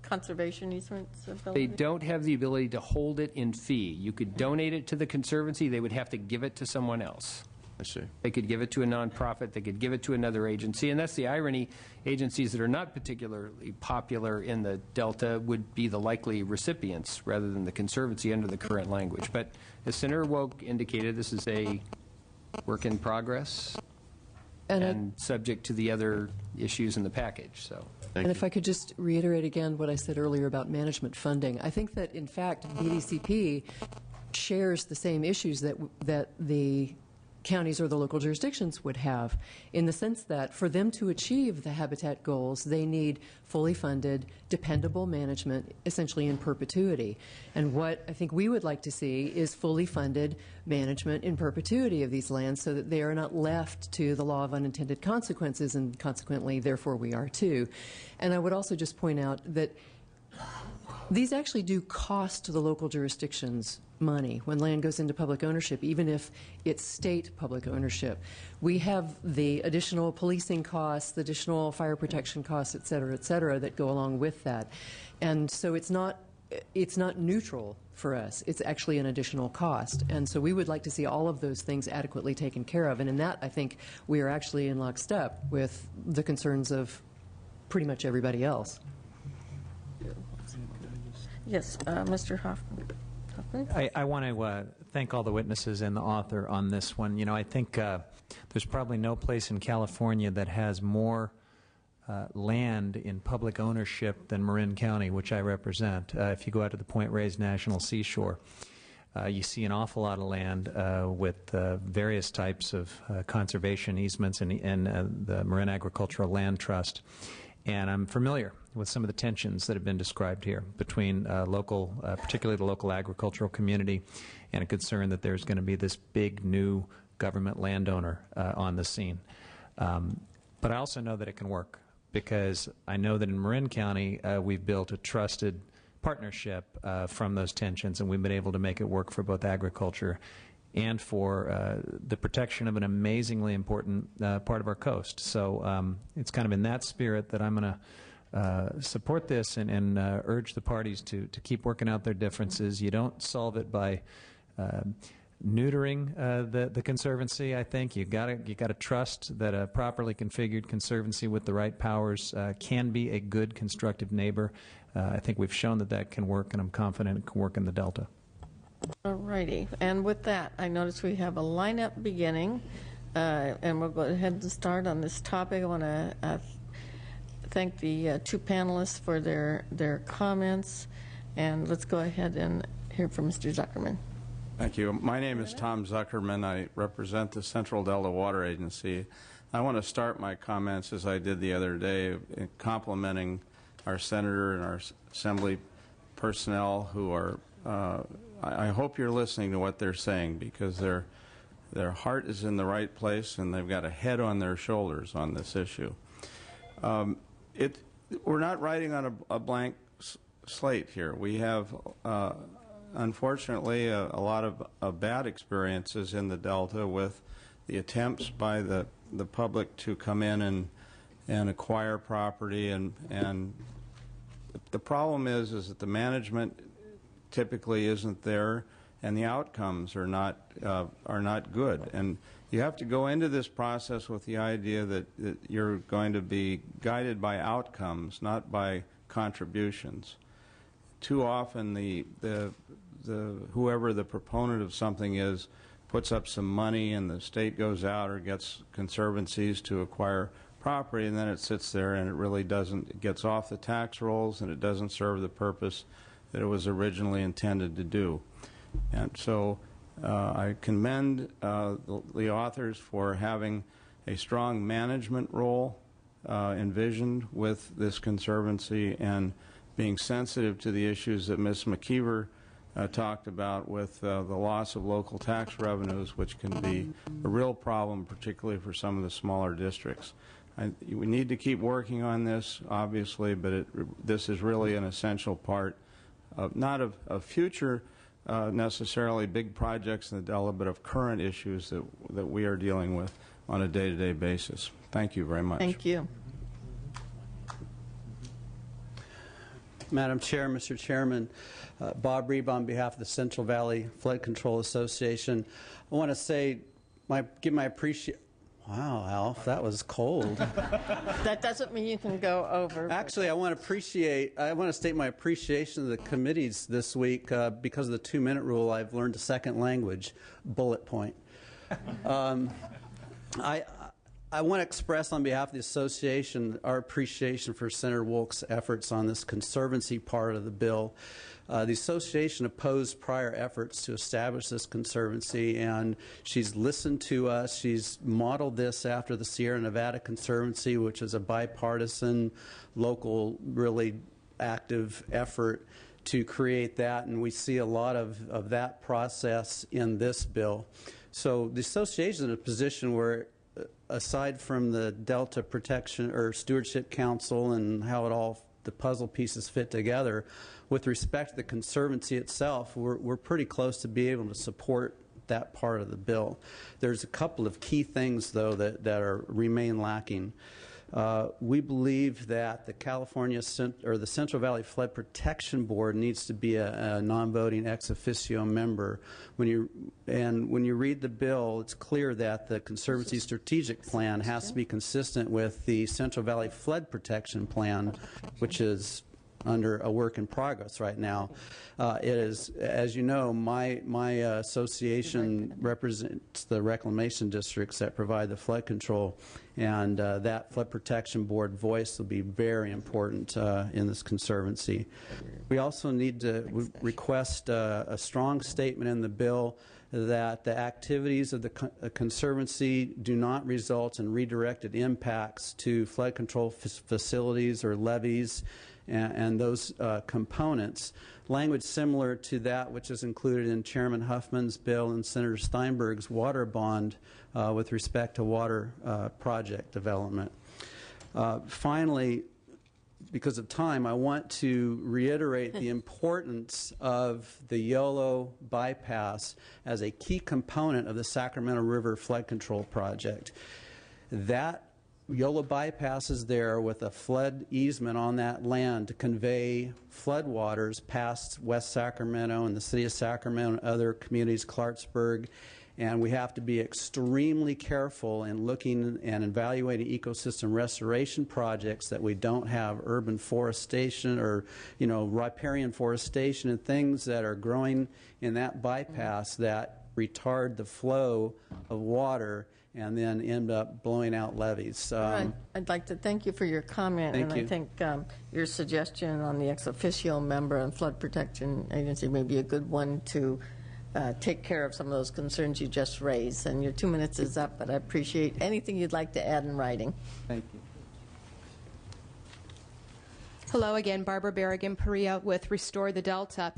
conservation easements ability? They don't have the ability to hold it in fee. You could donate it to the Conservancy. They would have to give it to someone else. I see. They could give it to a nonprofit. They could give it to another agency. And that's the irony. Agencies that are not particularly popular in the Delta would be the likely recipients rather than the Conservancy under the current language. But as Senator Woke indicated, this is a work in progress and subject to the other issues in the package. So. And if I could just reiterate again what I said earlier about management funding, I think that, in fact, BDCP shares the same issues that the counties or the local jurisdictions would have, in the sense that for them to achieve the habitat goals, they need fully funded, dependable management, essentially in perpetuity. And what I think we would like to see is fully funded management in perpetuity of these lands so that they are not left to the law of unintended consequences, and consequently, therefore, we are too. And I would also just point out that these actually do cost the local jurisdictions money when land goes into public ownership, even if it's state public ownership. We have the additional policing costs, the additional fire protection costs, et cetera, that go along with that. And so it's not neutral for us. It's actually an additional cost. And so we would like to see all of those things adequately taken care of. And in that, I think we are actually in lockstep with the concerns of pretty much everybody else. Yes, Mr. Hoffman. I want to thank all the witnesses and the author on this one. You know, I think there's probably no place in California that has more land in public ownership than Marin County, which I represent. If you go out to the Point Reyes National Seashore, you see an awful lot of land with various types of conservation easements and the Marin Agricultural Land Trust. And I'm familiar with some of the tensions that have been described here between local, particularly the local agricultural community, and a concern that there's going to be this big new government landowner on the scene. But I also know that it can work, because I know that in Marin County we've built a trusted partnership from those tensions, and we've been able to make it work for both agriculture and for the protection of an amazingly important part of our coast. So it's kind of in that spirit that I'm going to support this and urge the parties to keep working out their differences. You don't solve it by neutering the Conservancy. I think you got to trust that a properly configured Conservancy with the right powers can be a good, constructive neighbor. I think we've shown that that can work, and I'm confident it can work in the Delta. All righty. And with that, I notice we have a lineup beginning, and we'll go ahead and start on this topic. I want to thank the two panelists for their comments, and let's go ahead and hear from Mr. Zuckerman. Thank you. My name is Tom Zuckerman. I represent the Central Delta Water Agency. I want to start my comments, as I did the other day, complimenting our senator and our assembly personnel who are I hope you're listening to what they're saying, because their heart is in the right place and they've got a head on their shoulders on this issue. We're not writing on a blank slate here. We have, unfortunately, a lot of bad experiences in the Delta with the attempts by the public to come in and acquire property, and the problem is that the management typically isn't there, and the outcomes are not good. And you have to go into this process with the idea that you're going to be guided by outcomes, not by contributions. Too often, whoever the proponent of something is puts up some money, and the state goes out or gets conservancies to acquire property, and then it sits there and it really doesn't. It gets off the tax rolls, and it doesn't serve the purpose that it was originally intended to do. And so I commend the authors for having a strong management role envisioned with this Conservancy, and being sensitive to the issues that Ms. McKeever talked about with the loss of local tax revenues, which can be a real problem, particularly for some of the smaller districts. We need to keep working on this, obviously, but this is really an essential part not of future necessarily big projects in the Delta, but of current issues that we are dealing with on a day-to-day basis. Thank you very much. Thank you. Madam Chair, Mr. Chairman, Bob Reeb on behalf of the Central Valley Flood Control Association. I want to say, give my appreciation. Wow, Alf, that was cold. That doesn't mean you can go over. Actually, I want to state my appreciation of the committees this week. Because of the 2-minute rule, I've learned a second language, bullet point. I want to express on behalf of the association our appreciation for Senator Wolk's efforts on this conservancy part of the bill. The association opposed prior efforts to establish this conservancy, and she's listened to us. She's modeled this after the Sierra Nevada Conservancy, which is a bipartisan, local, really active effort to create that, and we see a lot of that process in this bill. So the association is in a position where, aside from the Delta Protection or Stewardship Council and how the puzzle pieces fit together, with respect to the conservancy itself, we're pretty close to be able to support that part of the bill. There's a couple of key things, though, that remain lacking. We believe that the the Central Valley Flood Protection Board needs to be a non-voting ex officio member. When you read the bill, it's clear that the Conservancy Strategic Plan has to be consistent with the Central Valley Flood Protection Plan, which is under a work in progress right now. It is, as you know, my association represents the reclamation districts that provide the flood control, and that Flood Protection Board voice will be very important in this conservancy. We also need to request a strong statement in the bill that the activities of the Conservancy do not result in redirected impacts to flood control facilities or levees and those components. Language similar to that which is included in Chairman Huffman's bill and Senator Steinberg's water bond with respect to water project development. Finally, because of time, I want to reiterate the importance of the Yolo bypass as a key component of the Sacramento River Flood Control Project. That Yolo bypass is there with a flood easement on that land to convey floodwaters past West Sacramento and the city of Sacramento and other communities, Clarksburg. And we have to be extremely careful in looking and evaluating ecosystem restoration projects that we don't have urban forestation or, riparian forestation and things that are growing in that bypass that retard the flow of water and then end up blowing out levees. I'd like to thank you for your comment. Thank you. I think your suggestion on the ex officio member and Flood Protection Agency may be a good one to take care of some of those concerns you just raised. And your 2 minutes is up, but I appreciate anything you'd like to add in writing. Thank you. Hello again, Barbara Berrigan-Perea with Restore the Delta.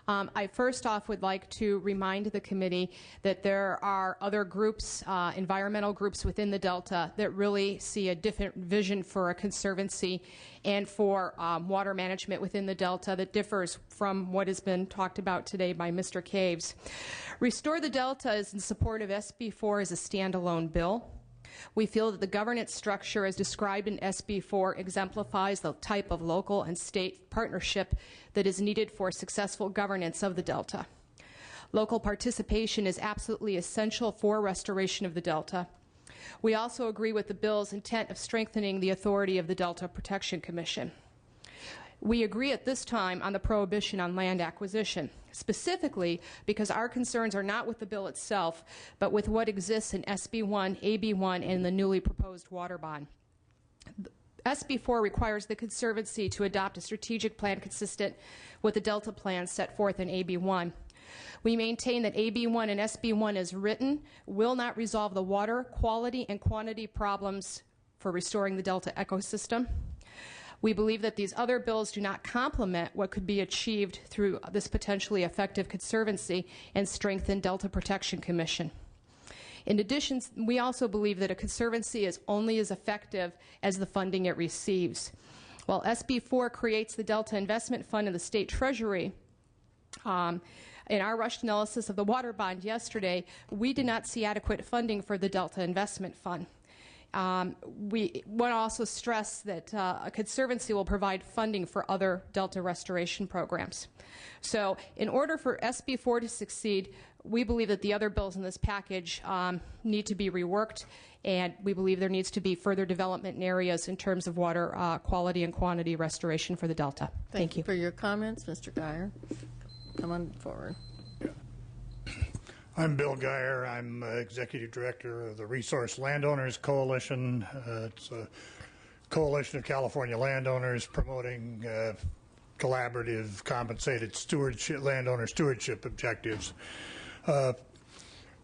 I first off would like to remind the committee that there are other groups, environmental groups within the Delta that really see a different vision for a conservancy and for water management within the Delta that differs from what has been talked about today by Mr. Caves. Restore the Delta is in support of SB4 as a standalone bill. We feel that the governance structure as described in SB4 exemplifies the type of local and state partnership that is needed for successful governance of the Delta. Local participation is absolutely essential for restoration of the Delta. We also agree with the bill's intent of strengthening the authority of the Delta Protection Commission. We agree at this time on the prohibition on land acquisition, specifically because our concerns are not with the bill itself, but with what exists in SB1, AB1, and the newly proposed water bond. SB4 requires the Conservancy to adopt a strategic plan consistent with the Delta plan set forth in AB1. We maintain that AB1 and SB1 as written will not resolve the water quality and quantity problems for restoring the Delta ecosystem. We believe that these other bills do not complement what could be achieved through this potentially effective conservancy and strengthened Delta Protection Commission. In addition, we also believe that a conservancy is only as effective as the funding it receives. While SB4 creates the Delta Investment Fund in the State Treasury, in our rushed analysis of the water bond yesterday, we did not see adequate funding for the Delta Investment Fund. We want to also stress that a conservancy will provide funding for other Delta restoration programs. So in order for SB4 to succeed, we believe that the other bills in this package need to be reworked, and we believe there needs to be further development in areas in terms of water quality and quantity restoration for the Delta. Thank you. For your comments, Mr. Geyer. Come on forward. I'm Bill Geyer. I'm Executive Director of the Resource Landowners Coalition. It's a coalition of California landowners promoting collaborative, compensated stewardship, landowner stewardship objectives.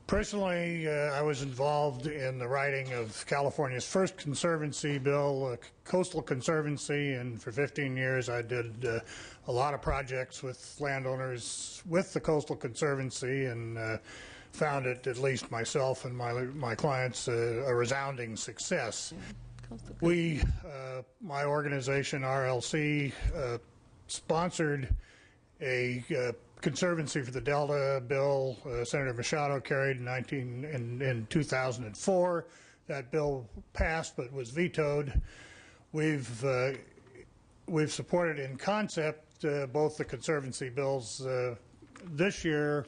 Personally, I was involved in the writing of California's first conservancy bill, Coastal Conservancy, and for 15 years I did a lot of projects with landowners with the Coastal Conservancy, and found it, at least myself and my clients, a resounding success. We, my organization, RLC, sponsored a Conservancy for the Delta bill. Senator Machado carried in 2004. That bill passed but was vetoed. We've supported in concept both the Conservancy bills this year,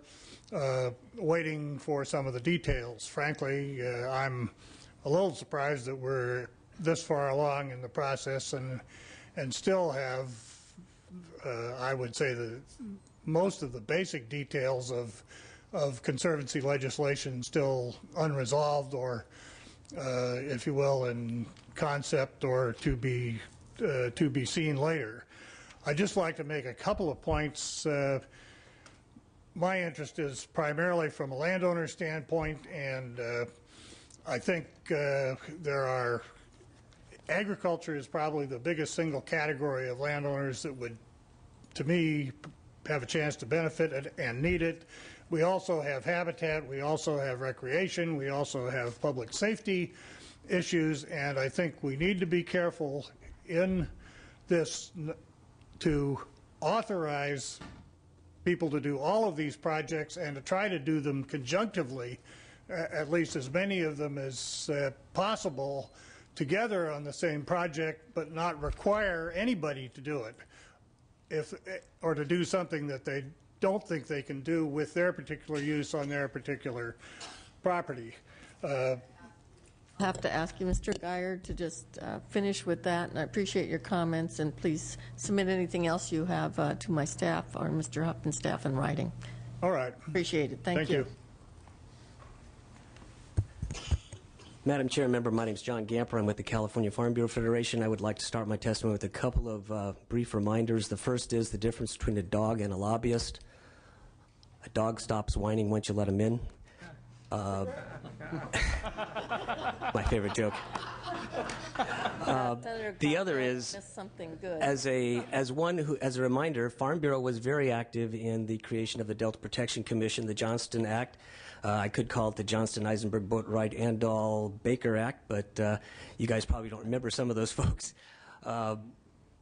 waiting for some of the details. Frankly, I'm a little surprised that we're this far along in the process and still have, I would say, most of the basic details of Conservancy legislation still unresolved, or, if you will, in concept or to be seen later. I'd just like to make a couple of points. My interest is primarily from a landowner standpoint, and I think agriculture is probably the biggest single category of landowners that would, to me, have a chance to benefit it and need it. We also have habitat, we also have recreation, we also have public safety issues, and I think we need to be careful in this to authorize people to do all of these projects and to try to do them conjunctively, at least as many of them as possible, together on the same project, but not require anybody to do it, or to do something that they don't think they can do with their particular use on their particular property. I have to ask you, Mr. Geyer, to just finish with that, and I appreciate your comments, and please submit anything else you have to my staff or Mr. Huffman's staff in writing. All right. Appreciate it. Thank you. Madam Chair, member, my name is John Gamper. I'm with the California Farm Bureau Federation. I would like to start my testimony with a couple of brief reminders. The first is the difference between a dog and a lobbyist. A dog stops whining once you let him in. My favorite joke. The other is, as a reminder, Farm Bureau was very active in the creation of the Delta Protection Commission, the Johnston Act. I could call it the Johnston-Eisenberg, Boatwright, Andal-Baker Act, but you guys probably don't remember some of those folks.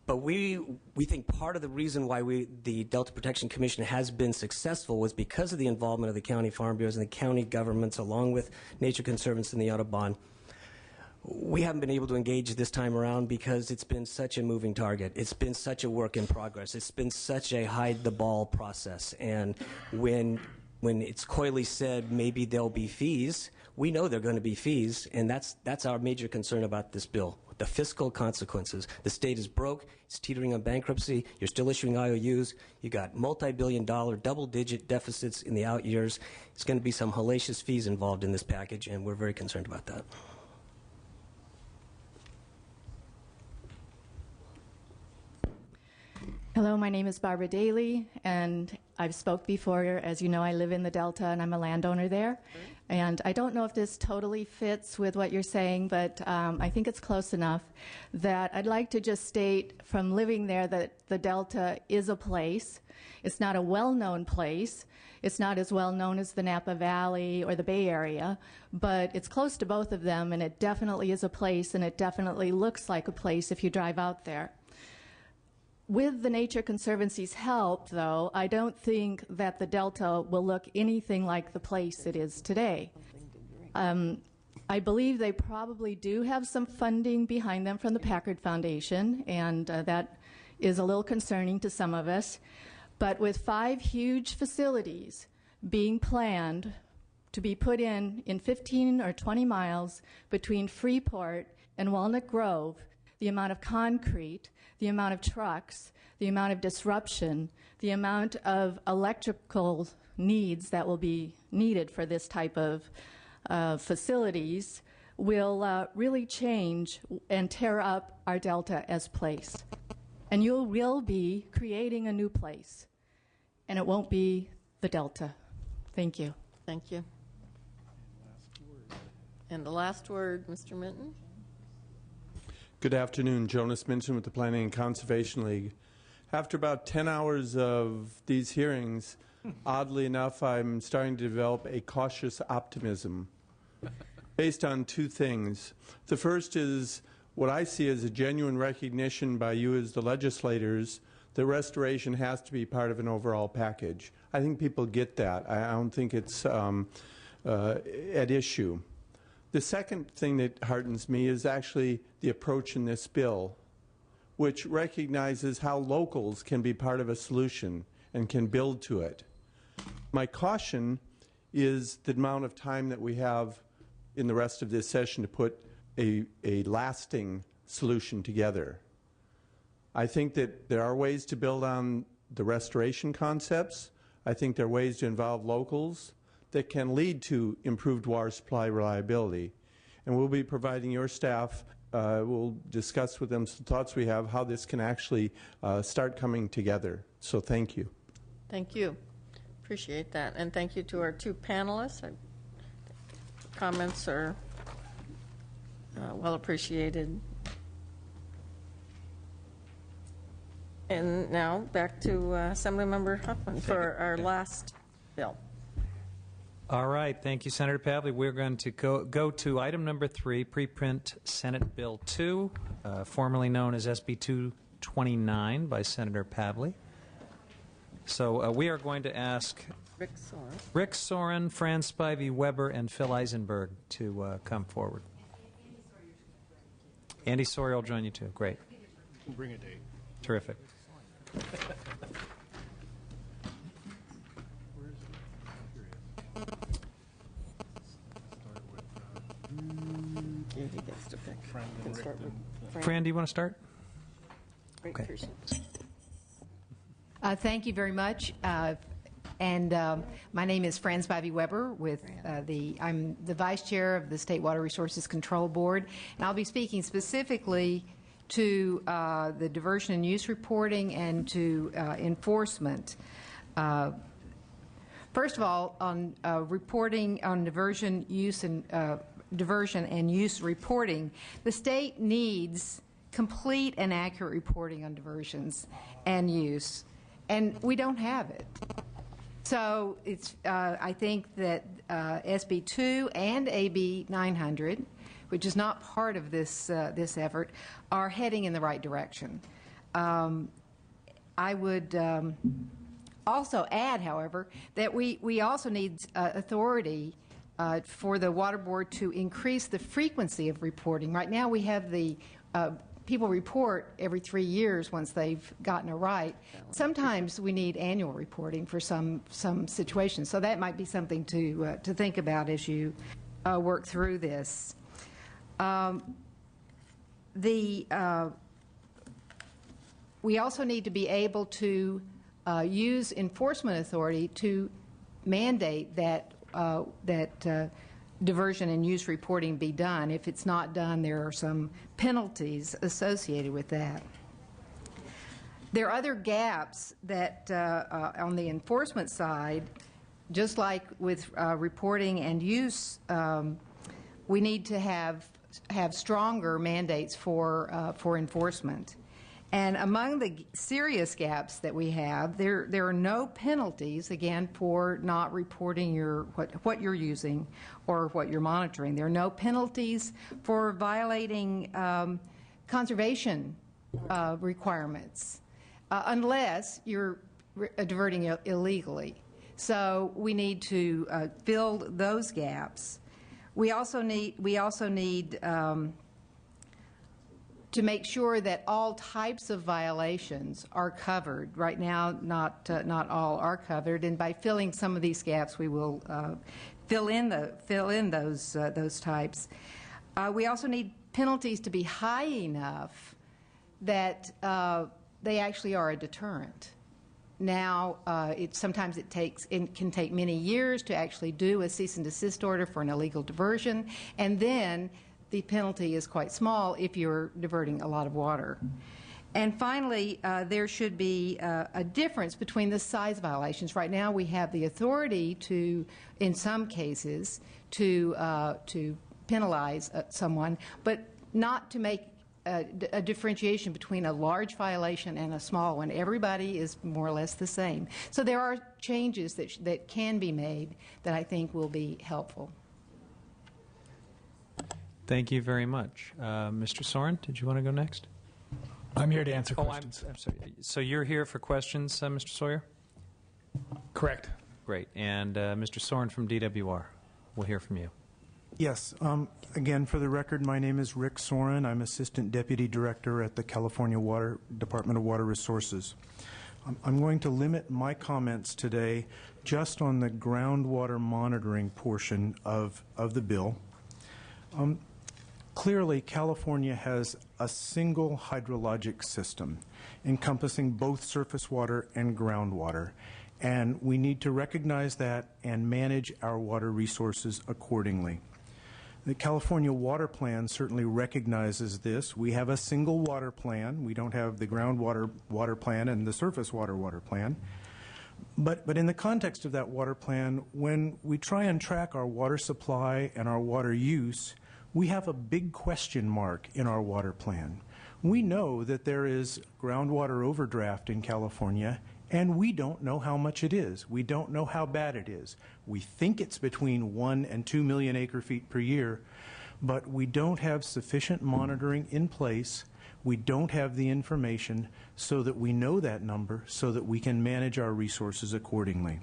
But we think part of the reason why the Delta Protection Commission has been successful was because of the involvement of the county farm bureaus and the county governments, along with Nature Conservancy and the Audubon. We haven't been able to engage this time around because it's been such a moving target. It's been such a work in progress. It's been such a hide-the-ball process. And when it's coyly said maybe there'll be fees, we know there are going to be fees, and that's our major concern about this bill. The fiscal consequences. The state is broke. It's teetering on bankruptcy. You're still issuing IOUs. You got multi-billion-dollar, double-digit deficits in the out years. It's going to be some hellacious fees involved in this package, and we're very concerned about that. Hello, my name is Barbara Daly, and I've spoke before. As you know, I live in the Delta, and I'm a landowner there. And I don't know if this totally fits with what you're saying, but I think it's close enough that I'd like to just state from living there that the Delta is a place. It's not a well-known place. It's not as well known as the Napa Valley or the Bay Area, but it's close to both of them, and it definitely is a place, and it definitely looks like a place if you drive out there. With the Nature Conservancy's help, though, I don't think that the Delta will look anything like the place it is today. I believe they probably do have some funding behind them from the Packard Foundation, and that is a little concerning to some of us. But with 5 huge facilities being planned to be put in 15 or 20 miles between Freeport and Walnut Grove, the amount of concrete, the amount of trucks, the amount of disruption, the amount of electrical needs that will be needed for this type of facilities will really change and tear up our delta as place. And you will be creating a new place, and it won't be the delta. Thank you. Thank you. And the last word, Mr. Minton. Good afternoon. Jonas Minton with the Planning and Conservation League. After about 10 hours of these hearings, oddly enough, I'm starting to develop a cautious optimism based on two things. The first is what I see as a genuine recognition by you as the legislators that restoration has to be part of an overall package. I think people get that. I don't think it's at issue. The second thing that heartens me is actually the approach in this bill, which recognizes how locals can be part of a solution and can build to it. My caution is the amount of time that we have in the rest of this session to put a lasting solution together. I think that there are ways to build on the restoration concepts. I think there are ways to involve locals that can lead to improved water supply reliability. And we'll be providing your staff, we'll discuss with them some thoughts we have, how this can actually start coming together. So thank you. Thank you. Appreciate that. And thank you to our two panelists. Comments are well appreciated. And now back to Assemblymember Huffman for our last bill. All right. Thank you, Senator Pavley. We're going to go to item number 3, preprint Senate Bill 2, formerly known as SB 229 by Senator Pavley. So we are going to ask Rick Soren, Fran Spivey Weber, and Phil Eisenberg to come forward. Andy Sawyer will join you too. Great. We'll bring a date. Terrific. He gets to pick. Fran, do you want to start? Okay. Thank you very much. My name is Fran Spivey Weber. I'm the Vice Chair of the State Water Resources Control Board, and I'll be speaking specifically to the diversion and use reporting and to enforcement. First of all, on reporting on diversion and use reporting, the state needs complete and accurate reporting on diversions and use, and we don't have it. So it's, I think that SB 2 and AB 900, which is not part of this effort, are heading in the right direction. I would also add, however, that we also need authority for the Water Board to increase the frequency of reporting. Right now we have the people report every 3 years once they've gotten it right. Sometimes we need annual reporting for some situations, so that might be something to think about as you work through this. We also need to be able to use enforcement authority to mandate that diversion and use reporting be done. If it's not done, there are some penalties associated with that. There are other gaps that on the enforcement side, just like with reporting and use, we need to have stronger mandates for enforcement. And among the serious gaps that we have, there are no penalties, again, for not reporting what you're using or what you're monitoring. There are no penalties for violating conservation requirements unless you're diverting illegally. So we need to fill those gaps. We also need to make sure that all types of violations are covered. Right now, not all are covered, and by filling some of these gaps, we will fill in those types. We also need penalties to be high enough that they actually are a deterrent. now sometimes it can take many years to actually do a cease and desist order for an illegal diversion, and then the penalty is quite small if you're diverting a lot of water. And finally, there should be a difference between the size violations. Right now, we have the authority to, in some cases, to penalize someone, but not to make a differentiation between a large violation and a small one. Everybody is more or less the same. So there are changes that can be made that I think will be helpful. Thank you very much. Mr. Soren, did you want to go next? I'm here to answer questions. I'm sorry. So you're here for questions, Mr. Sawyer? Correct. Great. And Mr. Soren from DWR, we'll hear from you. Yes. Again, for the record, my name is Rick Soren. I'm Assistant Deputy Director at the California Department of Water Resources. I'm going to limit my comments today just on the groundwater monitoring portion of the bill. Clearly, California has a single hydrologic system encompassing both surface water and groundwater, and we need to recognize that and manage our water resources accordingly. The California Water Plan certainly recognizes this. We have a single water plan. We don't have the groundwater water plan and the surface water plan. But in the context of that water plan, when we try and track our water supply and our water use, we have a big question mark in our water plan. We know that there is groundwater overdraft in California, and we don't know how much it is. We don't know how bad it is. We think it's between 1 and 2 million acre-feet per year, but we don't have sufficient monitoring in place. We don't have the information so that we know that number so that we can manage our resources accordingly.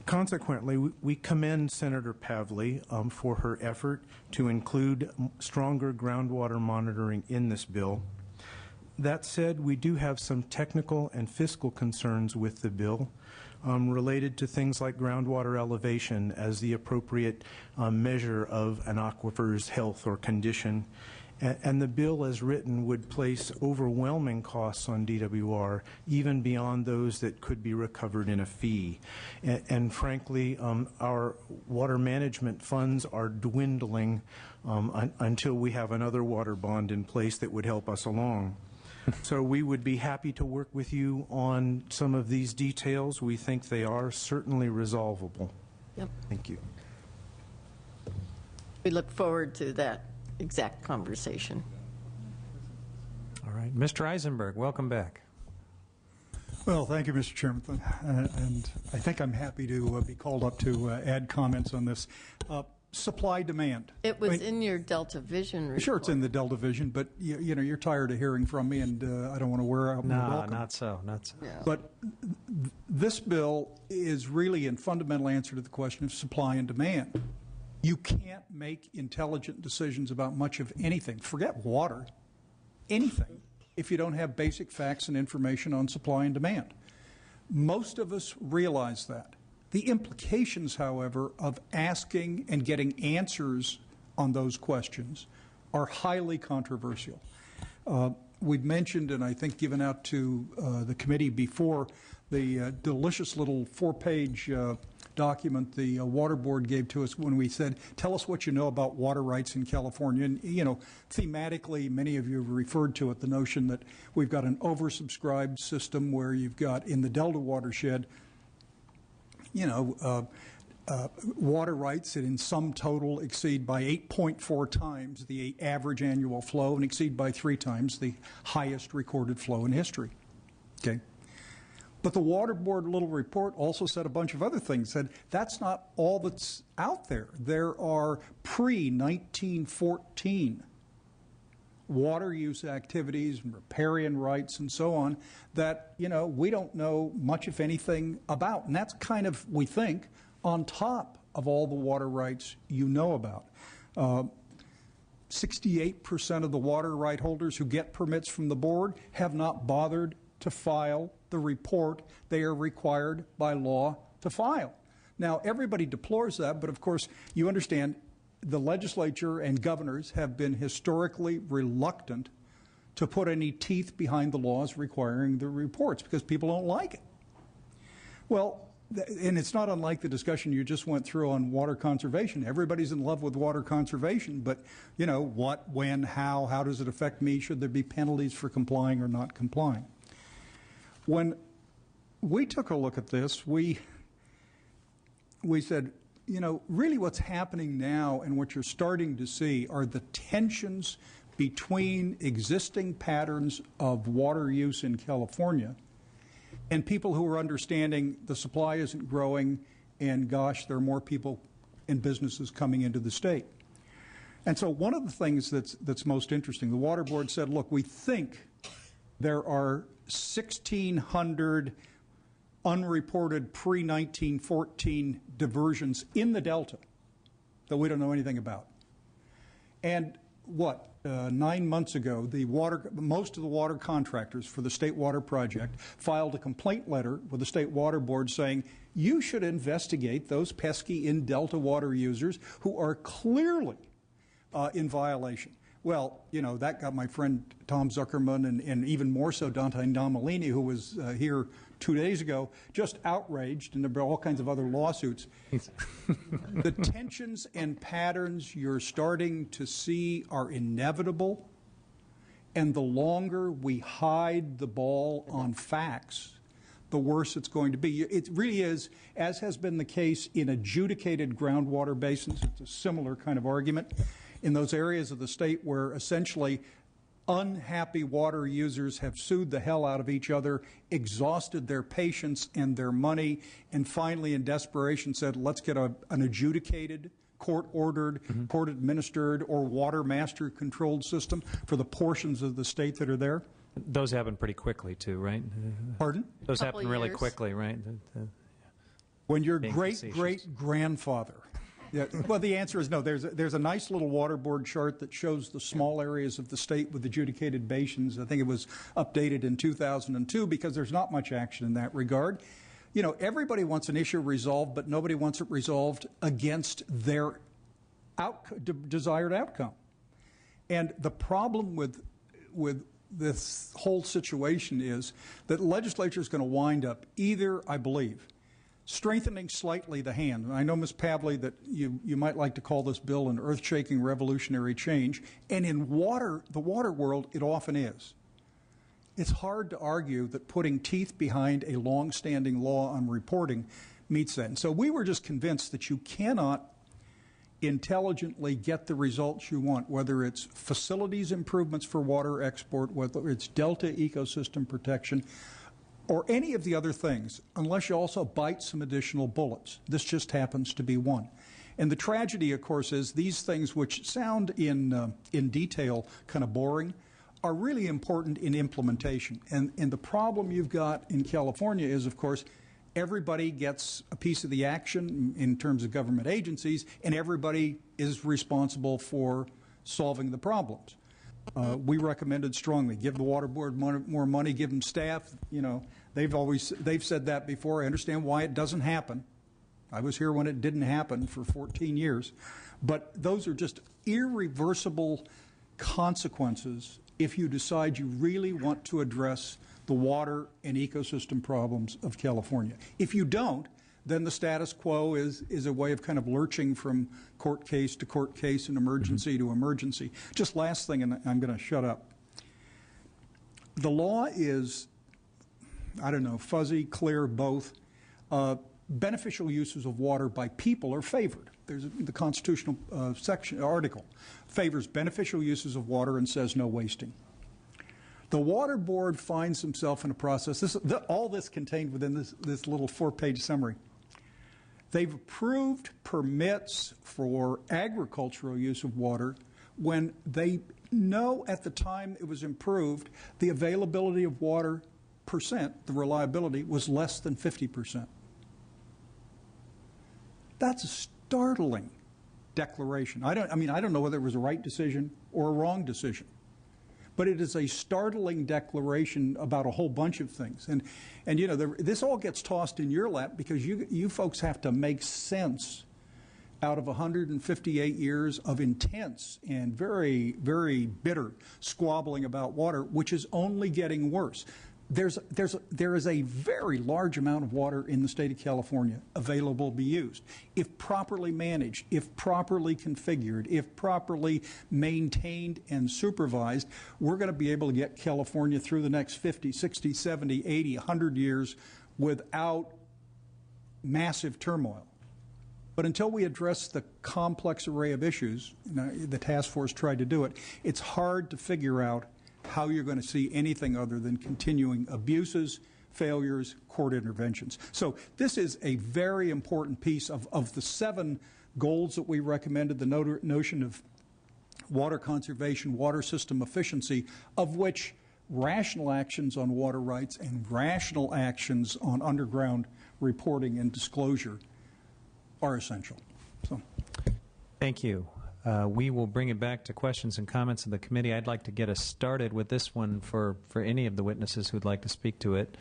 Consequently, we commend Senator Pavley for her effort to include stronger groundwater monitoring in this bill. That said, we do have some technical and fiscal concerns with the bill related to things like groundwater elevation as the appropriate measure of an aquifer's health or condition. And the bill as written would place overwhelming costs on DWR, even beyond those that could be recovered in a fee. And frankly, our water management funds are dwindling until we have another water bond in place that would help us along. So we would be happy to work with you on some of these details. We think they are certainly resolvable. Yep. Thank you. We look forward to that exact conversation. All right. Mr. Eisenberg, welcome back. Well, thank you, Mr. Chairman. And I think I'm happy to be called up to add comments on this. Supply demand. It was in your Delta Vision report. Sure, it's in the Delta Vision, but you know, you're tired of hearing from me, and I don't want to wear out my welcome. No, not so. Yeah. But this bill is really in fundamental answer to the question of supply and demand. You can't make intelligent decisions about much of anything. Forget water, anything, if you don't have basic facts and information on supply and demand. Most of us realize that. The implications, however, of asking and getting answers on those questions are highly controversial. We've mentioned, and I think given out to the committee before, the delicious little 4-page document the Water Board gave to us when we said, tell us what you know about water rights in California. And, you know, thematically, many of you have referred to it, the notion that we've got an oversubscribed system where you've got, in the Delta watershed, you know, water rights that in sum total exceed by 8.4 times the average annual flow and exceed by 3 times the highest recorded flow in history. Okay. But the Water Board little report also said a bunch of other things. Said that's not all that's out there. There are pre-1914 water use activities and riparian rights and so on that, you know, we don't know much, if anything, about. And that's kind of, we think, on top of all the water rights you know about. 68% of the water right holders who get permits from the board have not bothered to file the report they are required by law to file. Now, everybody deplores that, but of course, you understand the legislature and governors have been historically reluctant to put any teeth behind the laws requiring the reports because people don't like it. Well, and it's not unlike the discussion you just went through on water conservation. Everybody's in love with water conservation, but, you know, what, when, how does it affect me? Should there be penalties for complying or not complying? When we took a look at this, we said, you know, really what's happening now and what you're starting to see are the tensions between existing patterns of water use in California and people who are understanding the supply isn't growing and, gosh, there are more people and businesses coming into the state. And so one of the things that's most interesting, the Water Board said, look, we think there are 1,600 unreported pre-1914 diversions in the Delta that we don't know anything about. And 9 months ago, most of the water contractors for the State Water Project filed a complaint letter with the State Water Board saying, you should investigate those pesky in-Delta water users who are clearly in violation. Well, you know, that got my friend Tom Zuckerman and even more so Dante Domolini, who was here 2 days ago, just outraged, and there are all kinds of other lawsuits. The tensions and patterns you're starting to see are inevitable, and the longer we hide the ball on facts, the worse it's going to be. It really is, as has been the case in adjudicated groundwater basins, it's a similar kind of argument, in those areas of the state where essentially unhappy water users have sued the hell out of each other, exhausted their patience and their money, and finally in desperation said, let's get an adjudicated, court-ordered, court-administered, or water master-controlled system for the portions of the state that are there. Those happen pretty quickly, too, right? Pardon? Those happen really quickly, right? When your great-great-grandfather... Yeah, well, the answer is no. There's a nice little water board chart that shows the small areas of the state with adjudicated basins. I think it was updated in 2002 because there's not much action in that regard. You know, everybody wants an issue resolved, but nobody wants it resolved against their desired outcome. And the problem with this whole situation is that the legislature is going to wind up either, I believe, strengthening slightly the hand. I know, Ms. Pavley, that you might like to call this bill an earth-shaking revolutionary change, and in the water world, it often is. It's hard to argue that putting teeth behind a long-standing law on reporting meets that. And so we were just convinced that you cannot intelligently get the results you want, whether it's facilities improvements for water export, whether it's Delta ecosystem protection, or any of the other things, unless you also bite some additional bullets. This just happens to be one. And the tragedy, of course, is these things which sound in detail kind of boring are really important in implementation. And the problem you've got in California is, of course, everybody gets a piece of the action in terms of government agencies, and everybody is responsible for solving the problems. We recommended strongly, give the Water Board more money, give them staff. You know, they've said that before. I understand why it doesn't happen. I was here when it didn't happen for 14 years. But those are just irreversible consequences if you decide you really want to address the water and ecosystem problems of California. If you don't, then the status quo is a way of kind of lurching from court case to court case and emergency to emergency. Just last thing, and I'm going to shut up. The law is, I don't know, fuzzy, clear, both. Beneficial uses of water by people are favored. There's the constitutional article favors beneficial uses of water and says no wasting. The Water Board finds himself in a process, all this contained within this little 4-page summary. They've approved permits for agricultural use of water when they know at the time it was improved the availability of water percent, the reliability, was less than 50%. That's a startling declaration. I don't know whether it was a right decision or a wrong decision. But it is a startling declaration about a whole bunch of things. And you know, this all gets tossed in your lap because you folks have to make sense out of 158 years of intense and very, very bitter squabbling about water, which is only getting worse. There is a very large amount of water in the state of California available to be used. If properly managed, if properly configured, if properly maintained and supervised, we're going to be able to get California through the next 50, 60, 70, 80, 100 years without massive turmoil. But until we address the complex array of issues, the task force tried to do it, it's hard to figure out how you're going to see anything other than continuing abuses, failures, court interventions. So this is a very important piece of the 7 goals that we recommended, the notion of water conservation, water system efficiency, of which rational actions on water rights and rational actions on underground reporting and disclosure are essential. So, thank you. We will bring it back to questions and comments of the committee. I'd like to get us started with this one for any of the witnesses who'd like to speak to it.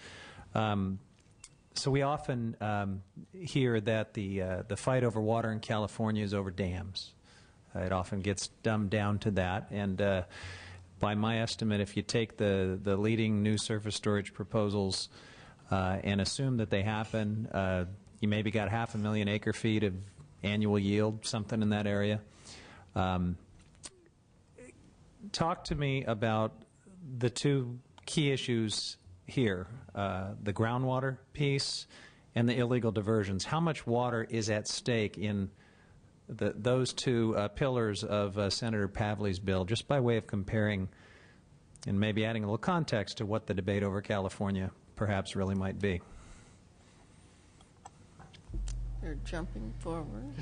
So we often hear that the fight over water in California is over dams. It often gets dumbed down to that. And by my estimate, if you take the leading new surface storage proposals and assume that they happen, you maybe got 500,000 acre-feet of annual yield, something in that area. Talk to me about the 2 key issues here, the groundwater piece and the illegal diversions. How much water is at stake in those 2 pillars of Senator Pavley's bill, just by way of comparing and maybe adding a little context to what the debate over California perhaps really might be? They're jumping forward.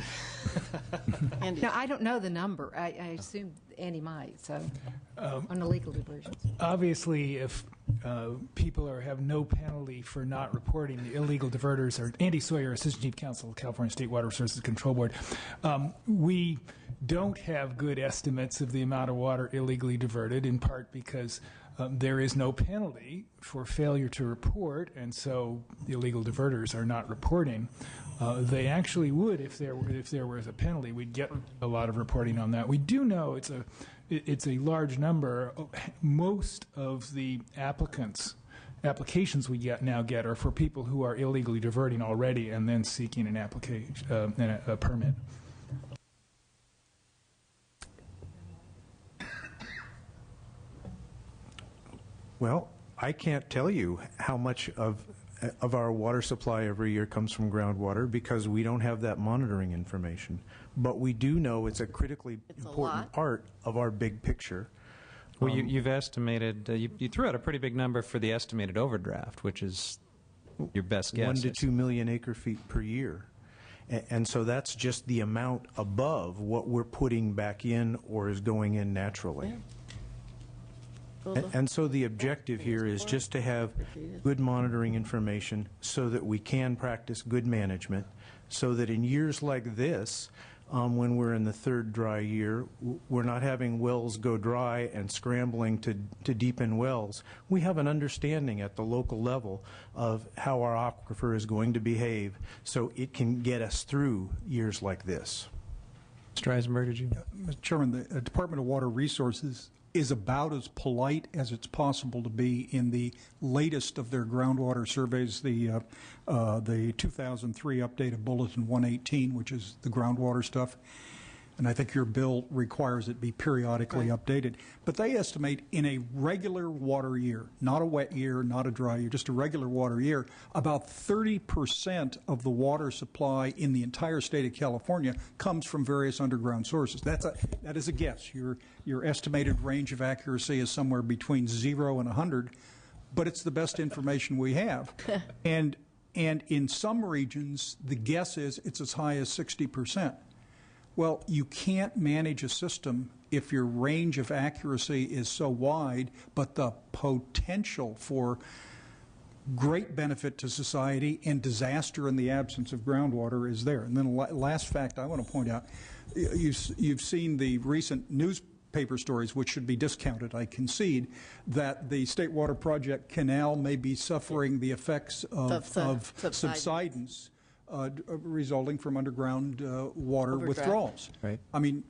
Andy. No, I don't know the number. I assume Andy might, so on illegal diversions. Obviously, if people have no penalty for not reporting the illegal diverters, or Andy Sawyer, Assistant Chief Counsel of California State Water Resources Control Board, we don't have good estimates of the amount of water illegally diverted, in part because there is no penalty for failure to report, and so the illegal diverters are not reporting. They actually would if there was a penalty. We'd get a lot of reporting on that. We do know it's a large number. Most of the applications we now get are for people who are illegally diverting already and then seeking an application, a permit. Well, I can't tell you how much of our water supply every year comes from groundwater because we don't have that monitoring information. But we do know it's a critically important part of our big picture. Well, you've estimated, you threw out a pretty big number for the estimated overdraft, which is your best guess. 1 to 2 million acre-feet per year. And so that's just the amount above what we're putting back in or is going in naturally. Yeah. And so the objective here is just to have good monitoring information so that we can practice good management, so that in years like this, when we're in the 3rd dry year, we're not having wells go dry and scrambling to deepen wells. We have an understanding at the local level of how our aquifer is going to behave so it can get us through years like this. Mr. Eisenberg, did you? Mr. Chairman, the Department of Water Resources is about as polite as it's possible to be in the latest of their groundwater surveys, the 2003 updated Bulletin 118, which is the groundwater stuff. And I think your bill requires it be periodically updated. But they estimate in a regular water year, not a wet year, not a dry year, just a regular water year, about 30% of the water supply in the entire state of California comes from various underground sources. That is a guess. Your estimated range of accuracy is somewhere between 0 and 100, but it's the best information we have. And in some regions, the guess is it's as high as 60%. Well, you can't manage a system if your range of accuracy is so wide, but the potential for great benefit to society and disaster in the absence of groundwater is there. And then last fact I want to point out, you've seen the recent newspaper stories, which should be discounted, I concede, that the State Water Project canal may be suffering the effects of subsidence. resulting from underground water Overdraft. withdrawals. Right. I mean,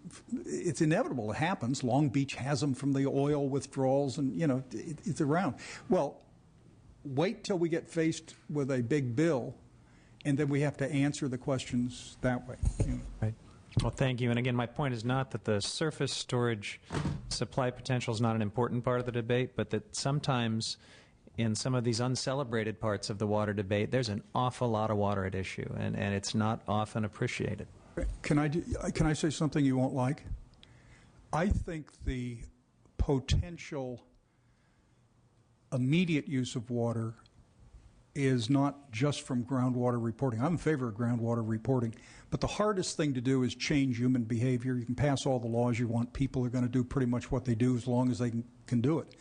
it's inevitable. It happens. Long Beach has them from the oil withdrawals, and, you know, it's around. Well, wait till we get faced with a big bill, and then we have to answer the questions that way. You know. Right. Well, thank you. And again, my point is not that the surface storage supply potential is not an important part of the debate, but that sometimes in some of these uncelebrated parts of the water debate, there's an awful lot of water at issue, and it's not often appreciated. Can I say something you won't like? I think the potential immediate use of water is not just from groundwater reporting. I'm in favor of groundwater reporting, but the hardest thing to do is change human behavior. You can pass all the laws you want. People are going to do pretty much what they do as long as they can do it.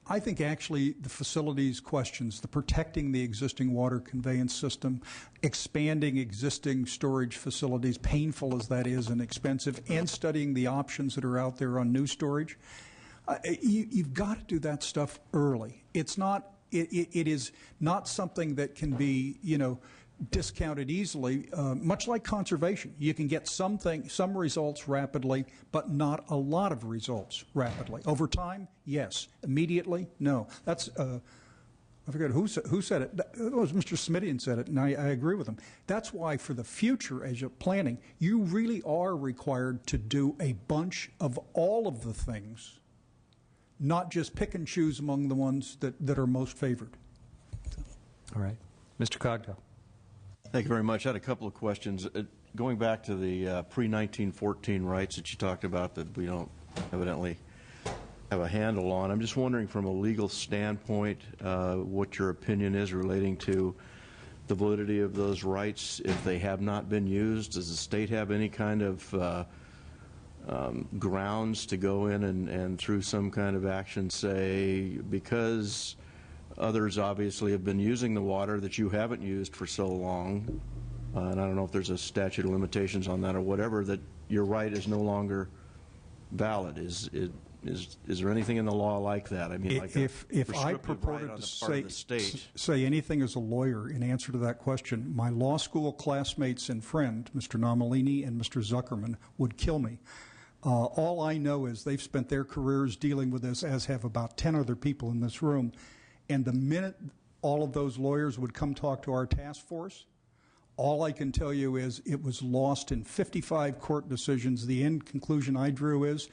I think actually the facilities questions, the protecting the existing water conveyance system, expanding existing storage facilities, painful as that is and expensive, and studying the options that are out there on new storage, you've got to do that stuff early. It's not. It is not something that can be, you know, discounted easily. Much like conservation, you can get some results rapidly, but not a lot of results rapidly. Over time, yes. Immediately, no. That's I forget who said it. It was Mr. Smithian said it, and I agree with him. That's why for the future, as you're planning, you really are required to do a bunch of all of the things, not just pick and choose among the ones that are most favored. All right. Mr. Cogdell. Thank you very much. I had a couple of questions. Going back to the pre-1914 rights that you talked about that we don't evidently have a handle on, I'm just wondering from a legal standpoint what your opinion is relating to the validity of those rights if they have not been used. Does the state have any kind of grounds to go in and through some kind of action say, because others obviously have been using the water that you haven't used for so long, and I don't know if there's a statute of limitations on that or whatever, that your right is no longer valid? Is there anything in the law like that? I mean, like if I purported to say anything as a lawyer in answer to that question, my law school classmates and friend, Mr. Nomalini and Mr. Zuckerman, would kill me. All I know is they've spent their careers dealing with this, as have about 10 other people in this room. And the minute all of those lawyers would come talk to our task force, all I can tell you is it was lost in 55 court decisions. The end conclusion I drew is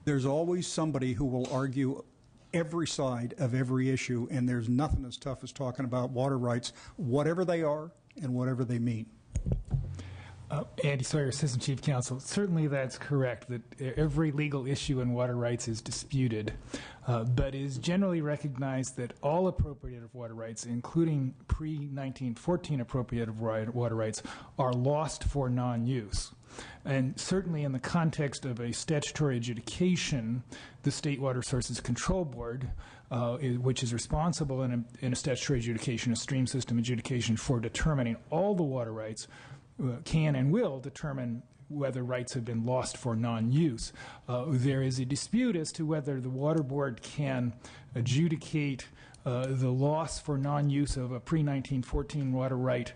there's always somebody who will argue every side of every issue, and there's nothing as tough as talking about water rights, whatever they are and whatever they mean. Andy Sawyer, Assistant Chief Counsel. Certainly that's correct, that every legal issue in water rights is disputed, but it is generally recognized that all appropriative water rights, including pre-1914 appropriative water rights, are lost for non-use. And certainly in the context of a statutory adjudication, the State Water Sources Control Board, which is responsible in a statutory adjudication, a stream system adjudication, for determining all the water rights, can and will determine whether rights have been lost for non-use. There is a dispute as to whether the Water Board can adjudicate the loss for non-use of a pre-1914 water right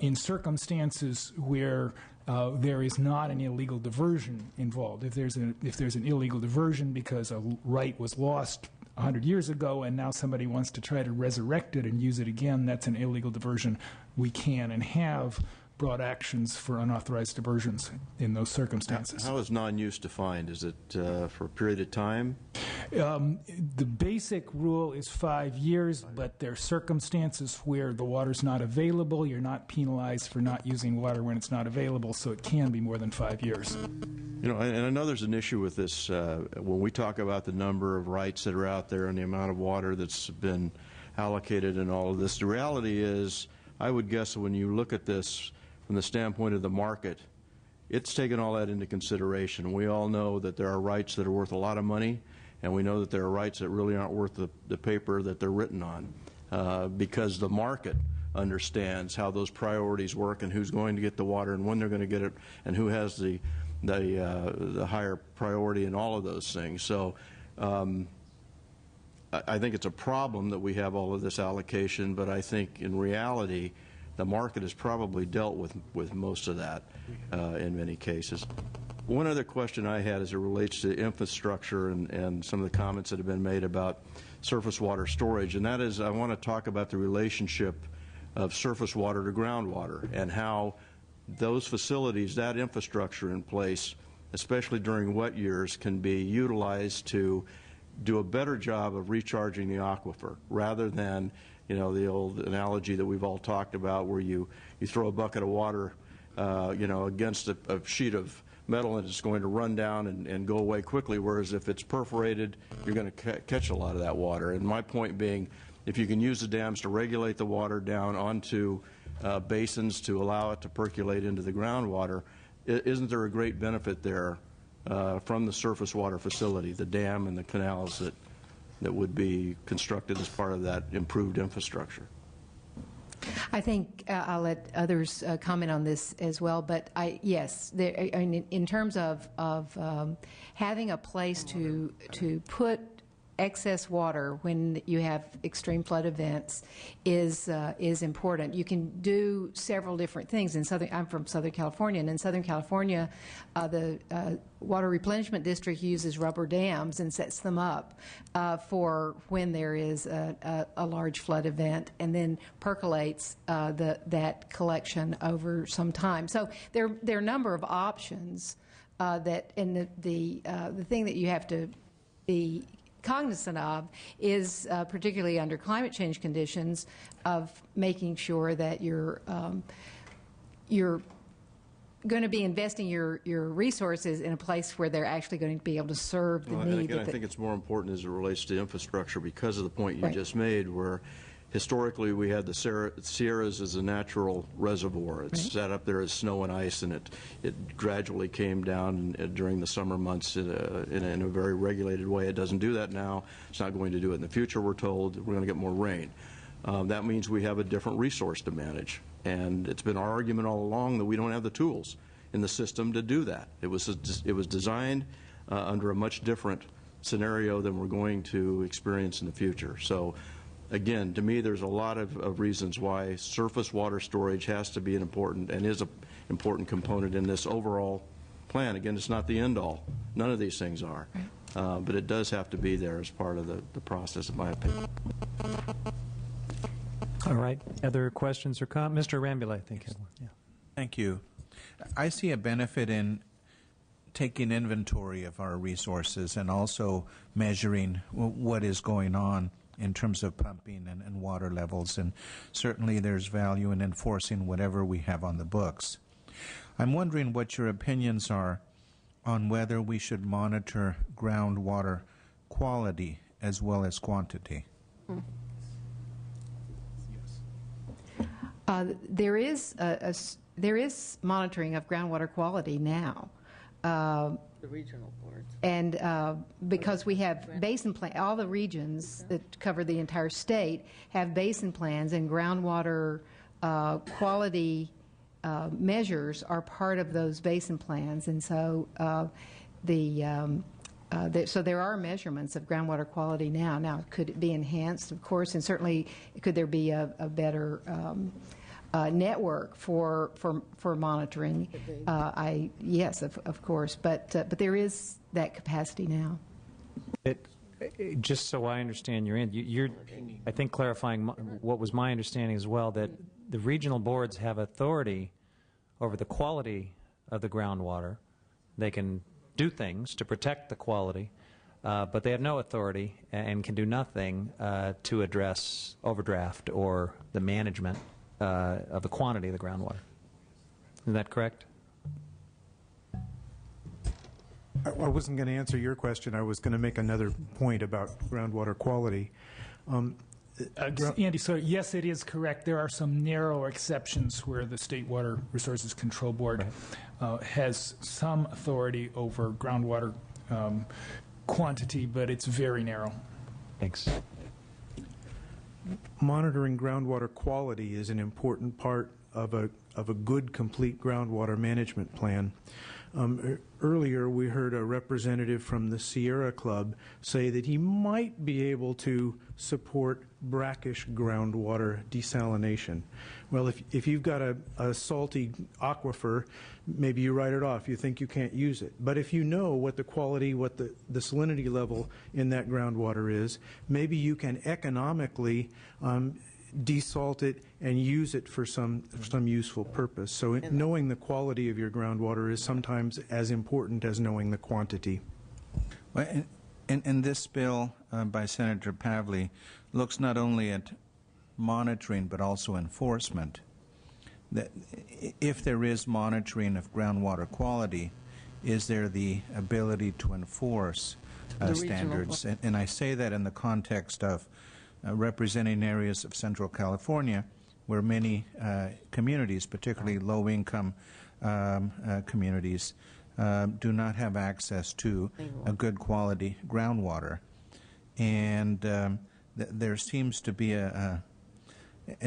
in circumstances where there is not an illegal diversion involved. If there's an illegal diversion because a right was lost 100 years ago and now somebody wants to try to resurrect it and use it again, that's an illegal diversion. We can and have brought actions for unauthorized diversions in those circumstances. How is non-use defined? Is it for a period of time? The basic rule is 5 years, but there are circumstances where the water's not available. You're not penalized for not using water when it's not available, so it can be more than 5 years. You know, and I know there's an issue with this when we talk about the number of rights that are out there and the amount of water that's been allocated and all of this. The reality is, I would guess when you look at this from the standpoint of the market, it's taken all that into consideration. We all know that there are rights that are worth a lot of money, and we know that there are rights that really aren't worth the paper that they're written on, because the market understands how those priorities work and who's going to get the water and when they're going to get it and who has the higher priority in all of those things. So I think it's a problem that we have all of this allocation, but I think in reality the market has probably dealt with most of that in many cases. One other question I had as it relates to infrastructure and some of the comments that have been made about surface water storage, and that is I want to talk about the relationship of surface water to groundwater and how those facilities, that infrastructure in place, especially during wet years, can be utilized to do a better job of recharging the aquifer rather than, you know, the old analogy that we've all talked about where you throw a bucket of water, you know, against a sheet of metal and it's going to run down and go away quickly, whereas if it's perforated, you're going to catch a lot of that water. And my point being, if you can use the dams to regulate the water down onto basins to allow it to percolate into the groundwater, isn't there a great benefit there from the surface water facility, the dam and the canals that would be constructed as part of that improved infrastructure? I think I'll let others comment on this as well, but yes, in terms of having a place to put excess water when you have extreme flood events is important. You can do several different things. I'm from Southern California, and in Southern California, the Water Replenishment District uses rubber dams and sets them up for when there is a large flood event, and then percolates that collection over some time. So there are a number of options that, and the thing that you have to be cognizant of is, particularly under climate change conditions, of making sure that you're going to be investing your resources in a place where they're actually going to be able to serve the need. Again, I think it's more important as it relates to infrastructure because of the point you just made, where historically we had the Sierras as a natural reservoir. It's set up there as snow and ice, and it gradually came down during the summer months in a very regulated way. It doesn't do that now. It's not going to do it in the future, we're told. We're going to get more rain. That means we have a different resource to manage, and it's been our argument all along that we don't have the tools in the system to do that. It was designed under a much different scenario than we're going to experience in the future. So again, to me, there's a lot of reasons why surface water storage has to be an important and is an important component in this overall plan. Again, it's not the end-all. None of these things are. But it does have to be there as part of the process, in my opinion. All right. Other questions or comments? Mr. Rambule, I think, had one. Yeah. Thank you. I see a benefit in taking inventory of our resources and also measuring what is going on in terms of pumping and water levels, and certainly there's value in enforcing whatever we have on the books. I'm wondering what your opinions are on whether we should monitor groundwater quality as well as quantity. There is monitoring of groundwater quality now. The regional boards. And because we have basin plans, all the regions that cover the entire state have basin plans, and groundwater quality measures are part of those basin plans. And so so there are measurements of groundwater quality now. Now, could it be enhanced? Of course, and certainly could there be a better network for monitoring? Yes, of course, but there is that capacity now. Just so I understand your end, you're, I think, clarifying what was my understanding as well, that the regional boards have authority over the quality of the groundwater. They can do things to protect the quality, but they have no authority and can do nothing to address overdraft or the management of the quantity of the groundwater. Is that correct? I wasn't going to answer your question. I was going to make another point about groundwater quality. Andy, so yes, it is correct. There are some narrow exceptions where the State Water Resources Control Board has some authority over groundwater quantity, but it's very narrow. Thanks. Monitoring groundwater quality is an important part of a good, complete groundwater management plan. Earlier, we heard a representative from the Sierra Club say that he might be able to support brackish groundwater desalination. Well, if you've got a salty aquifer, maybe you write it off. You think you can't use it. But if you know what the quality, what the salinity level in that groundwater is, maybe you can economically desalt it and use it for some useful purpose. So knowing the quality of your groundwater is sometimes as important as knowing the quantity. Well, and this bill by Senator Pavley looks not only at monitoring but also enforcement. That if there is monitoring of groundwater quality, is there the ability to enforce standards? And I say that in the context of representing areas of Central California where many communities, particularly low-income communities, do not have access to a good quality groundwater. And there seems to be an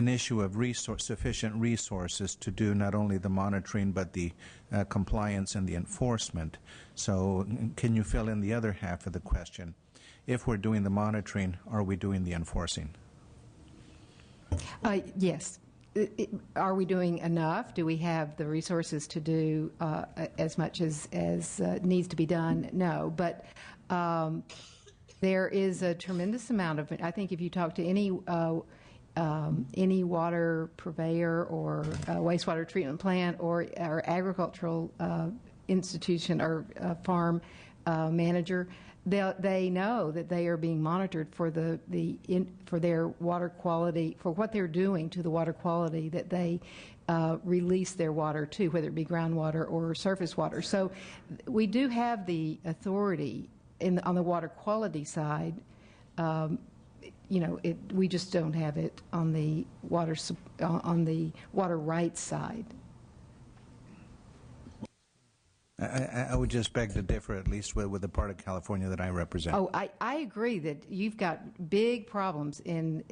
issue of sufficient resources to do not only the monitoring but the compliance and the enforcement. So can you fill in the other half of the question? If we're doing the monitoring, are we doing the enforcing? Yes. Are we doing enough? Do we have the resources to do as much as needs to be done? No. But there is a tremendous amount of it. I think if you talk to any water purveyor or wastewater treatment plant or agricultural institution or farm manager, they know that they are being monitored for for their water quality, for what they're doing to the water quality that they release their water to, whether it be groundwater or surface water. So we do have the authority on the water quality side. We just don't have it on the water rights side. I would just beg to differ, at least with the part of California that I represent. Oh, I agree that you've got big problems in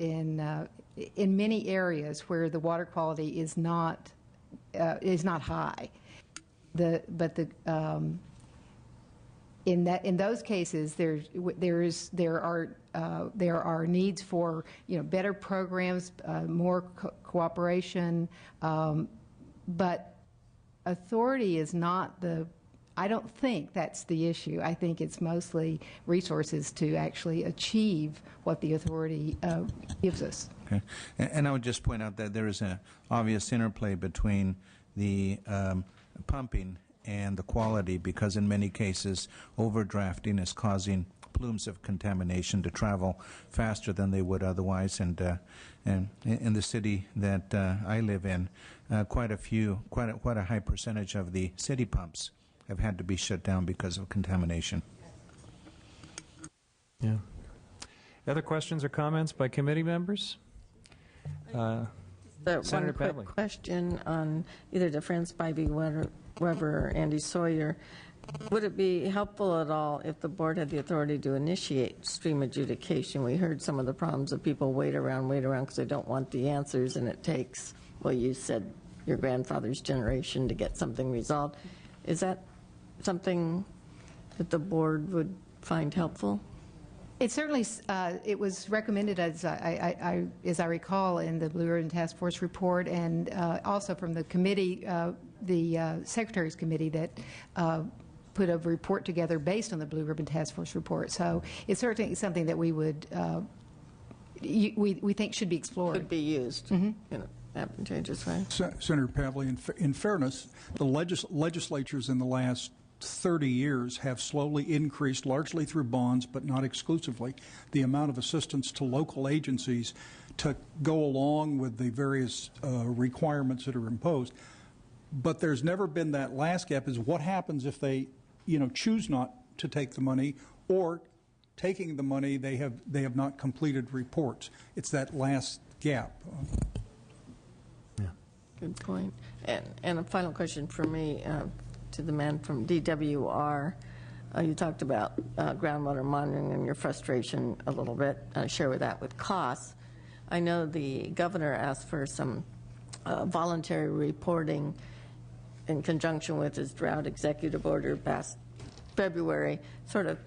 many areas where the water quality is not high. In those cases, there are needs for better programs, more cooperation, but authority is not the. I don't think that's the issue. I think it's mostly resources to actually achieve what the authority gives us. Okay, and I would just point out that there is an obvious interplay between the pumping and the quality, because in many cases overdrafting is causing plumes of contamination to travel faster than they would otherwise. And in the city that I live in, quite a high percentage of the city pumps have had to be shut down because of contamination. Yeah. Other questions or comments by committee members? One Senator quick Pavley. question on either DeFrance, Bybee, Weber, or Andy Sawyer. Would it be helpful at all if the board had the authority to initiate stream adjudication? We heard some of the problems of people wait around because they don't want the answers, and it takes, well, you said your grandfather's generation to get something resolved. Is that something that the board would find helpful? It certainly it was recommended, as I recall, in the Blue Ribbon Task Force report, and also from the committee, the Secretary's Committee that put a report together based on the Blue Ribbon Task Force report. So it's certainly something that we would we think should be explored. Could be used in an advantageous way. Senator Pavley, in fairness, the legislatures in the last 30 years have slowly increased, largely through bonds, but not exclusively, the amount of assistance to local agencies to go along with the various requirements that are imposed. But there's never been that last gap, is what happens if they, choose not to take the money, or taking the money, they have not completed reports. It's that last gap. Yeah. Good point. And a final question for me, to the man from DWR. You talked about groundwater monitoring and your frustration a little bit. Share with that with costs. I know the governor asked for some voluntary reporting. in conjunction with his drought executive order past February, sort of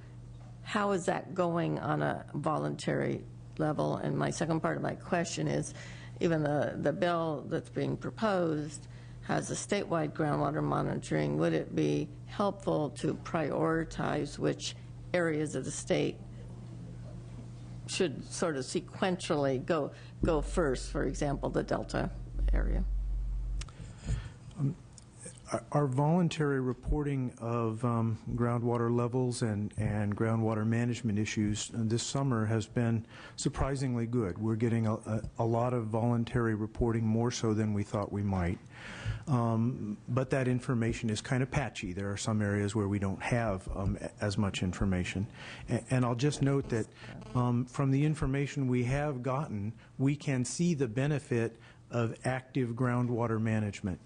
how is that going on a voluntary level? And my second part of my question is, even the bill that's being proposed has a statewide groundwater monitoring. Would it be helpful to prioritize which areas of the state should sort of sequentially go first, for example, the Delta area? Our voluntary reporting of groundwater levels and groundwater management issues this summer has been surprisingly good. We're getting a lot of voluntary reporting, more so than we thought we might. But that information is kind of patchy. There are some areas where we don't have as much information. And I'll just note that from the information we have gotten, we can see the benefit of active groundwater management.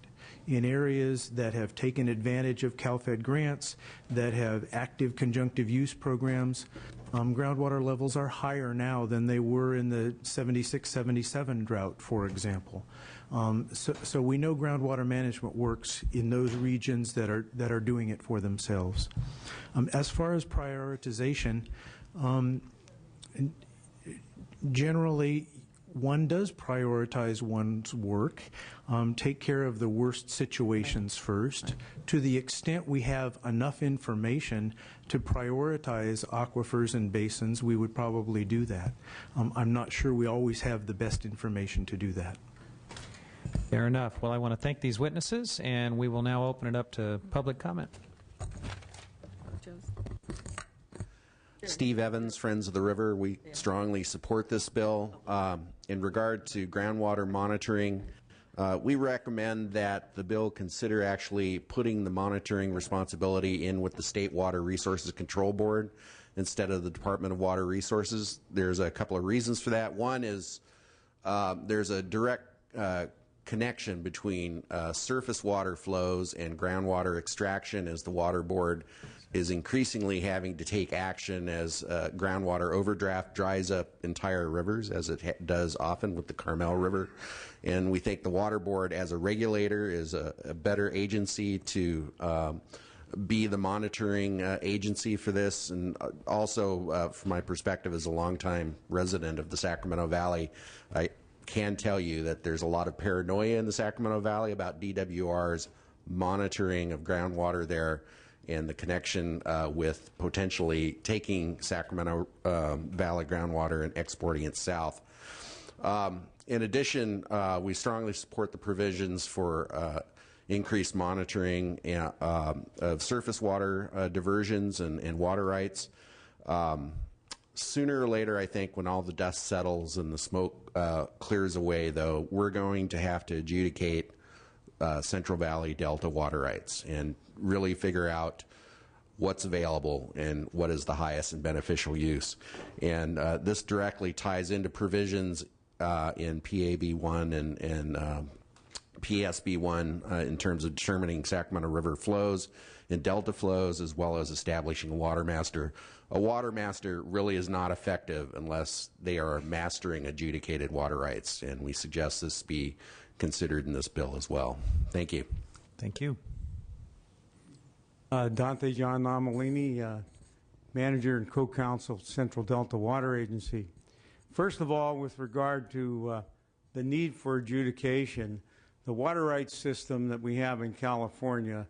In areas that have taken advantage of CalFed grants, that have active conjunctive use programs, groundwater levels are higher now than they were in the 76-77 drought, for example. So we know groundwater management works in those regions that are doing it for themselves. As far as prioritization, generally, one does prioritize one's work, take care of the worst situations first. To the extent we have enough information to prioritize aquifers and basins, we would probably do that. I'm not sure we always have the best information to do that. Fair enough. Well, I want to thank these witnesses, and we will now open it up to public comment. Steve Evans, Friends of the River. We strongly support this bill. In regard to groundwater monitoring, we recommend that the bill consider actually putting the monitoring responsibility in with the State Water Resources Control Board instead of the Department of Water Resources. There's a couple of reasons for that. One is there's a direct connection between surface water flows and groundwater extraction, as the Water Board is increasingly having to take action as groundwater overdraft dries up entire rivers, as it does often with the Carmel River. And we think the Water Board, as a regulator, is a better agency to be the monitoring agency for this. And also, from my perspective as a longtime resident of the Sacramento Valley, I can tell you that there's a lot of paranoia in the Sacramento Valley about DWR's monitoring of groundwater there, and the connection with potentially taking Sacramento Valley groundwater and exporting it south. In addition, we strongly support the provisions for increased monitoring of surface water diversions and water rights. Sooner or later, I think, when all the dust settles and the smoke clears away, though, we're going to have to adjudicate Central Valley Delta water rights and really figure out what's available and what is the highest and beneficial use. And this directly ties into provisions in PAB1 and PSB1 in terms of determining Sacramento River flows and delta flows, as well as establishing a water master. A water master really is not effective unless they are mastering adjudicated water rights, and we suggest this be considered in this bill as well. Thank you. Thank you. Dante John Nomalini, Manager and Co-Counsel, Central Delta Water Agency. First of all, with regard to the need for adjudication, the water rights system that we have in California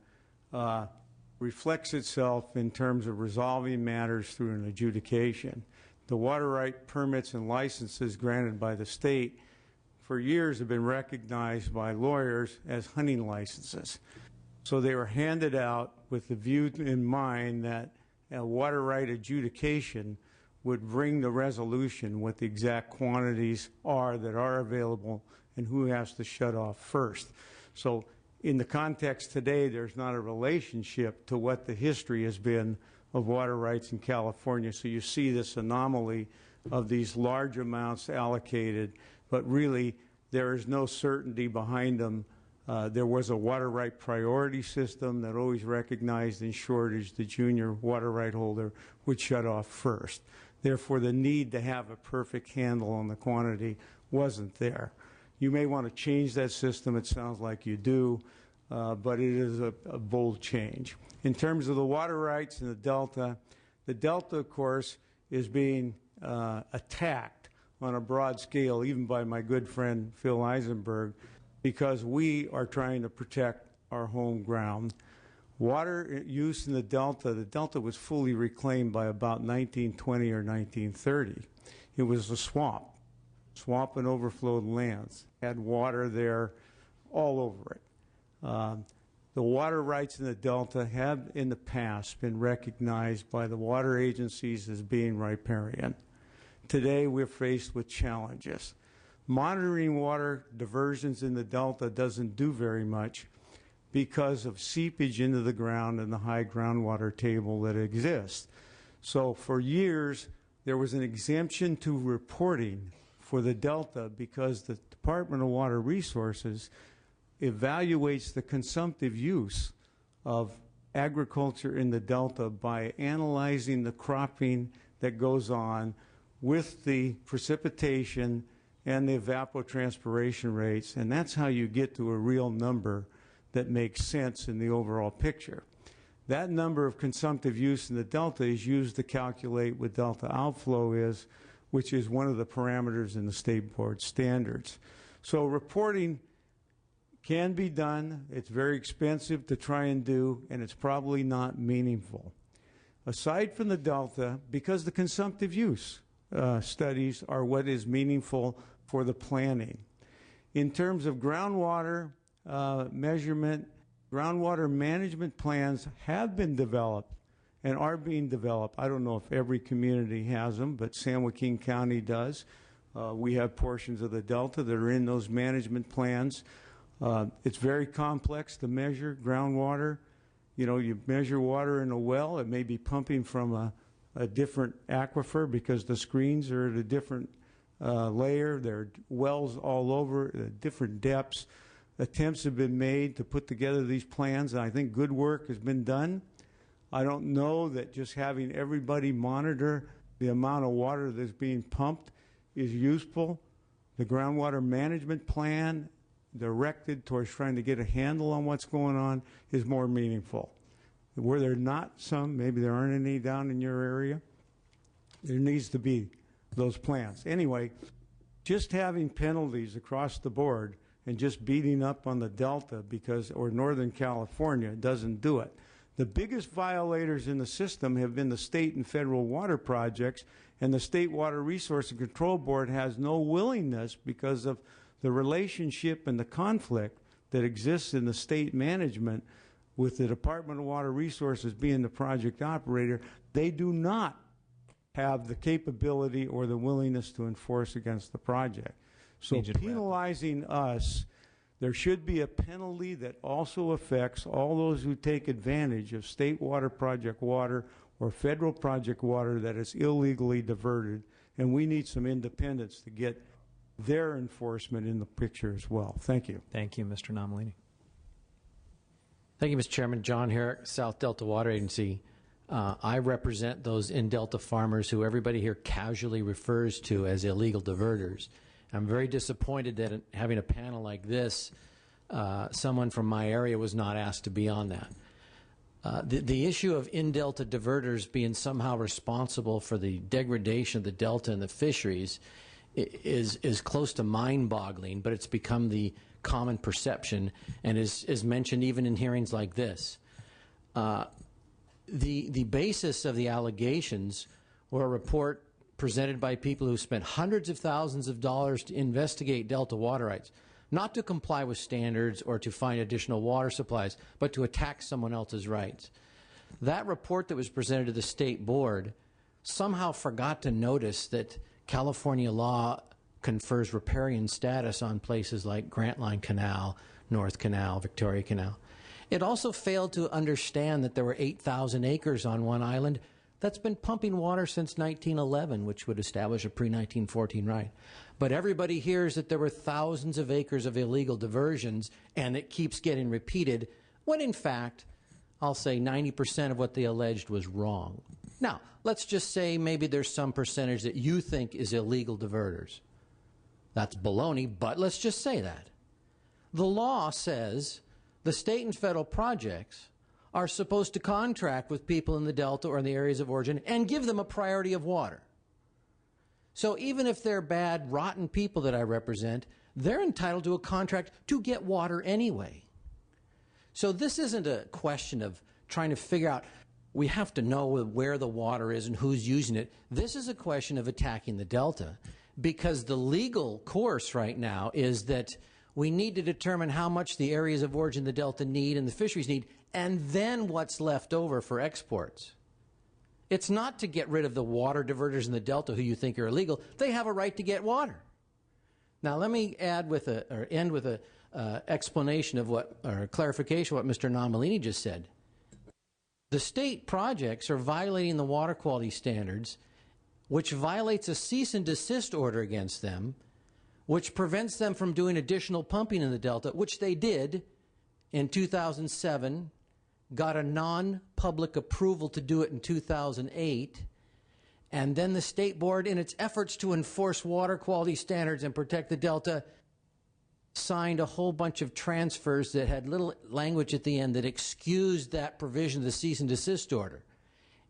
reflects itself in terms of resolving matters through an adjudication. The water right permits and licenses granted by the state for years have been recognized by lawyers as hunting licenses. So they were handed out with the view in mind that a water right adjudication would bring the resolution what the exact quantities are that are available and who has to shut off first. So in the context today, there's not a relationship to what the history has been of water rights in California. So you see this anomaly of these large amounts allocated, but really there is no certainty behind them. There was a water right priority system that always recognized in shortage the junior water right holder would shut off first. Therefore, the need to have a perfect handle on the quantity wasn't there. You may want to change that system. It sounds like you do. but it is a bold change. In terms of the water rights in the Delta, of course, is being attacked on a broad scale, even by my good friend Phil Eisenberg, because we are trying to protect our home ground. Water use in the Delta was fully reclaimed by about 1920 or 1930. It was a swamp and overflowed lands. Had water there all over it. The water rights in the Delta have in the past been recognized by the water agencies as being riparian. Today we're faced with challenges. Monitoring water diversions in the Delta doesn't do very much because of seepage into the ground and the high groundwater table that exists. So for years there was an exemption to reporting for the Delta because the Department of Water Resources evaluates the consumptive use of agriculture in the Delta by analyzing the cropping that goes on with the precipitation and the evapotranspiration rates, and that's how you get to a real number that makes sense in the overall picture. That number of consumptive use in the Delta is used to calculate what Delta outflow is, which is one of the parameters in the State Board standards. So reporting can be done. It's very expensive to try and do, and it's probably not meaningful. Aside from the Delta, because the consumptive use studies are what is meaningful for the planning. In terms of groundwater measurement, groundwater management plans have been developed and are being developed. I don't know if every community has them, but San Joaquin County does. We have portions of the Delta that are in those management plans. It's very complex to measure groundwater. You know, you measure water in a well, it may be pumping from a different aquifer because the screens are at a different layer. There are wells all over at different depths. Attempts have been made to put together these plans, and I think good work has been done. I don't know that just having everybody monitor the amount of water that's being pumped is useful. The groundwater management plan directed towards trying to get a handle on what's going on is more meaningful. Where there are not some, maybe there aren't any down in your area, there needs to be those plans. Anyway, just having penalties across the board and just beating up on the Delta or Northern California doesn't do it. The biggest violators in the system have been the state and federal water projects, and the State Water Resources Control Board has no willingness because of the relationship and the conflict that exists in the state management with the Department of Water Resources being the project operator. They do not have the capability or the willingness to enforce against the project. So penalizing us, there should be a penalty that also affects all those who take advantage of state water project water or federal project water that is illegally diverted, and we need some independence to get their enforcement in the picture as well. Thank you. Thank you, Mr. Nomalini. Thank you, Mr. Chairman. John Herrick, South Delta Water Agency. I represent those in-Delta farmers who everybody here casually refers to as illegal diverters. I'm very disappointed that in having a panel like this, someone from my area was not asked to be on that. The issue of in-Delta diverters being somehow responsible for the degradation of the Delta and the fisheries is close to mind-boggling, but it's become the common perception and is mentioned even in hearings like this. The basis of the allegations were a report presented by people who spent hundreds of thousands of dollars to investigate Delta water rights, not to comply with standards or to find additional water supplies, but to attack someone else's rights. That report that was presented to the State Board somehow forgot to notice that California law confers riparian status on places like Grantline Canal, North Canal, Victoria Canal. It also failed to understand that there were 8,000 acres on one island that's been pumping water since 1911, which would establish a pre-1914 right. But everybody hears that there were thousands of acres of illegal diversions, and it keeps getting repeated, when in fact, I'll say 90% of what they alleged was wrong. Now, let's just say maybe there's some percentage that you think is illegal diverters. That's baloney, but let's just say that. The law says the state and federal projects are supposed to contract with people in the Delta or in the areas of origin and give them a priority of water. So even if they're bad, rotten people that I represent, they're entitled to a contract to get water anyway. So this isn't a question of trying to figure out, we have to know where the water is and who's using it. This is a question of attacking the Delta, because the legal course right now is that we need to determine how much the areas of origin the Delta need and the fisheries need, and then what's left over for exports. It's not to get rid of the water diverters in the Delta who you think are illegal. They have a right to get water. Now let me end with a explanation of what, or clarification of what Mr. Nomalini just said. The state projects are violating the water quality standards, which violates a cease and desist order against them, which prevents them from doing additional pumping in the Delta, which they did in 2007, got a non-public approval to do it in 2008, and then the state board, in its efforts to enforce water quality standards and protect the Delta, signed a whole bunch of transfers that had little language at the end that excused that provision of the cease and desist order.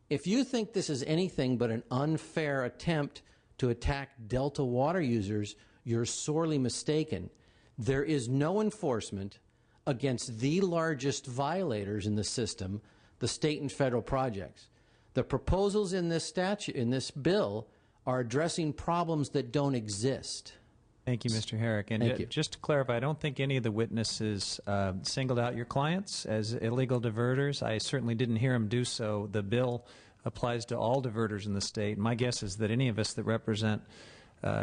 If you think this is anything but an unfair attempt to attack Delta water users, you're sorely mistaken. There is no enforcement against the largest violators in the system, the state and federal projects. The proposals in this statute, in this bill, are addressing problems that don't exist. Thank you, Mr. Herrick. And Thank you. Just to clarify, I don't think any of the witnesses singled out your clients as illegal diverters. I certainly didn't hear them do so. The bill applies to all diverters in the state. My guess is that any of us that represent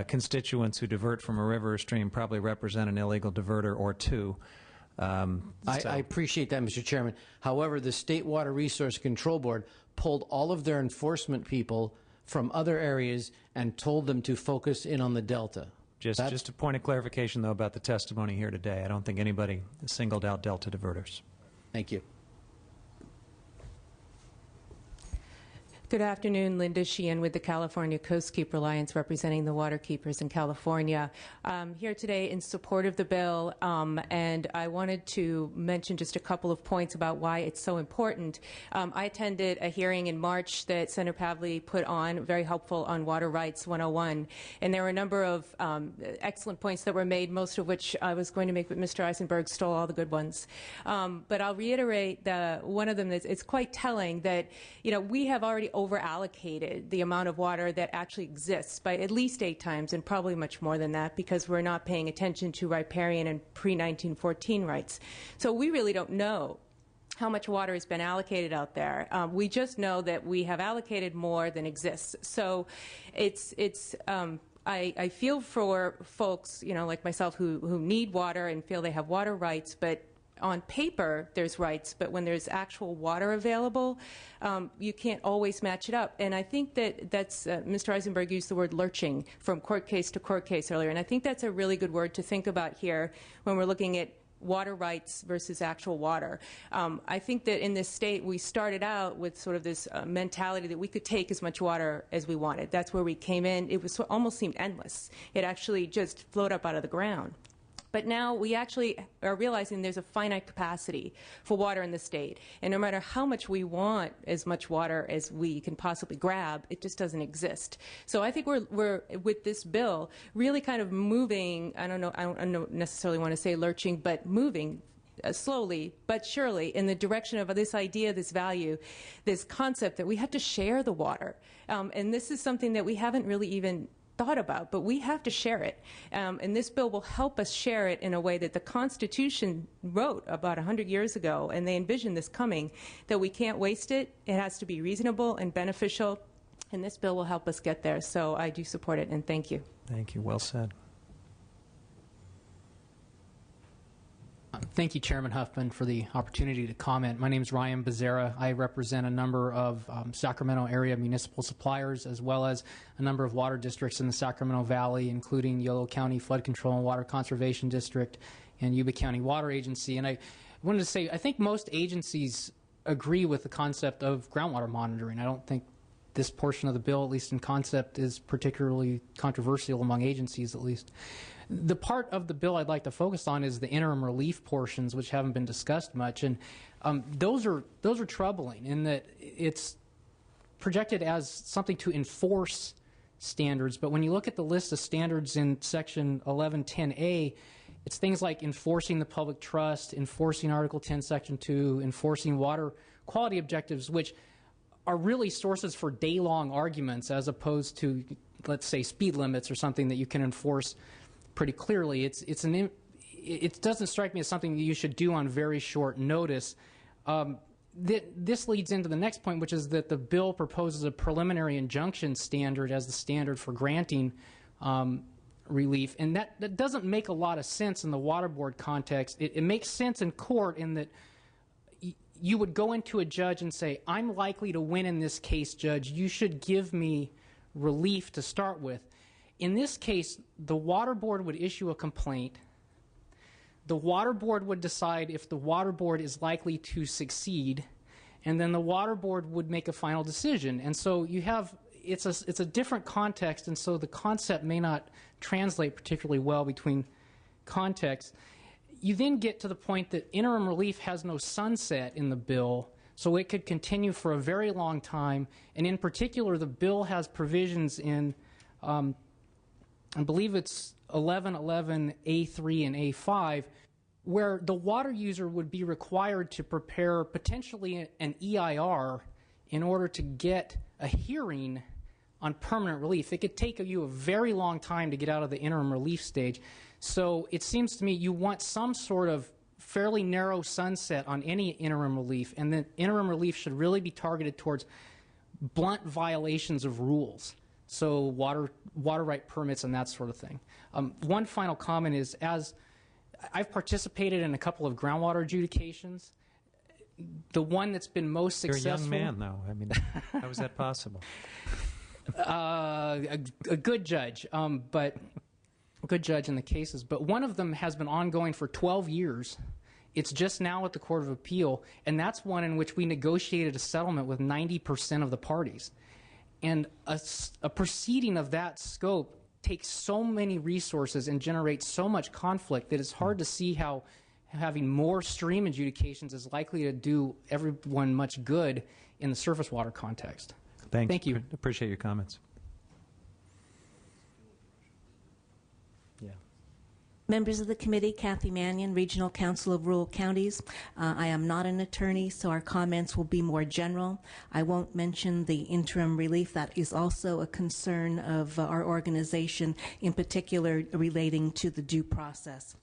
constituents who divert from a river or stream probably represent an illegal diverter or two. I appreciate that, Mr. Chairman. However, the State Water Resource Control Board pulled all of their enforcement people from other areas and told them to focus in on the Delta. Just a point of clarification, though, about the testimony here today. I don't think anybody singled out Delta diverters. Thank you. Good afternoon, Linda Sheehan with the California Coastkeeper Alliance, representing the waterkeepers in California. I'm here today in support of the bill, and I wanted to mention just a couple of points about why it's so important. I attended a hearing in March that Senator Pavley put on, very helpful, on Water Rights 101, and there were a number of excellent points that were made, most of which I was going to make, but Mr. Eisenberg stole all the good ones. But I'll reiterate one of them. It's quite telling that, we have already over-allocated the amount of water that actually exists by at least 8 times, and probably much more than that, because we're not paying attention to riparian and pre-1914 rights. So we really don't know how much water has been allocated out there. We just know that we have allocated more than exists. So I feel for folks, like myself, who need water and feel they have water rights, but on paper there's rights, but when there's actual water available, you can't always match it up. And I think that's Mr. Eisenberg used the word lurching from court case to court case earlier, and I think that's a really good word to think about here when we're looking at water rights versus actual water. I think that in this state we started out with sort of this mentality that we could take as much water as we wanted. That's where we came in. It was almost seemed endless. It actually just flowed up out of the ground. But now we actually are realizing there's a finite capacity for water in the state. And no matter how much we want as much water as we can possibly grab, it just doesn't exist. So I think we're with this bill, really kind of moving, I don't necessarily want to say lurching, but moving slowly but surely in the direction of this idea, this value, this concept that we have to share the water. And this is something that we haven't really even thought about, but we have to share it. And this bill will help us share it in a way that the Constitution wrote about 100 years ago, and they envisioned this coming, that we can't waste it. It has to be reasonable and beneficial, and this bill will help us get there. So I do support it, and thank you. Thank you. Well said. Thank you, Chairman Huffman, for the opportunity to comment. My name is Ryan Becerra. I represent a number of Sacramento area municipal suppliers, as well as a number of water districts in the Sacramento Valley, including Yolo County Flood Control and Water Conservation District and Yuba County Water Agency. And I wanted to say, I think most agencies agree with the concept of groundwater monitoring. I don't think this portion of the bill, at least in concept, is particularly controversial among agencies, at least. The part of the bill I'd like to focus on is the interim relief portions, which haven't been discussed much, and those are troubling in that it's projected as something to enforce standards, but when you look at the list of standards in Section 1110A, it's things like enforcing the public trust, enforcing Article 10, Section 2, enforcing water quality objectives, which are really sources for day-long arguments as opposed to, let's say, speed limits or something that you can enforce pretty clearly. It doesn't strike me as something that you should do on very short notice. This leads into the next point, which is that the bill proposes a preliminary injunction standard as the standard for granting relief, and that doesn't make a lot of sense in the water board context. It makes sense in court in that you would go into a judge and say, I'm likely to win in this case, judge. You should give me relief to start with. In this case, the water board would issue a complaint. The water board would decide if the water board is likely to succeed, and then the water board would make a final decision. And so you have, it's a different context, and so the concept may not translate particularly well between contexts. You then get to the point that interim relief has no sunset in the bill, so it could continue for a very long time. And in particular, the bill has provisions in, I believe it's 1111A3 and A5, where the water user would be required to prepare potentially an EIR in order to get a hearing on permanent relief. It could take you a very long time to get out of the interim relief stage. So it seems to me you want some sort of fairly narrow sunset on any interim relief, and then interim relief should really be targeted towards blunt violations of rules. So water right permits and that sort of thing. One final comment is, as I've participated in a couple of groundwater adjudications, the one that's been most successful... You're a young man, though. I mean, how is that possible? A good judge, but a good judge in the cases. But one of them has been ongoing for 12 years. It's just now at the Court of Appeal, and that's one in which we negotiated a settlement with 90% of the parties. And a proceeding of that scope takes so many resources and generates so much conflict that it's hard to see how having more stream adjudications is likely to do everyone much good in the surface water context. Thanks. Thank you. Appreciate your comments. Members of the committee, Kathy Mannion, Regional Council of Rural Counties. I am not an attorney, so our comments will be more general. I won't mention the interim relief. That is also a concern of our organization, in particular relating to the due process.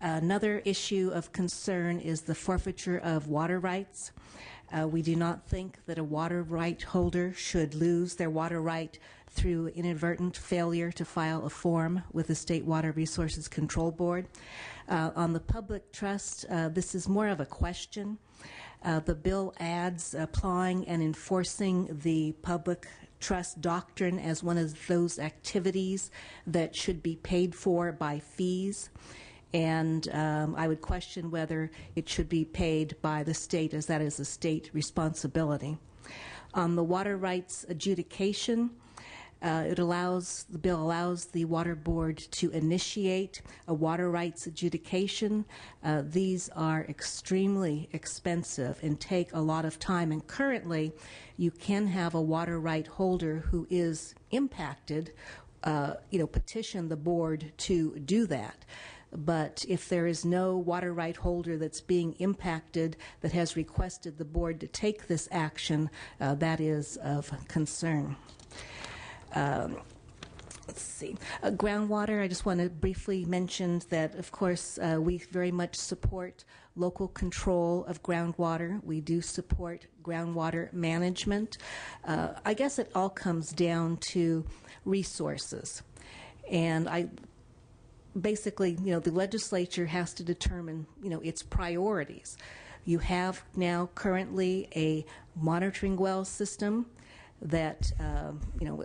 Another issue of concern is the forfeiture of water rights. We do not think that a water right holder should lose their water right through inadvertent failure to file a form with the State Water Resources Control Board. On the public trust, this is more of a question. The bill adds applying and enforcing the public trust doctrine as one of those activities that should be paid for by fees. And I would question whether it should be paid by the state, as that is a state responsibility. On the water rights adjudication, the bill allows the water board to initiate a water rights adjudication. These are extremely expensive and take a lot of time. And currently, you can have a water right holder who is impacted, petition the board to do that. But if there is no water right holder that's being impacted that has requested the board to take this action, that is of concern. Let's see. Groundwater, I just want to briefly mention that, of course, we very much support local control of groundwater. We do support groundwater management. I guess it all comes down to resources. And basically, the legislature has to determine, its priorities. You have now currently a monitoring well system that,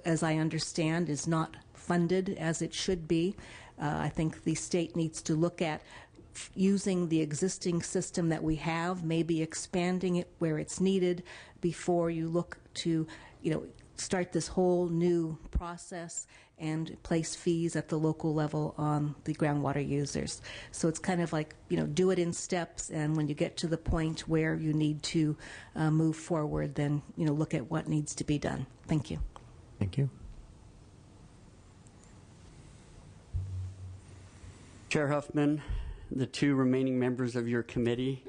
as I understand, is not funded as it should be. I think the state needs to look at using the existing system that we have, maybe expanding it where it's needed before you look to, start this whole new process and place fees at the local level on the groundwater users. So it's kind of like, do it in steps, and when you get to the point where you need to move forward, then, look at what needs to be done. Thank you. Thank you. Chair Huffman, the two remaining members of your committee,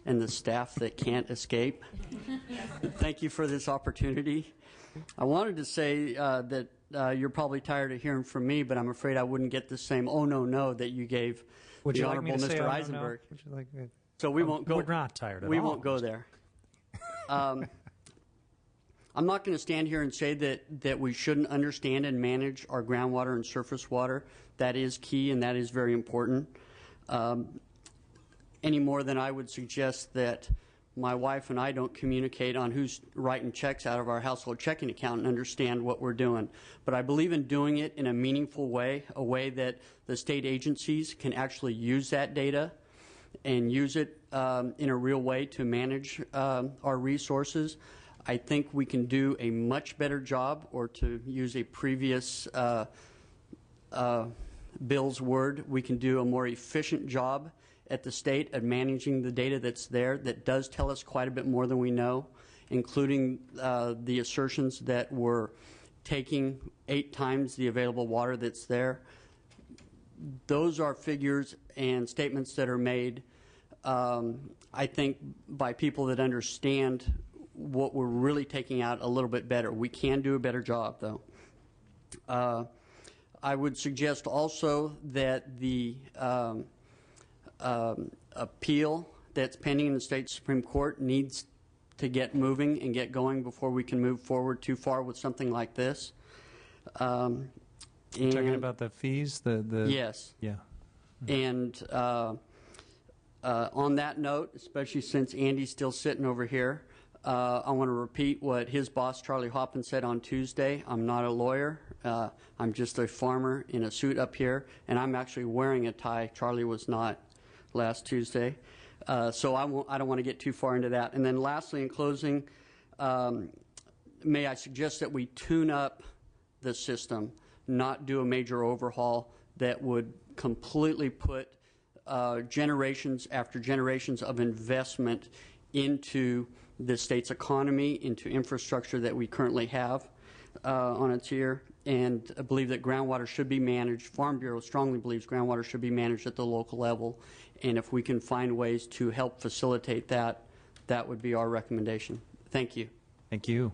and the staff that can't escape, thank you for this opportunity. I wanted to say that you're probably tired of hearing from me, but I'm afraid I wouldn't get the same "oh no" that you gave Would the you Honorable like me to Mr. say, oh, Eisenberg. no? Would you like me? So we won't go. We're not tired at all. We won't go there. I'm not going to stand here and say that we shouldn't understand and manage our groundwater and surface water. That is key, and that is very important. Any more than I would suggest that my wife and I don't communicate on who's writing checks out of our household checking account and understand what we're doing. But I believe in doing it in a meaningful way, a way that the state agencies can actually use that data and use it in a real way to manage our resources. I think we can do a much better job, or to use a previous Bill's word, we can do a more efficient job at the state at managing the data that's there that does tell us quite a bit more than we know, including the assertions that we're taking 8 times the available water that's there. Those are figures and statements that are made, I think, by people that understand what we're really taking out a little bit better. We can do a better job, though. I would suggest also that the appeal that's pending in the state Supreme Court needs to get moving and get going before we can move forward too far with something like this. You're talking about the fees? Yes. Yeah. And on that note, especially since Andy's still sitting over here, I want to repeat what his boss, Charlie Hoppin, said on Tuesday. I'm not a lawyer. I'm just a farmer in a suit up here, and I'm actually wearing a tie. Charlie was not last Tuesday. So I don't want to get too far into that. And then lastly, in closing, may I suggest that we tune up the system, not do a major overhaul that would completely put generations after generations of investment into the state's economy, into infrastructure that we currently have on its here. And I believe that groundwater should be managed. Farm Bureau strongly believes groundwater should be managed at the local level. And if we can find ways to help facilitate that, that would be our recommendation. Thank you. Thank you.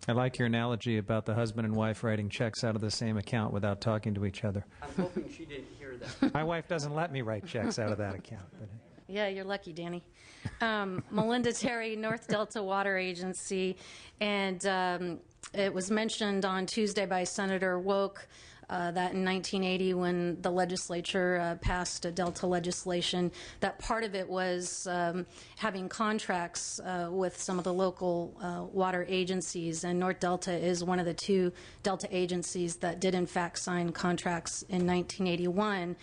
I like your analogy about the husband and wife writing checks out of the same account without talking to each other. I'm hoping she didn't hear that. My wife doesn't let me write checks out of that account. But yeah, you're lucky, Danny. Melinda Terry, North Delta Water Agency, and it was mentioned on Tuesday by Senator Woke that in 1980, when the legislature passed Delta legislation, that part of it was having contracts with some of the local water agencies, and North Delta is one of the 2 Delta agencies that did in fact sign contracts in 1981.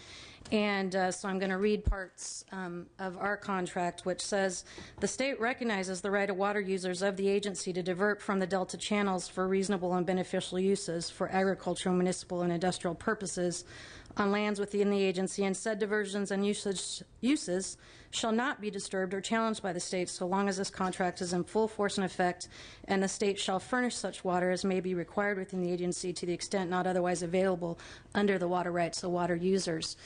And so I'm going to read parts of our contract, which says, the state recognizes the right of water users of the agency to divert from the Delta channels for reasonable and beneficial uses for agricultural, municipal, and industrial purposes on lands within the agency, and said diversions and uses shall not be disturbed or challenged by the state so long as this contract is in full force and effect, and the state shall furnish such water as may be required within the agency to the extent not otherwise available under the water rights of water users.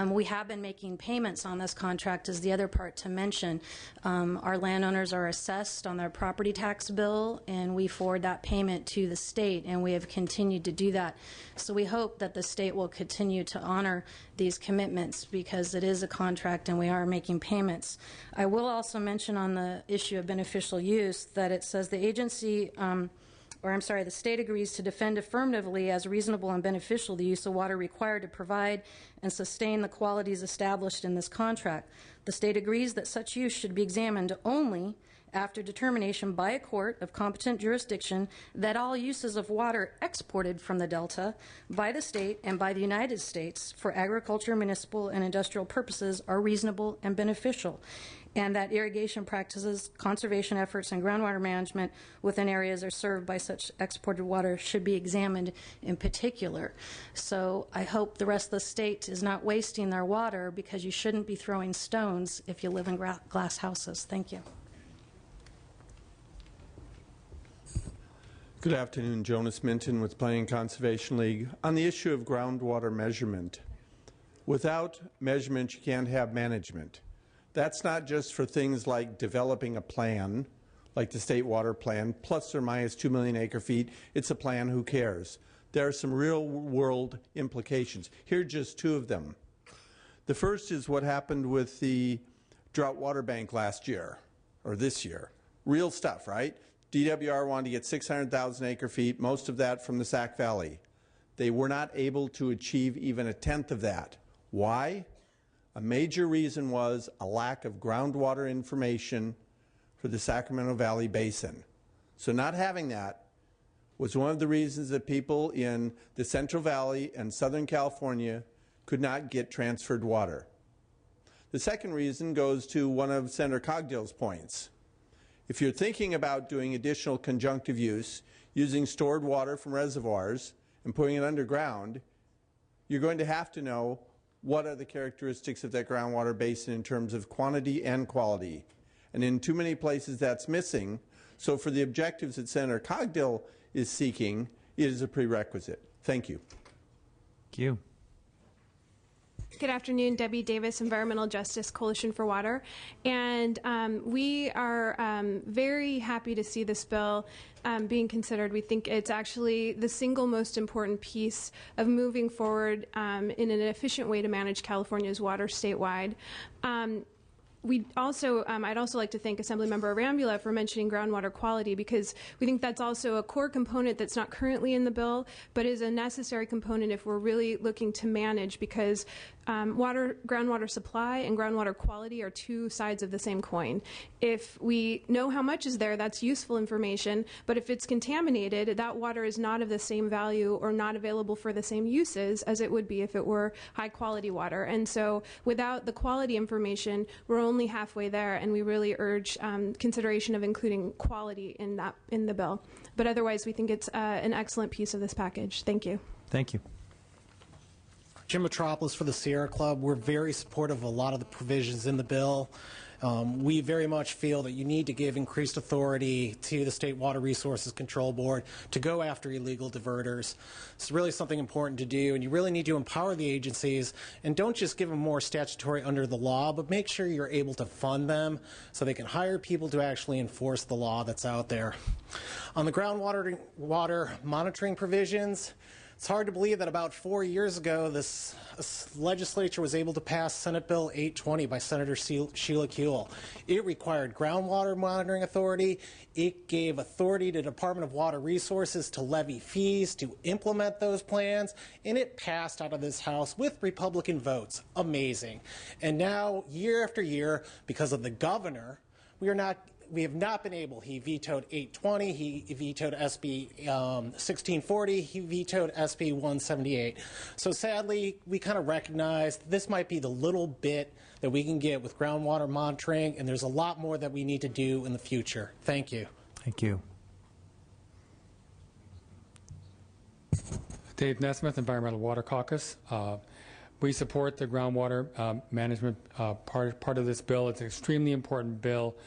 We have been making payments on this contract, is the other part to mention. Our landowners are assessed on their property tax bill, and we forward that payment to the state, and we have continued to do that. So we hope that the state will continue to honor these commitments, because it is a contract and we are making payments. I will also mention on the issue of beneficial use that it says the agency, the state agrees to defend affirmatively as reasonable and beneficial the use of water required to provide and sustain the qualities established in this contract. The state agrees that such use should be examined only after determination by a court of competent jurisdiction that all uses of water exported from the Delta by the state and by the United States for agriculture, municipal, and industrial purposes are reasonable and beneficial, and that irrigation practices, conservation efforts, and groundwater management within areas are served by such exported water should be examined in particular. So I hope the rest of the state is not wasting their water, because you shouldn't be throwing stones if you live in glass houses. Thank you. Good afternoon. Jonas Minton with Planning and Conservation League. On the issue of groundwater measurement, without measurement you can't have management. That's not just for things like developing a plan, like the State Water Plan, plus or minus 2 million acre feet. It's a plan, who cares? There are some real-world implications. Here are just two of them. The first is what happened with the drought water bank last year, or this year. Real stuff, right? DWR wanted to get 600,000 acre feet, most of that from the Sac Valley. They were not able to achieve even a tenth of that. Why? A major reason was a lack of groundwater information for the Sacramento Valley Basin. So not having that was one of the reasons that people in the Central Valley and Southern California could not get transferred water. The second reason goes to one of Senator Cogdill's points. If you're thinking about doing additional conjunctive use, using stored water from reservoirs and putting it underground, you're going to have to know what are the characteristics of that groundwater basin in terms of quantity and quality. And in too many places that's missing. So for the objectives that Senator Cogdill is seeking, it is a prerequisite. Thank you. Thank you. Good afternoon, Debbie Davis, Environmental Justice Coalition for Water. And we are very happy to see this bill being considered. We think it's actually the single most important piece of moving forward in an efficient way to manage California's water statewide. We also, I'd also like to thank Assemblymember Arambula for mentioning groundwater quality, because we think that's also a core component that's not currently in the bill, but is a necessary component if we're really looking to manage, because groundwater supply and groundwater quality are two sides of the same coin. If we know how much is there, that's useful information, but if it's contaminated, that water is not of the same value or not available for the same uses as it would be if it were high quality water. And so without the quality information, we're only halfway there, and we really urge consideration of including quality in the bill. But otherwise, we think it's an excellent piece of this package. Thank you. Thank you. Jim Metropolis for the Sierra Club. We're very supportive of a lot of the provisions in the bill. We very much feel that you need to give increased authority to the State Water Resources Control Board to go after illegal diverters. It's really something important to do, and you really need to empower the agencies, and don't just give them more statutory under the law, but make sure you're able to fund them so they can hire people to actually enforce the law that's out there. On the groundwater monitoring provisions, it's hard to believe that about 4 years ago, this legislature was able to pass Senate Bill 820 by Senator Sheila Kuehl. It required groundwater monitoring authority. It gave authority to the Department of Water Resources to levy fees to implement those plans, and it passed out of this House with Republican votes. Amazing. And now, year after year, because of the governor, we have not been able. He vetoed 820. He vetoed SB 1640. He vetoed SB 178. So sadly, we kind of recognize this might be the little bit that we can get with groundwater monitoring, and there's a lot more that we need to do in the future. Thank you. Thank you. Dave Nesmith, Environmental Water Caucus. We support the groundwater management part of this bill. It's an extremely important bill.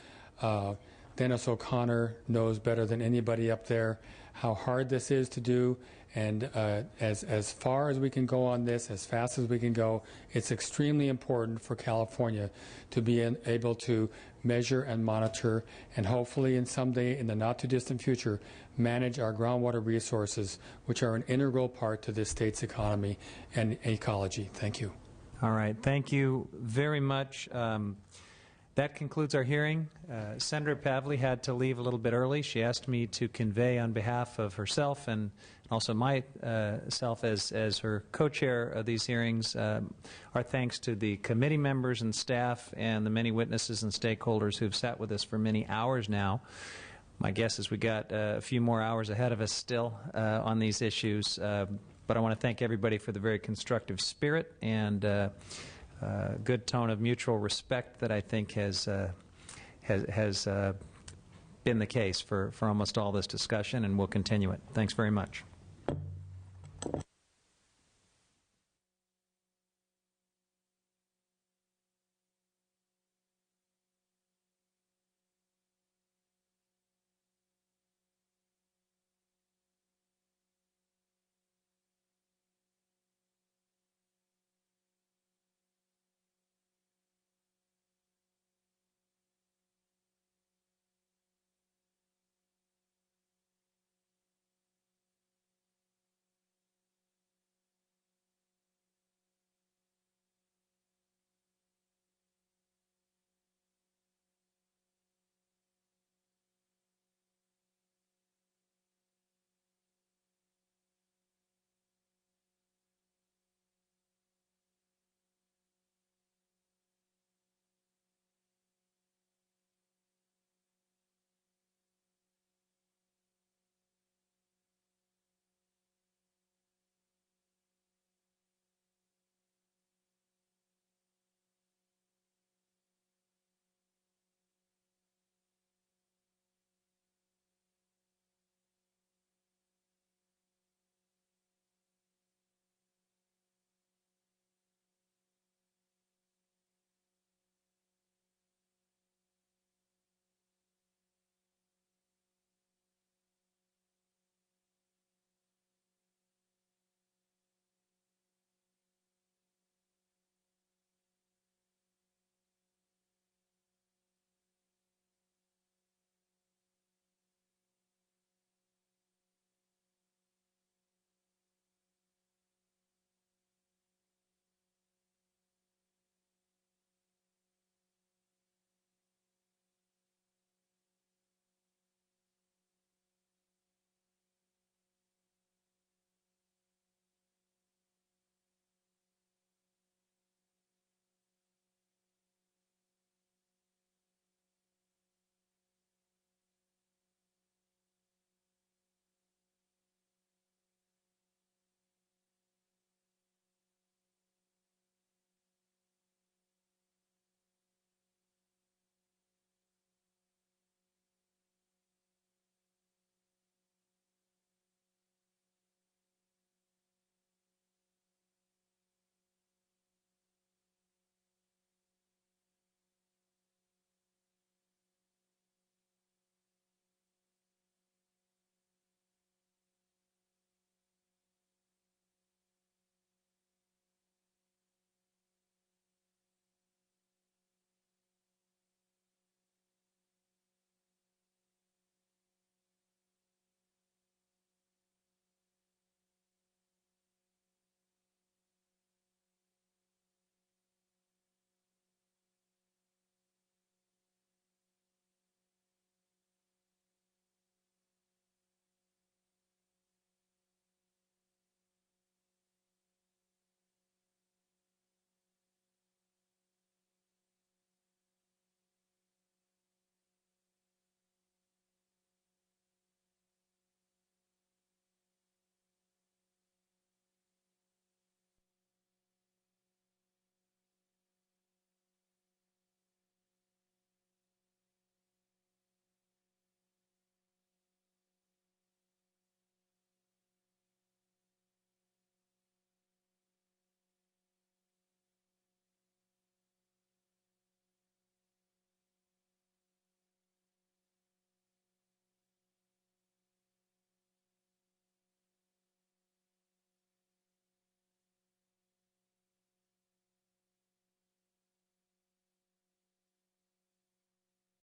Dennis O'Connor knows better than anybody up there how hard this is to do, and as far as we can go on this, as fast as we can go, it's extremely important for California to be able to measure and monitor, and hopefully in someday in the not too distant future manage our groundwater resources, which are an integral part to this state's economy and ecology. Thank you. All right. Thank you very much. That concludes our hearing. Senator Pavley had to leave a little bit early. She asked me to convey on behalf of herself and also myself as her co-chair of these hearings. Our thanks to the committee members and staff and the many witnesses and stakeholders who've sat with us for many hours now. My guess is we got a few more hours ahead of us still on these issues, but I want to thank everybody for the very constructive spirit and good tone of mutual respect that I think has been the case for almost all this discussion, and we'll continue it. Thanks very much.